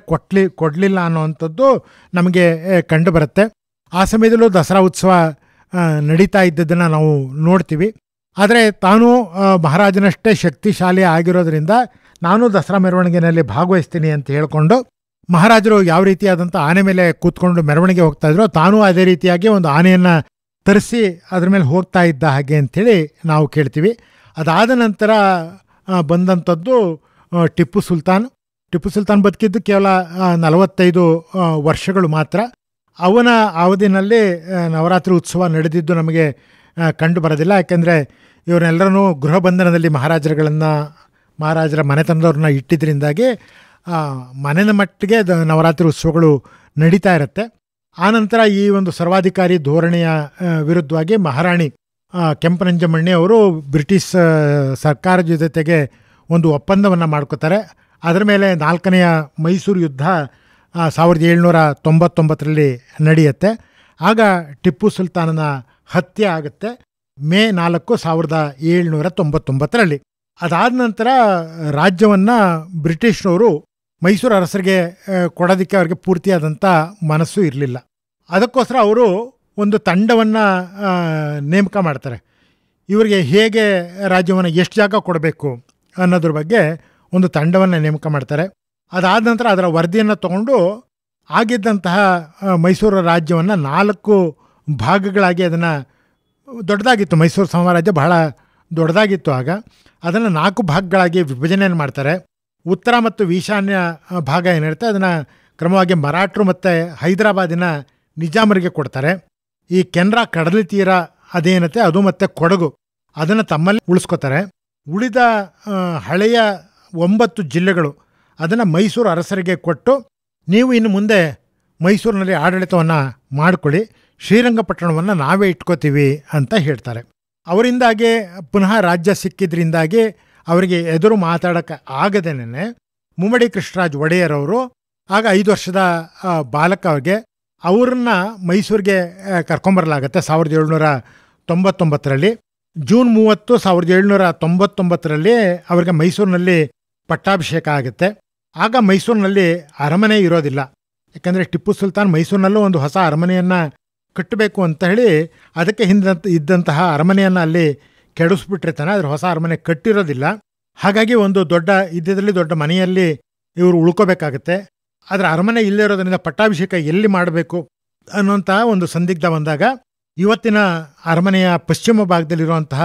ಕೊಡಲಿಲ್ಲ ಅನ್ನುವಂಥದ್ದು ನಮಗೆ ಕಂಡು ಬರುತ್ತೆ. ಆ ಸಮಯದಲ್ಲೂ ದಸರಾ ಉತ್ಸವ ನಡೀತಾ ಇದ್ದದ್ದನ್ನು ನಾವು ನೋಡ್ತೀವಿ. ಆದರೆ ತಾನು ಮಹಾರಾಜನಷ್ಟೇ ಶಕ್ತಿಶಾಲಿ ಆಗಿರೋದ್ರಿಂದ ನಾನು ದಸರಾ ಮೆರವಣಿಗೆಯಲ್ಲಿ ಭಾಗವಹಿಸ್ತೀನಿ ಅಂತ ಹೇಳಿಕೊಂಡು ಮಹಾರಾಜರು ಯಾವ ರೀತಿಯಾದಂಥ ಆನೆ ಮೇಲೆ ಕೂತ್ಕೊಂಡು ಮೆರವಣಿಗೆ ಹೋಗ್ತಾ ಇದ್ರು, ತಾನೂ ಅದೇ ರೀತಿಯಾಗಿ ಒಂದು ಆನೆಯನ್ನು ತರಿಸಿ ಅದ್ರ ಮೇಲೆ ಹೋಗ್ತಾ ಇದ್ದ ಹಾಗೆ ಅಂಥೇಳಿ ನಾವು ಕೇಳ್ತೀವಿ. ಅದಾದ ನಂತರ ಬಂದಂಥದ್ದು ಟಿಪ್ಪು ಸುಲ್ತಾನ್ ಬದುಕಿದ್ದು ಕೇವಲ 45 ವರ್ಷಗಳು ಮಾತ್ರ. ಅವನ ಅವಧಿನಲ್ಲಿ ನವರಾತ್ರಿ ಉತ್ಸವ ನಡೆದಿದ್ದು ನಮಗೆ ಕಂಡು ಬರೋದಿಲ್ಲ. ಯಾಕೆಂದರೆ ಇವರೆಲ್ಲರೂ ಗೃಹ ಬಂಧನದಲ್ಲಿ ಮಹಾರಾಜರ ಮನೆತನದವ್ರನ್ನ ಇಟ್ಟಿದ್ದರಿಂದಾಗಿ ಮನೆಯ ಮಟ್ಟಿಗೆ ನವರಾತ್ರಿ ಉತ್ಸವಗಳು ನಡೀತಾ ಇರುತ್ತೆ. ಆನಂತರ ಈ ಒಂದು ಸರ್ವಾಧಿಕಾರಿ ಧೋರಣೆಯ ವಿರುದ್ಧವಾಗಿ ಮಹಾರಾಣಿ ಕೆಂಪನಂಜಮ್ಮಣ್ಣಿ ಅವರು ಬ್ರಿಟಿಷ್ ಸರ್ಕಾರದ ಜೊತೆಗೆ ಒಂದು ಒಪ್ಪಂದವನ್ನು ಮಾಡ್ಕೋತಾರೆ. ಅದರ ಮೇಲೆ 4ನೆಯ ಮೈಸೂರು ಯುದ್ಧ 1799ರಲ್ಲಿ ನಡೆಯುತ್ತೆ. ಆಗ ಟಿಪ್ಪು ಸುಲ್ತಾನನ ಹತ್ಯೆ ಆಗುತ್ತೆ ಮೇ 4, 1799ರಲ್ಲಿ. ಅದಾದ ನಂತರ ರಾಜ್ಯವನ್ನು ಬ್ರಿಟಿಷ್ನವರು ಮೈಸೂರು ಅರಸರಿಗೆ ಕೊಡೋದಕ್ಕೆ ಅವರಿಗೆ ಪೂರ್ತಿಯಾದಂಥ ಮನಸ್ಸು ಇರಲಿಲ್ಲ. ಅದಕ್ಕೋಸ್ಕರ ಅವರು ಒಂದು ತಂಡವನ್ನು ನೇಮಕ ಮಾಡ್ತಾರೆ. ಇವರಿಗೆ ಹೇಗೆ ರಾಜ್ಯವನ್ನು ಎಷ್ಟು ಜಾಗ ಕೊಡಬೇಕು ಅನ್ನೋದ್ರ ಬಗ್ಗೆ ಒಂದು ತಂಡವನ್ನು ನೇಮಕ ಮಾಡ್ತಾರೆ. ಅದಾದ ನಂತರ ಅದರ ವರದಿಯನ್ನು ತಗೊಂಡು ಆಗಿದ್ದಂತಹ ಮೈಸೂರು ರಾಜ್ಯವನ್ನು 4 ಭಾಗಗಳಾಗಿ ಅದನ್ನು ದೊಡ್ಡದಾಗಿತ್ತು, ಮೈಸೂರು ಸಾಮ್ರಾಜ್ಯ ಬಹಳ ದೊಡ್ಡದಾಗಿತ್ತು ಆಗ. ಅದನ್ನು 4 ಭಾಗಗಳಾಗಿ ವಿಭಜನೆಯನ್ನು ಮಾಡ್ತಾರೆ. ಉತ್ತರ ಮತ್ತು ಈಶಾನ್ಯ ಭಾಗ ಏನಿರುತ್ತೆ ಅದನ್ನು ಕ್ರಮವಾಗಿ ಮರಾಠರು ಮತ್ತು ಹೈದರಾಬಾದಿನ ನಿಜಾಮರಿಗೆ ಕೊಡ್ತಾರೆ. ಈ ಕೆನರಾ ಕಡಲ ತೀರ ಅದೇನತ್ತೆ ಅದು ಮತ್ತು ಕೊಡಗು ಅದನ್ನು ತಮ್ಮಲ್ಲಿ ಉಳಿಸ್ಕೋತಾರೆ. ಉಳಿದ ಹಳೆಯ 9 ಜಿಲ್ಲೆಗಳು ಅದನ್ನು ಮೈಸೂರು ಅರಸರಿಗೆ ಕೊಟ್ಟು ನೀವು ಇನ್ನು ಮುಂದೆ ಮೈಸೂರಿನಲ್ಲಿ ಆಡಳಿತವನ್ನು ಮಾಡಿಕೊಳ್ಳಿ, ಶ್ರೀರಂಗಪಟ್ಟಣವನ್ನು ನಾವೇ ಇಟ್ಕೋತೀವಿ ಅಂತ ಹೇಳ್ತಾರೆ. ಅವರಿಂದಾಗಿ ಪುನಃ ರಾಜ್ಯ ಸಿಕ್ಕಿದ್ರಿಂದಾಗಿ ಅವರಿಗೆ ಎದುರು ಮಾತಾಡೋಕ್ಕೆ ಆಗದೇನೆ ಮುಮ್ಮಡಿ ಕೃಷ್ಣರಾಜ ಒಡೆಯರವರು ಆಗ 5 ವರ್ಷದ ಬಾಲಕ ಅವ್ರಿಗೆ ಅವ್ರನ್ನ ಮೈಸೂರಿಗೆ ಕರ್ಕೊಂಬರಲಾಗತ್ತೆ 1799ರಲ್ಲಿ. ಜೂನ್ 30, 1799ರಲ್ಲಿ ಅವರಿಗೆ ಮೈಸೂರಿನಲ್ಲಿ ಪಟ್ಟಾಭಿಷೇಕ ಆಗುತ್ತೆ. ಆಗ ಮೈಸೂರಿನಲ್ಲಿ ಅರಮನೆ ಇರೋದಿಲ್ಲ. ಯಾಕಂದರೆ ಟಿಪ್ಪು ಸುಲ್ತಾನ್ ಮೈಸೂರಿನಲ್ಲೂ ಒಂದು ಹೊಸ ಅರಮನೆಯನ್ನು ಕಟ್ಟಬೇಕು ಅಂತ ಹೇಳಿ ಅದಕ್ಕೆ ಹಿಂದೆ ಇದ್ದಂತಹ ಅರಮನೆಯನ್ನು ಅಲ್ಲಿ ಕೆಡಿಸ್ಬಿಟ್ಟಿರ್ತಾನೆ. ಅದ್ರ ಹೊಸ ಅರಮನೆ ಕಟ್ಟಿರೋದಿಲ್ಲ. ಹಾಗಾಗಿ ಒಂದು ಇದ್ದಿದ್ರಲ್ಲಿ ದೊಡ್ಡ ಮನೆಯಲ್ಲಿ ಇವರು ಉಳ್ಕೋಬೇಕಾಗತ್ತೆ. ಅದರ ಅರಮನೆ ಇಲ್ಲೇ ಇರೋದ್ರಿಂದ ಪಟ್ಟಾಭಿಷೇಕ ಎಲ್ಲಿ ಮಾಡಬೇಕು ಅನ್ನೋಂಥ ಒಂದು ಸಂದಿಗ್ಧ ಬಂದಾಗ ಇವತ್ತಿನ ಅರಮನೆಯ ಪಶ್ಚಿಮ ಭಾಗದಲ್ಲಿರುವಂತಹ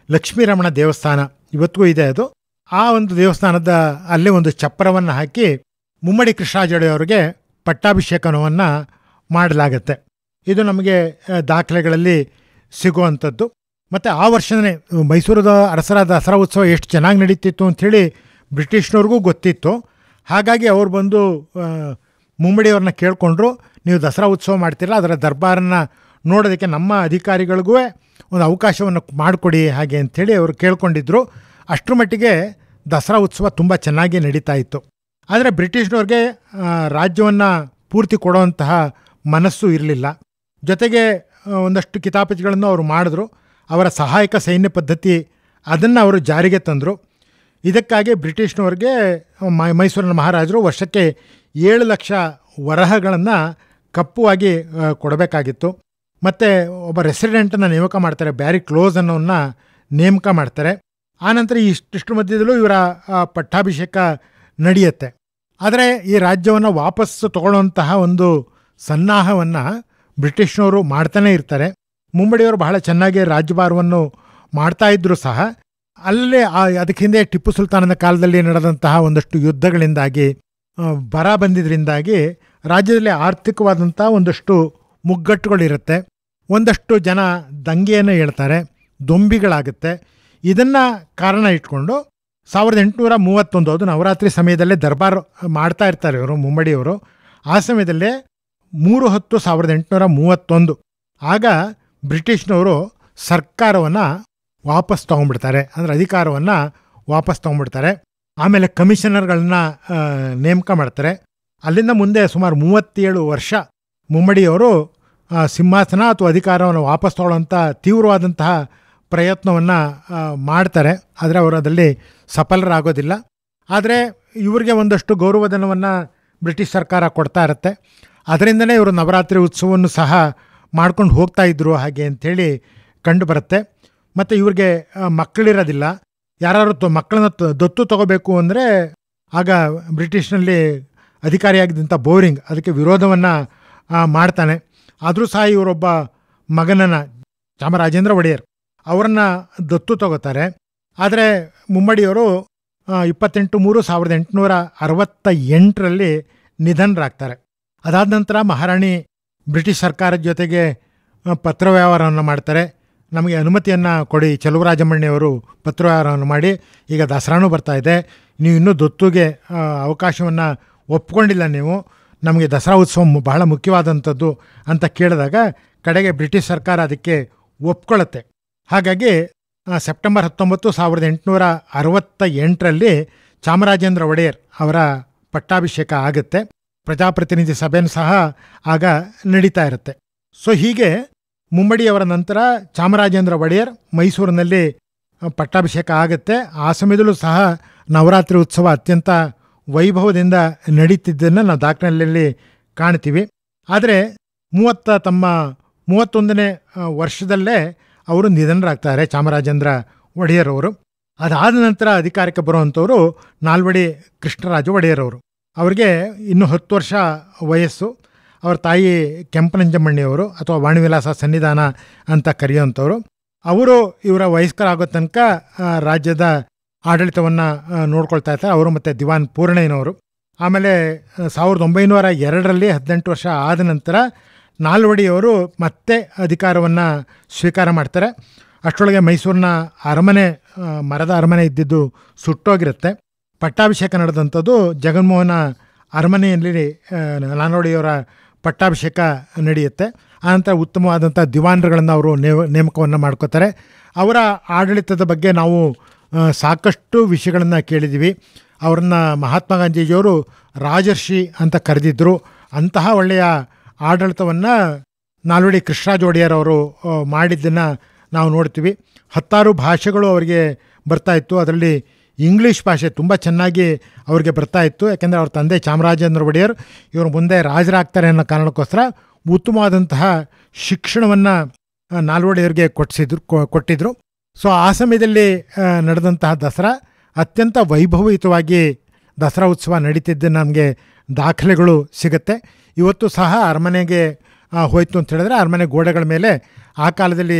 ಲಕ್ಷ್ಮೀರಮಣ ದೇವಸ್ಥಾನ ಇವತ್ತಿಗೂ ಇದೆ. ಅದು ಆ ಒಂದು ದೇವಸ್ಥಾನದ ಅಲ್ಲಿ ಒಂದು ಚಪ್ಪರವನ್ನು ಹಾಕಿ ಮುಮ್ಮಡಿ ಕೃಷ್ಣರಾಜ ಒಡೆಯವರಿಗೆ ಪಟ್ಟಾಭಿಷೇಕವನ್ನು ಮಾಡಲಾಗತ್ತೆ. ಇದು ನಮಗೆ ದಾಖಲೆಗಳಲ್ಲಿ ಸಿಗುವಂಥದ್ದು. ಮತ್ತು ಆ ವರ್ಷನೇ ಮೈಸೂರದ ಅರಸರ ದಸರಾ ಉತ್ಸವ ಎಷ್ಟು ಚೆನ್ನಾಗಿ ನಡೀತಿತ್ತು ಅಂಥೇಳಿ ಬ್ರಿಟಿಷ್ನವ್ರಿಗೂ ಗೊತ್ತಿತ್ತು. ಹಾಗಾಗಿ ಅವ್ರು ಬಂದು ಮುಮ್ಮಡಿಯವ್ರನ್ನ ಕೇಳಿಕೊಂಡ್ರು, ನೀವು ದಸರಾ ಉತ್ಸವ ಮಾಡ್ತೀರಲ್ಲ ಅದರ ದರ್ಬಾರನ್ನು ನೋಡೋದಕ್ಕೆ ನಮ್ಮ ಅಧಿಕಾರಿಗಳಿಗೂ ಒಂದು ಅವಕಾಶವನ್ನು ಮಾಡಿಕೊಡಿ ಹಾಗೆ ಅಂಥೇಳಿ ಅವರು ಕೇಳ್ಕೊಂಡಿದ್ರು. ಅಷ್ಟರ ಮಟ್ಟಿಗೆ ದಸರಾ ಉತ್ಸವ ತುಂಬ ಚೆನ್ನಾಗಿ ನಡೀತಾ ಇತ್ತು. ಆದರೆ ಬ್ರಿಟಿಷ್ನವ್ರಿಗೆ ರಾಜ್ಯವನ್ನು ಪೂರ್ತಿ ಕೊಡುವಂತಹ ಮನಸ್ಸು ಇರಲಿಲ್ಲ. ಜೊತೆಗೆ ಒಂದಷ್ಟು ಕಿತಾಪತಿಗಳನ್ನು ಅವರು ಮಾಡಿದ್ರು. ಅವರ ಸಹಾಯಕ ಸೈನ್ಯ ಪದ್ಧತಿ ಅದನ್ನು ಅವರು ಜಾರಿಗೆ ತಂದರು. ಇದಕ್ಕಾಗಿ ಬ್ರಿಟಿಷ್ನವ್ರಿಗೆ ಮೈಸೂರಿನ ಮಹಾರಾಜರು ವರ್ಷಕ್ಕೆ 7 ಲಕ್ಷ ವರಹಗಳನ್ನು ಕಪ್ಪುವಾಗಿ ಕೊಡಬೇಕಾಗಿತ್ತು. ಮತ್ತು ಒಬ್ಬ ರೆಸಿಡೆಂಟನ್ನು ನೇಮಕ ಮಾಡ್ತಾರೆ, ಬ್ಯಾರಿ ಕ್ಲೋಸ್ ಅನ್ನೋನ್ನ ನೇಮಕ ಮಾಡ್ತಾರೆ. ಆನಂತರ ಇಷ್ಟು ಮಧ್ಯದಲ್ಲೂ ಇವರ ಪಟ್ಟಾಭಿಷೇಕ ನಡೆಯುತ್ತೆ. ಆದರೆ ಈ ರಾಜ್ಯವನ್ನು ವಾಪಸ್ಸು ತಗೊಳ್ಳುವಂತಹ ಒಂದು ಸನ್ನಾಹವನ್ನು ಬ್ರಿಟಿಷ್ನವರು ಮಾಡ್ತಾನೇ ಇರ್ತಾರೆ. ಮುಮ್ಮಡಿಯವರು ಬಹಳ ಚೆನ್ನಾಗಿ ರಾಜ್ಯಭಾರವನ್ನು ಮಾಡ್ತಾಯಿದ್ರು ಸಹ ಅಲ್ಲೇ ಅದಕ್ಕೆ ಹಿಂದೆ ಟಿಪ್ಪು ಸುಲ್ತಾನನ ಕಾಲದಲ್ಲಿ ನಡೆದಂತಹ ಒಂದಷ್ಟು ಯುದ್ಧಗಳಿಂದಾಗಿ ಬರ ಬಂದಿದ್ದರಿಂದಾಗಿ ರಾಜ್ಯದಲ್ಲಿ ಆರ್ಥಿಕವಾದಂಥ ಒಂದಷ್ಟು ಮುಗ್ಗಟ್ಟುಗಳಿರುತ್ತೆ. ಒಂದಷ್ಟು ಜನ ದಂಗೆಯನ್ನು ಹೇಳ್ತಾರೆ, ದೊಂಬಿಗಳಾಗುತ್ತೆ. ಇದನ್ನು ಕಾರಣ ಇಟ್ಕೊಂಡು 1831 ಅದು ನವರಾತ್ರಿ ಸಮಯದಲ್ಲೇ ದರ್ಬಾರ್ ಮಾಡ್ತಾ ಇರ್ತಾರೆ ಇವರು ಮುಮ್ಮಡಿಯವರು. ಆ ಸಮಯದಲ್ಲೇ 3/10/1831 ಆಗ ಬ್ರಿಟಿಷ್ನವರು ಸರ್ಕಾರವನ್ನು ವಾಪಸ್ ತೊಗೊಂಡ್ಬಿಡ್ತಾರೆ, ಅಂದರೆ ಅಧಿಕಾರವನ್ನು ವಾಪಸ್ ತೊಗೊಂಡ್ಬಿಡ್ತಾರೆ. ಆಮೇಲೆ ಕಮಿಷನರ್ಗಳನ್ನ ನೇಮಕ ಮಾಡ್ತಾರೆ. ಅಲ್ಲಿಂದ ಮುಂದೆ ಸುಮಾರು 37 ವರ್ಷ ಮುಮ್ಮಡಿಯವರು ಸಿಂಹಾಸನ ಅಥವಾ ಅಧಿಕಾರವನ್ನು ವಾಪಸ್ ತೊಗೊಳ್ಳೋಂಥ ತೀವ್ರವಾದಂತಹ ಪ್ರಯತ್ನವನ್ನು ಮಾಡ್ತಾರೆ. ಆದರೆ ಅವರು ಅದರಲ್ಲಿ ಸಫಲರಾಗೋದಿಲ್ಲ. ಆದರೆ ಇವರಿಗೆ ಒಂದಷ್ಟು ಗೌರವಧನವನ್ನು ಬ್ರಿಟಿಷ್ ಸರ್ಕಾರ ಕೊಡ್ತಾ ಇರುತ್ತೆ. ಅದರಿಂದನೇ ಇವರು ನವರಾತ್ರಿ ಉತ್ಸವವನ್ನು ಸಹ ಮಾಡ್ಕೊಂಡು ಹೋಗ್ತಾ ಇದ್ರು ಹಾಗೆ ಅಂಥೇಳಿ ಕಂಡು ಬರುತ್ತೆ. ಮತ್ತು ಇವ್ರಿಗೆ ಮಕ್ಕಳಿರೋದಿಲ್ಲ. ಯಾರು ಮಕ್ಕಳನ್ನ ದತ್ತು ತಗೋಬೇಕು ಅಂದರೆ ಆಗ ಬ್ರಿಟಿಷ್ನಲ್ಲಿ ಅಧಿಕಾರಿಯಾಗಿದ್ದಂಥ ಬೋರಿಂಗ್ ಅದಕ್ಕೆ ವಿರೋಧವನ್ನು ಮಾಡ್ತಾನೆ. ಆದರೂ ಸಹ ಇವರೊಬ್ಬ ಮಗನನ್ನು ಚಾಮರಾಜೇಂದ್ರ ಒಡೆಯರ್ ಅವರನ್ನು ದತ್ತು ತಗೋತಾರೆ. ಆದರೆ ಮುಮ್ಮಡಿಯವರು 28/3/1868 ನಿಧನರಾಗ್ತಾರೆ. ಅದಾದ ನಂತರ ಮಹಾರಾಣಿ ಬ್ರಿಟಿಷ್ ಸರ್ಕಾರದ ಜೊತೆಗೆ ಪತ್ರ ವ್ಯವಹಾರವನ್ನು ಮಾಡ್ತಾರೆ. ನಮಗೆ ಅನುಮತಿಯನ್ನು ಕೊಡಿ, ಚಲುವರಾಜಮಣ್ಣಿಯವರು ಪತ್ರ ವ್ಯವಹಾರವನ್ನು ಮಾಡಿ, ಈಗ ದಸರಾನೂ ಬರ್ತಾಯಿದೆ, ನೀವು ಇನ್ನೂ ದತ್ತುಗೆ ಅವಕಾಶವನ್ನು ಒಪ್ಕೊಂಡಿಲ್ಲ, ನೀವು ನಮಗೆ ದಸರಾ ಉತ್ಸವ ಬಹಳ ಮುಖ್ಯವಾದಂಥದ್ದು ಅಂತ ಕೇಳಿದಾಗ ಕಡೆಗೆ ಬ್ರಿಟಿಷ್ ಸರ್ಕಾರ ಅದಕ್ಕೆ ಒಪ್ಕೊಳ್ಳುತ್ತೆ. ಹಾಗಾಗಿ ಸೆಪ್ಟೆಂಬರ್ 19, 1868 ಚಾಮರಾಜೇಂದ್ರ ಒಡೆಯರ್ ಅವರ ಪಟ್ಟಾಭಿಷೇಕ ಆಗುತ್ತೆ. ಪ್ರಜಾಪ್ರತಿನಿಧಿ ಸಭೆಯೂ ಸಹ ಆಗ ನಡೀತಾ ಇರುತ್ತೆ. ಸೊ ಹೀಗೆ ಮುಮ್ಮಡಿಯವರ ನಂತರ ಚಾಮರಾಜೇಂದ್ರ ಒಡೆಯರ್ ಮೈಸೂರಿನಲ್ಲಿ ಪಟ್ಟಾಭಿಷೇಕ ಆಗುತ್ತೆ. ಆ ಸಮಯದಲ್ಲೂ ಸಹ ನವರಾತ್ರಿ ಉತ್ಸವ ಅತ್ಯಂತ ವೈಭವದಿಂದ ನಡೀತಿದ್ದನ್ನು ನಾವು ದಾಖಲೆಯಲ್ಲಿ ಕಾಣ್ತೀವಿ. ಆದರೆ ತಮ್ಮ 31ನೇ ವರ್ಷದಲ್ಲೇ ಅವರು ನಿಧನರಾಗ್ತಾರೆ ಚಾಮರಾಜೇಂದ್ರ ಒಡೆಯರ್ ಅವರು. ಅದಾದ ನಂತರ ಅಧಿಕಾರಕ್ಕೆ ಬರುವಂಥವರು ನಾಲ್ವಡಿ ಕೃಷ್ಣರಾಜ ಒಡೆಯರ್ ಅವರು. ಅವರಿಗೆ ಇನ್ನೂ 10 ವರ್ಷ ವಯಸ್ಸು. ಅವರ ತಾಯಿ ಕೆಂಪನಂಜಮ್ಮಣ್ಣಿಯವರು ಅಥವಾ ವಾಣಿವಿಲಾಸ ಸನ್ನಿಧಾನ ಅಂತ ಕರೆಯುವಂಥವ್ರು. ಅವರು ಇವರ ವಯಸ್ಕರಾಗೋ ತನಕ ರಾಜ್ಯದ ಆಡಳಿತವನ್ನು ನೋಡ್ಕೊಳ್ತಾ ಇರ್ತಾರೆ, ಅವರು ಮತ್ತು ದಿವಾನ್ ಪೂರ್ಣಯ್ಯನವರು. ಆಮೇಲೆ 1902 18 ವರ್ಷ ಆದ ನಂತರ ನಾಲ್ವಡಿಯವರು ಮತ್ತೆ ಅಧಿಕಾರವನ್ನು ಸ್ವೀಕಾರ ಮಾಡ್ತಾರೆ. ಅಷ್ಟರೊಳಗೆ ಮೈಸೂರಿನ ಅರಮನೆ, ಮರದ ಅರಮನೆ ಇದ್ದಿದ್ದು ಸುಟ್ಟೋಗಿರುತ್ತೆ. ಪಟ್ಟಾಭಿಷೇಕ ನಡೆದಂಥದ್ದು ಜಗನ್ಮೋಹನ ಅರಮನೆಯಲ್ಲಿ ನಾಲ್ವಡಿಯವರ ಪಟ್ಟಾಭಿಷೇಕ ನಡೆಯುತ್ತೆ. ಆನಂತರ ಉತ್ತಮವಾದಂಥ ದಿವಾನರುಗಳನ್ನು ಅವರು ನೇಮಕವನ್ನು ಮಾಡ್ಕೋತಾರೆ. ಅವರ ಆಡಳಿತದ ಬಗ್ಗೆ ನಾವು ಸಾಕಷ್ಟು ವಿಷಯಗಳನ್ನು ಕೇಳಿದ್ದೀವಿ. ಅವ್ರನ್ನ ಮಹಾತ್ಮ ಗಾಂಧೀಜಿಯವರು ರಾಜರ್ಷಿ ಅಂತ ಕರೆದಿದ್ದರು. ಅಂತಹ ಒಳ್ಳೆಯ ಆಡಳಿತವನ್ನು ನಾಲ್ವಡಿ ಕೃಷ್ಣರಾಜ ಒಡೆಯರ್ ಅವರು ಮಾಡಿದ್ದನ್ನು ನಾವು ನೋಡ್ತೀವಿ. 10 ಭಾಷೆಗಳು ಅವರಿಗೆ ಬರ್ತಾಯಿತ್ತು. ಅದರಲ್ಲಿ ಇಂಗ್ಲೀಷ್ ಭಾಷೆ ತುಂಬ ಚೆನ್ನಾಗಿ ಅವ್ರಿಗೆ ಬರ್ತಾಯಿತ್ತು. ಯಾಕೆಂದರೆ ಅವ್ರ ತಂದೆ ಚಾಮರಾಜೇಂದ್ರ ಒಡೆಯರ್ ಇವರು ಮುಂದೆ ರಾಜರಾಗ್ತಾರೆ ಅನ್ನೋ ಕಾರಣಕ್ಕೋಸ್ಕರ ಉತ್ತಮವಾದಂತಹ ಶಿಕ್ಷಣವನ್ನು ನಾಲ್ವಡಿಯವರಿಗೆ ಕೊಟ್ಟಿದ್ದರು. ಸೊ ಆ ಸಮಯದಲ್ಲಿ ನಡೆದಂತಹ ದಸರಾ ಅತ್ಯಂತ ವೈಭವಯುತವಾಗಿ ದಸರಾ ಉತ್ಸವ ನಡೀತಿದ್ದು ನಮಗೆ ದಾಖಲೆಗಳು ಸಿಗುತ್ತೆ. ಇವತ್ತು ಸಹ ಅರಮನೆಗೆ ಹೋಯಿತು ಅಂತ ಹೇಳಿದ್ರೆ ಅರಮನೆ ಗೋಡೆಗಳ ಮೇಲೆ ಆ ಕಾಲದಲ್ಲಿ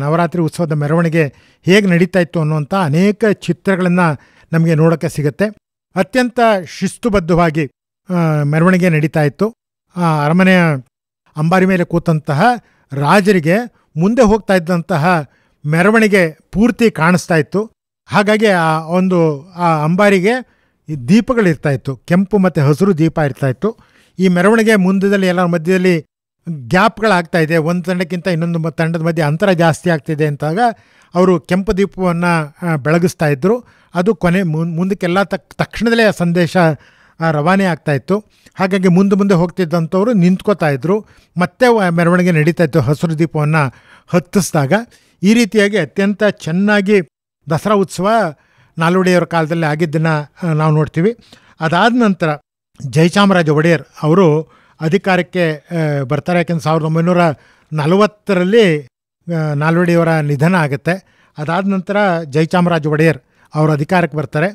ನವರಾತ್ರಿ ಉತ್ಸವದ ಮೆರವಣಿಗೆ ಹೇಗೆ ನಡೀತಾ ಇತ್ತು ಅನ್ನುವಂಥ ಅನೇಕ ಚಿತ್ರಗಳನ್ನು ನಮಗೆ ನೋಡೋಕ್ಕೆ ಸಿಗುತ್ತೆ. ಅತ್ಯಂತ ಶಿಸ್ತುಬದ್ಧವಾಗಿ ಮೆರವಣಿಗೆ ನಡೀತಾ ಇತ್ತು. ಅರಮನೆಯ ಅಂಬಾರಿ ಮೇಲೆ ಕೂತಂತಹ ರಾಜರಿಗೆ ಮುಂದೆ ಹೋಗ್ತಾ ಇದ್ದಂತಹ ಮೆರವಣಿಗೆ ಪೂರ್ತಿ ಕಾಣಿಸ್ತಾ ಇತ್ತು. ಹಾಗಾಗಿ ಆ ಅಂಬಾರಿಗೆ ಈ ದೀಪಗಳಿರ್ತಾಯಿತ್ತು, ಕೆಂಪು ಮತ್ತು ಹಸಿರು ದೀಪ ಇರ್ತಾಯಿತ್ತು. ಈ ಮೆರವಣಿಗೆ ಮುಂದದಲ್ಲಿ ಎಲ್ಲರ ಮಧ್ಯದಲ್ಲಿ ಗ್ಯಾಪ್ಗಳಾಗ್ತಾ ಇದೆ, ಒಂದು ತಂಡಕ್ಕಿಂತ ಇನ್ನೊಂದು ತಂಡದ ಮಧ್ಯೆ ಅಂತರ ಜಾಸ್ತಿ ಆಗ್ತಿದೆ ಅಂತಾಗ ಅವರು ಕೆಂಪು ದೀಪವನ್ನು ಬೆಳಗಿಸ್ತಾ ಇದ್ದರು. ಅದು ಮುಂದಕ್ಕೆಲ್ಲ ತಕ್ಷಣದಲ್ಲೇ ಆ ಸಂದೇಶ ರವಾನೆ ಆಗ್ತಾಯಿತ್ತು. ಹಾಗಾಗಿ ಮುಂದೆ ಹೋಗ್ತಿದ್ದಂಥವ್ರು ನಿಂತ್ಕೋತಾ ಇದ್ದರು, ಮತ್ತೆ ಮೆರವಣಿಗೆ ನಡೀತಾಯಿತ್ತು ಹಸಿರು ದೀಪವನ್ನು ಹತ್ತಿಸಿದಾಗ. ಈ ರೀತಿಯಾಗಿ ಅತ್ಯಂತ ಚೆನ್ನಾಗಿ ದಸರಾ ಉತ್ಸವ ನಾಲ್ವಡಿಯವರ ಕಾಲದಲ್ಲಿ ಆಗಿದ್ದನ್ನು ನಾವು ನೋಡ್ತೀವಿ. ಅದಾದ ನಂತರ ಜಯಚಾಮರಾಜ ಒಡೆಯರ್ ಅವರು ಅಧಿಕಾರಕ್ಕೆ ಬರ್ತಾರೆ. ಯಾಕೆಂದರೆ 1940 ನಾಲ್ವಡಿಯವರ ನಿಧನ ಆಗುತ್ತೆ. ಅದಾದ ನಂತರ ಜಯಚಾಮರಾಜ ಒಡೆಯರ್ ಅವರು ಅಧಿಕಾರಕ್ಕೆ ಬರ್ತಾರೆ.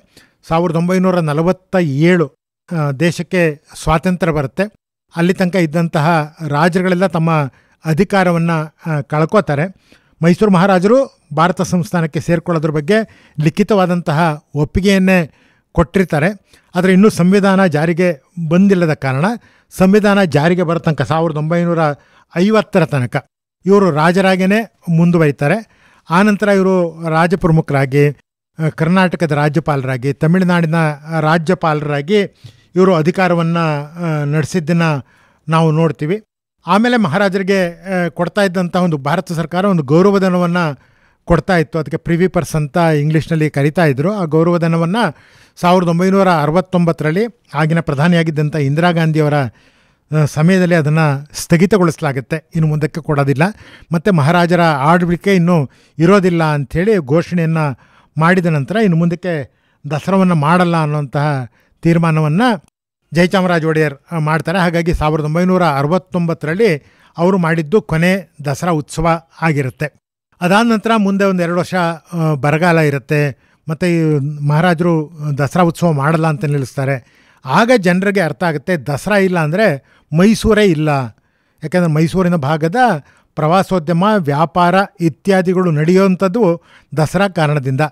1947 ದೇಶಕ್ಕೆ ಸ್ವಾತಂತ್ರ್ಯ ಬರುತ್ತೆ. ಅಲ್ಲಿ ತನಕ ಇದ್ದಂತಹ ರಾಜರುಗಳೆಲ್ಲ ತಮ್ಮ ಅಧಿಕಾರವನ್ನು ಕಳ್ಕೋತಾರೆ. ಮೈಸೂರು ಮಹಾರಾಜರು ಭಾರತ ಸಂಸ್ಥಾನಕ್ಕೆ ಸೇರಿಕೊಳ್ಳೋದ್ರ ಬಗ್ಗೆ ಲಿಖಿತವಾದಂತಹ ಒಪ್ಪಿಗೆಯನ್ನೇ ಕೊಟ್ಟಿರ್ತಾರೆ. ಆದರೆ ಇನ್ನೂ ಸಂವಿಧಾನ ಜಾರಿಗೆ ಬಂದಿಲ್ಲದ ಕಾರಣ ಸಂವಿಧಾನ ಜಾರಿಗೆ ಬರೋ ತನಕ 1950 ತನಕ ಇವರು ರಾಜರಾಗೇ ಮುಂದುವರಿತಾರೆ. ಆನಂತರ ಇವರು ರಾಜಪ್ರಮುಖರಾಗಿ, ಕರ್ನಾಟಕದ ರಾಜ್ಯಪಾಲರಾಗಿ, ತಮಿಳುನಾಡಿನ ರಾಜ್ಯಪಾಲರಾಗಿ ಇವರು ಅಧಿಕಾರವನ್ನು ನಡೆಸಿದ್ದನ್ನು ನಾವು ನೋಡ್ತೀವಿ. ಆಮೇಲೆ ಮಹಾರಾಜರಿಗೆ ಕೊಡ್ತಾ ಇದ್ದಂಥ ಒಂದು ಭಾರತ ಸರ್ಕಾರ ಒಂದು ಗೌರವಧನವನ್ನು ಕೊಡ್ತಾ ಇತ್ತು. ಅದಕ್ಕೆ ಪ್ರಿವಿ ಪರ್ಸ್ ಅಂತ ಇಂಗ್ಲೀಷ್ನಲ್ಲಿ ಕರಿತಾ ಇದ್ದರು. ಆ ಗೌರವಧನವನ್ನು 1969 ಆಗಿನ ಪ್ರಧಾನಿಯಾಗಿದ್ದಂಥ ಇಂದಿರಾ ಗಾಂಧಿಯವರ ಸಮಯದಲ್ಲಿ ಅದನ್ನು ಸ್ಥಗಿತಗೊಳಿಸಲಾಗುತ್ತೆ, ಇನ್ನು ಮುಂದಕ್ಕೆ ಕೊಡೋದಿಲ್ಲ. ಮತ್ತು ಮಹಾರಾಜರ ಆಳ್ವಿಕೆ ಇನ್ನೂ ಇರೋದಿಲ್ಲ ಅಂಥೇಳಿ ಘೋಷಣೆಯನ್ನು ಮಾಡಿದ ನಂತರ ಇನ್ನು ಮುಂದಕ್ಕೆ ದಸರಾವನ್ನು ಮಾಡಲ್ಲ ಅನ್ನುವಂತಹ ತೀರ್ಮಾನವನ್ನು ಜಯಚಾಮರಾಜ ಒಡೆಯರ್ ಮಾಡ್ತಾರೆ. ಹಾಗಾಗಿ 1969 ಅವರು ಮಾಡಿದ್ದು ಕೊನೆ ದಸರಾ ಉತ್ಸವ ಆಗಿರುತ್ತೆ. ಅದಾದ ನಂತರ ಮುಂದೆ ಒಂದು 2 ವರ್ಷ ಬರಗಾಲ ಇರುತ್ತೆ, ಮತ್ತು ಈ ಮಹಾರಾಜರು ದಸರಾ ಉತ್ಸವ ಮಾಡಲ್ಲ ಅಂತ ನಿಲ್ಲಿಸ್ತಾರೆ. ಆಗ ಜನರಿಗೆ ಅರ್ಥ ಆಗುತ್ತೆ ದಸರಾ ಇಲ್ಲ ಅಂದರೆ ಮೈಸೂರೇ ಇಲ್ಲ. ಯಾಕೆಂದರೆ ಮೈಸೂರಿನ ಭಾಗದ ಪ್ರವಾಸೋದ್ಯಮ, ವ್ಯಾಪಾರ ಇತ್ಯಾದಿಗಳು ನಡೆಯುವಂಥದ್ದು ದಸರಾ ಕಾರಣದಿಂದ.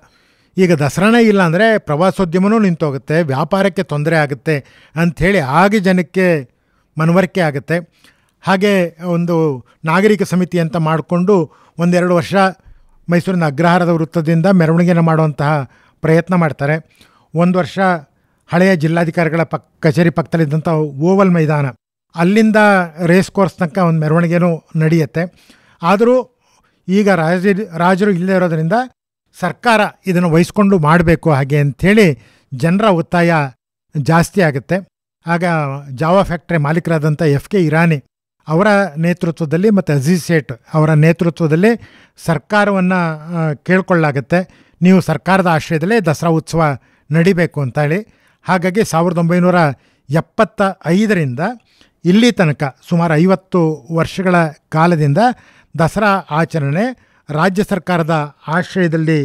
ಈಗ ದಸರಾನೇ ಇಲ್ಲ ಅಂದರೆ ಪ್ರವಾಸೋದ್ಯಮನೂ ನಿಂತೋಗುತ್ತೆ, ವ್ಯಾಪಾರಕ್ಕೆ ತೊಂದರೆ ಆಗುತ್ತೆ ಅಂಥೇಳಿ ಹಾಗೆ ಜನಕ್ಕೆ ಮನವರಿಕೆ ಆಗುತ್ತೆ. ಹಾಗೆ ಒಂದು ನಾಗರಿಕ ಸಮಿತಿ ಅಂತ ಮಾಡಿಕೊಂಡು 1-2 ವರ್ಷ ಮೈಸೂರಿನ ಅಗ್ರಹಾರದ ವೃತ್ತದಿಂದ ಮೆರವಣಿಗೆನ ಮಾಡುವಂತಹ ಪ್ರಯತ್ನ ಮಾಡ್ತಾರೆ. 1 ವರ್ಷ ಹಳೆಯ ಜಿಲ್ಲಾಧಿಕಾರಿಗಳ ಕಚೇರಿ ಪಕ್ಕದಲ್ಲಿದ್ದಂಥ ಓವಲ್ ಮೈದಾನ, ಅಲ್ಲಿಂದ ರೇಸ್ ಕೋರ್ಸ್ ತನಕ ಒಂದು ಮೆರವಣಿಗೆನೂ ನಡೆಯುತ್ತೆ. ಆದರೂ ಈಗ ರಾಜರು ಇಲ್ಲದೇ ಇರೋದರಿಂದ ಸರ್ಕಾರ ಇದನ್ನು ವಹಿಸ್ಕೊಂಡು ಮಾಡಬೇಕು ಹಾಗೆ ಅಂಥೇಳಿ ಜನರ ಒತ್ತಾಯ ಜಾಸ್ತಿ ಆಗುತ್ತೆ. ಆಗ ಜಾವಾ ಫ್ಯಾಕ್ಟ್ರಿ ಮಾಲೀಕರಾದಂಥ FK ಇರಾನಿ ಅವರ ನೇತೃತ್ವದಲ್ಲಿ ಮತ್ತು ಅಜೀಜ್ ಸೇಠ್ ಅವರ ನೇತೃತ್ವದಲ್ಲಿ ಸರ್ಕಾರವನ್ನು ಕೇಳ್ಕೊಳ್ಳಾಗುತ್ತೆ, ನೀವು ಸರ್ಕಾರದ ಆಶ್ರಯದಲ್ಲೇ ದಸರಾ ಉತ್ಸವ ನಡಿಬೇಕು ಅಂತೇಳಿ. ಹಾಗಾಗಿ 1975ರಿಂದ ಇಲ್ಲಿ ತನಕ ಸುಮಾರು 50 ವರ್ಷಗಳ ಕಾಲದಿಂದ ದಸರಾ ಆಚರಣೆ ರಾಜ್ಯ ಸರ್ಕಾರದ ಆಶ್ರಯದಲ್ಲಿ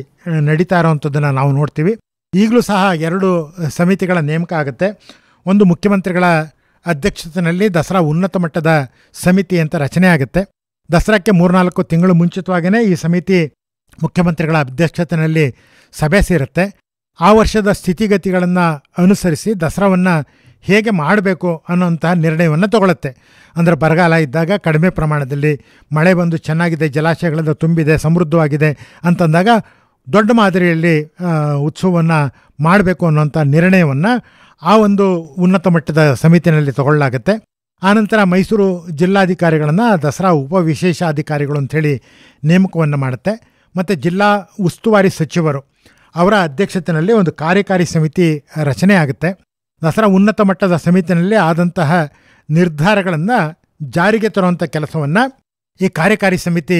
ನಡೀತಾ ಇರೋವಂಥದ್ದನ್ನು ನಾವು ನೋಡ್ತೀವಿ. ಈಗಲೂ ಸಹ 2 ಸಮಿತಿಗಳ ನೇಮಕ ಆಗುತ್ತೆ. ಒಂದು ಮುಖ್ಯಮಂತ್ರಿಗಳ ಅಧ್ಯಕ್ಷತೆಯಲ್ಲಿ ದಸರಾ ಉನ್ನತ ಮಟ್ಟದ ಸಮಿತಿ ಅಂತ ರಚನೆ ಆಗುತ್ತೆ. ದಸರಾಕ್ಕೆ 3-4 ತಿಂಗಳು ಮುಂಚಿತವಾಗಿಯೇ ಈ ಸಮಿತಿ ಮುಖ್ಯಮಂತ್ರಿಗಳ ಅಧ್ಯಕ್ಷತೆಯಲ್ಲಿ ಸಭೆ ಸೇರುತ್ತೆ. ಆ ವರ್ಷದ ಸ್ಥಿತಿಗತಿಗಳನ್ನು ಅನುಸರಿಸಿ ದಸರಾವನ್ನು ಹೇಗೆ ಮಾಡಬೇಕು ಅನ್ನೋಂತಹ ನಿರ್ಣಯವನ್ನು ತಗೊಳುತ್ತೆ. ಅಂದರೆ ಬರಗಾಲ ಇದ್ದಾಗ ಕಡಿಮೆ ಪ್ರಮಾಣದಲ್ಲಿ ಮಳೆ ಬಂದು ಚೆನ್ನಾಗಿದೆ, ಜಲಾಶಯಗಳೆಲ್ಲ ತುಂಬಿದೆ, ಸಮೃದ್ಧವಾಗಿದೆ ಅಂತಂದಾಗ ದೊಡ್ಡ ಮಾದರಿಯಲ್ಲಿ ಉತ್ಸವವನ್ನು ಮಾಡಬೇಕು ಅನ್ನೋಂಥ ನಿರ್ಣಯವನ್ನು ಆ ಒಂದು ಉನ್ನತ ಮಟ್ಟದ ಸಮಿತಿಯಲ್ಲಿ ತಗೊಳ್ಳಲಾಗುತ್ತೆ. ಆನಂತರ ಮೈಸೂರು ಜಿಲ್ಲಾಧಿಕಾರಿಗಳನ್ನು ದಸರಾ ಉಪವಿಶೇಷಾಧಿಕಾರಿಗಳು ಅಂಥೇಳಿ ನೇಮಕವನ್ನು ಮಾಡುತ್ತೆ. ಮತ್ತು ಜಿಲ್ಲಾ ಉಸ್ತುವಾರಿ ಸಚಿವರು ಅವರ ಅಧ್ಯಕ್ಷತೆಯಲ್ಲಿ ಒಂದು ಕಾರ್ಯಕಾರಿ ಸಮಿತಿ ರಚನೆ ಆಗುತ್ತೆ. ದಸರಾ ಉನ್ನತ ಮಟ್ಟದ ಸಮಿತಿಯಲ್ಲಿ ಆದಂತಹ ನಿರ್ಧಾರಗಳನ್ನು ಜಾರಿಗೆ ತರುವಂಥ ಕೆಲಸವನ್ನು ಈ ಕಾರ್ಯಕಾರಿ ಸಮಿತಿ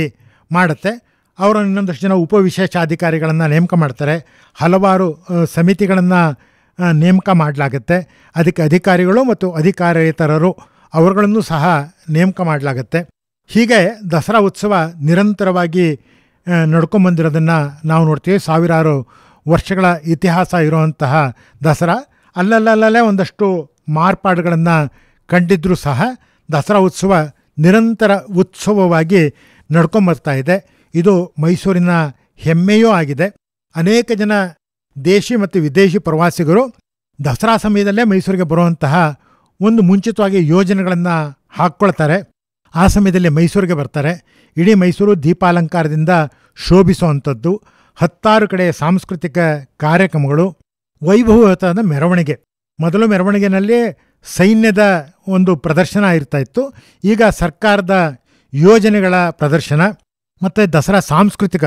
ಮಾಡುತ್ತೆ. ಅವರು ಇನ್ನೊಂದಷ್ಟು ಜನ ಉಪವಿಶೇಷಾಧಿಕಾರಿಗಳನ್ನು ನೇಮಕ ಮಾಡ್ತಾರೆ. ಹಲವಾರು ಸಮಿತಿಗಳನ್ನು ನೇಮಕ ಮಾಡಲಾಗುತ್ತೆ. ಅದಕ್ಕೆ ಅಧಿಕಾರಿಗಳು ಮತ್ತು ಅಧಿಕಾರೇತರರು ಅವರುಗಳನ್ನು ಸಹ ನೇಮಕ ಮಾಡಲಾಗುತ್ತೆ. ಹೀಗೆ ದಸರಾ ಉತ್ಸವ ನಿರಂತರವಾಗಿ ನಡ್ಕೊಂಬಂದಿರೋದನ್ನು ನಾವು ನೋಡ್ತೀವಿ. ಸಾವಿರಾರು ವರ್ಷಗಳ ಇತಿಹಾಸ ಇರುವಂತಹ ದಸರಾ ಅಲ್ಲಲ್ಲೇ ಒಂದಷ್ಟು ಮಾರ್ಪಾಡುಗಳನ್ನು ಕಂಡಿದ್ದರೂ ಸಹ ದಸರಾ ಉತ್ಸವ ನಿರಂತರ ಉತ್ಸವವಾಗಿ ನಡ್ಕೊಂಬರ್ತಾ ಇದೆ. ಇದು ಮೈಸೂರಿನ ಹೆಮ್ಮೆಯೂ ಆಗಿದೆ. ಅನೇಕ ಜನ ದೇಶಿ ಮತ್ತು ವಿದೇಶಿ ಪ್ರವಾಸಿಗರು ದಸರಾ ಸಮಯದಲ್ಲೇ ಮೈಸೂರಿಗೆ ಬರುವಂತಹ ಒಂದು ಮುಂಚಿತವಾಗಿ ಯೋಜನೆಗಳನ್ನು ಹಾಕ್ಕೊಳ್ತಾರೆ. ಆ ಸಮಯದಲ್ಲಿ ಮೈಸೂರಿಗೆ ಬರ್ತಾರೆ. ಇಡೀ ಮೈಸೂರು ದೀಪಾಲಂಕಾರದಿಂದ ಶೋಭಿಸುವಂಥದ್ದು, 10 ಕಡೆ ಸಾಂಸ್ಕೃತಿಕ ಕಾರ್ಯಕ್ರಮಗಳು, ವೈಭವಯುತವಾದ ಮೆರವಣಿಗೆ. ಮೊದಲು ಮೆರವಣಿಗೆಯಲ್ಲಿ ಸೈನ್ಯದ ಒಂದು ಪ್ರದರ್ಶನ ಇರ್ತಾಯಿತ್ತು. ಈಗ ಸರ್ಕಾರದ ಯೋಜನೆಗಳ ಪ್ರದರ್ಶನ ಮತ್ತು ದಸರಾ ಸಾಂಸ್ಕೃತಿಕ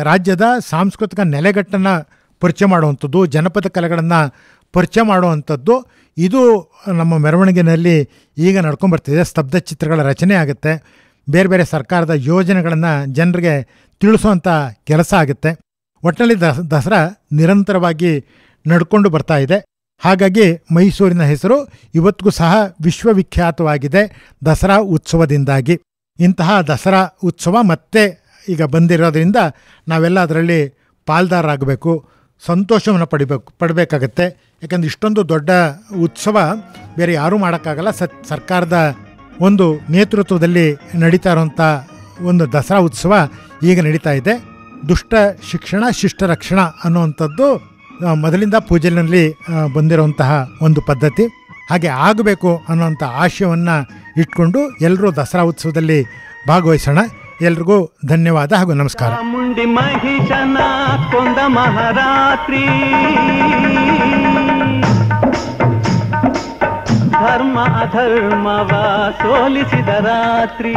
ರಾಜ್ಯದ ಸಾಂಸ್ಕೃತಿಕ ನೆಲೆಗಟ್ಟನ್ನು ಪರಿಚಯ ಮಾಡುವಂಥದ್ದು, ಜನಪದ ಕಲೆಗಳನ್ನು ಪರಿಚಯ ಮಾಡುವಂಥದ್ದು ಇದು ನಮ್ಮ ಮೆರವಣಿಗೆಯಲ್ಲಿ ಈಗ ನಡ್ಕೊಂಬರ್ತಿದೆ. ಸ್ತಬ್ಧ ಚಿತ್ರಗಳ ರಚನೆ ಆಗುತ್ತೆ. ಬೇರೆ ಬೇರೆ ಸರ್ಕಾರದ ಯೋಜನೆಗಳನ್ನು ಜನರಿಗೆ ತಿಳಿಸುವಂಥ ಕೆಲಸ ಆಗುತ್ತೆ. ಒಟ್ಟಿನಲ್ಲಿ ದಸರಾ ನಿರಂತರವಾಗಿ ನಡ್ಕೊಂಡು ಬರ್ತಾ ಇದೆ. ಹಾಗಾಗಿ ಮೈಸೂರಿನ ಹೆಸರು ಇವತ್ತಿಗೂ ಸಹ ವಿಶ್ವವಿಖ್ಯಾತವಾಗಿದೆ ದಸರಾ ಉತ್ಸವದಿಂದಾಗಿ. ಇಂತಹ ದಸರಾ ಉತ್ಸವ ಮತ್ತೆ ಈಗ ಬಂದಿರೋದ್ರಿಂದ ನಾವೆಲ್ಲ ಅದರಲ್ಲಿ ಪಾಲ್ದಾರರಾಗಬೇಕು, ಸಂತೋಷವನ್ನು ಪಡಬೇಕಾಗತ್ತೆ. ಯಾಕಂದರೆ ಇಷ್ಟೊಂದು ದೊಡ್ಡ ಉತ್ಸವ ಬೇರೆ ಯಾರೂ ಮಾಡೋಕ್ಕಾಗಲ್ಲ. ಸರ್ಕಾರದ ಒಂದು ನೇತೃತ್ವದಲ್ಲಿ ನಡೀತಾ ಇರುವಂಥ ಒಂದು ದಸರಾ ಉತ್ಸವ ಈಗ ನಡೀತಾ ಇದೆ. ದುಷ್ಟ ಶಿಕ್ಷಣ ಶಿಷ್ಟ ರಕ್ಷಣ ಅನ್ನುವಂಥದ್ದು ಮೊದಲಿಂದ ಪೂಜೆಯಲ್ಲಿ ಬಂದಿರುವಂತಹ ಒಂದು ಪದ್ಧತಿ. ಹಾಗೆ ಆಗಬೇಕು ಅನ್ನೋಂಥ ಆಶಯವನ್ನು ಇಟ್ಕೊಂಡು ಎಲ್ಲರೂ ದಸರಾ ಉತ್ಸವದಲ್ಲಿ ಭಾಗವಹಿಸೋಣ. ಎಲ್ರಿಗೂ ಧನ್ಯವಾದ ಹಾಗೂ ನಮಸ್ಕಾರ. ಮುಂಡಿ ಮಹಿಷನ ಕೊಂದ ಮಹಾರಾತ್ರಿ, ಧರ್ಮ ಅಧರ್ಮವ ಸೋಲಿಸಿದ ರಾತ್ರಿ.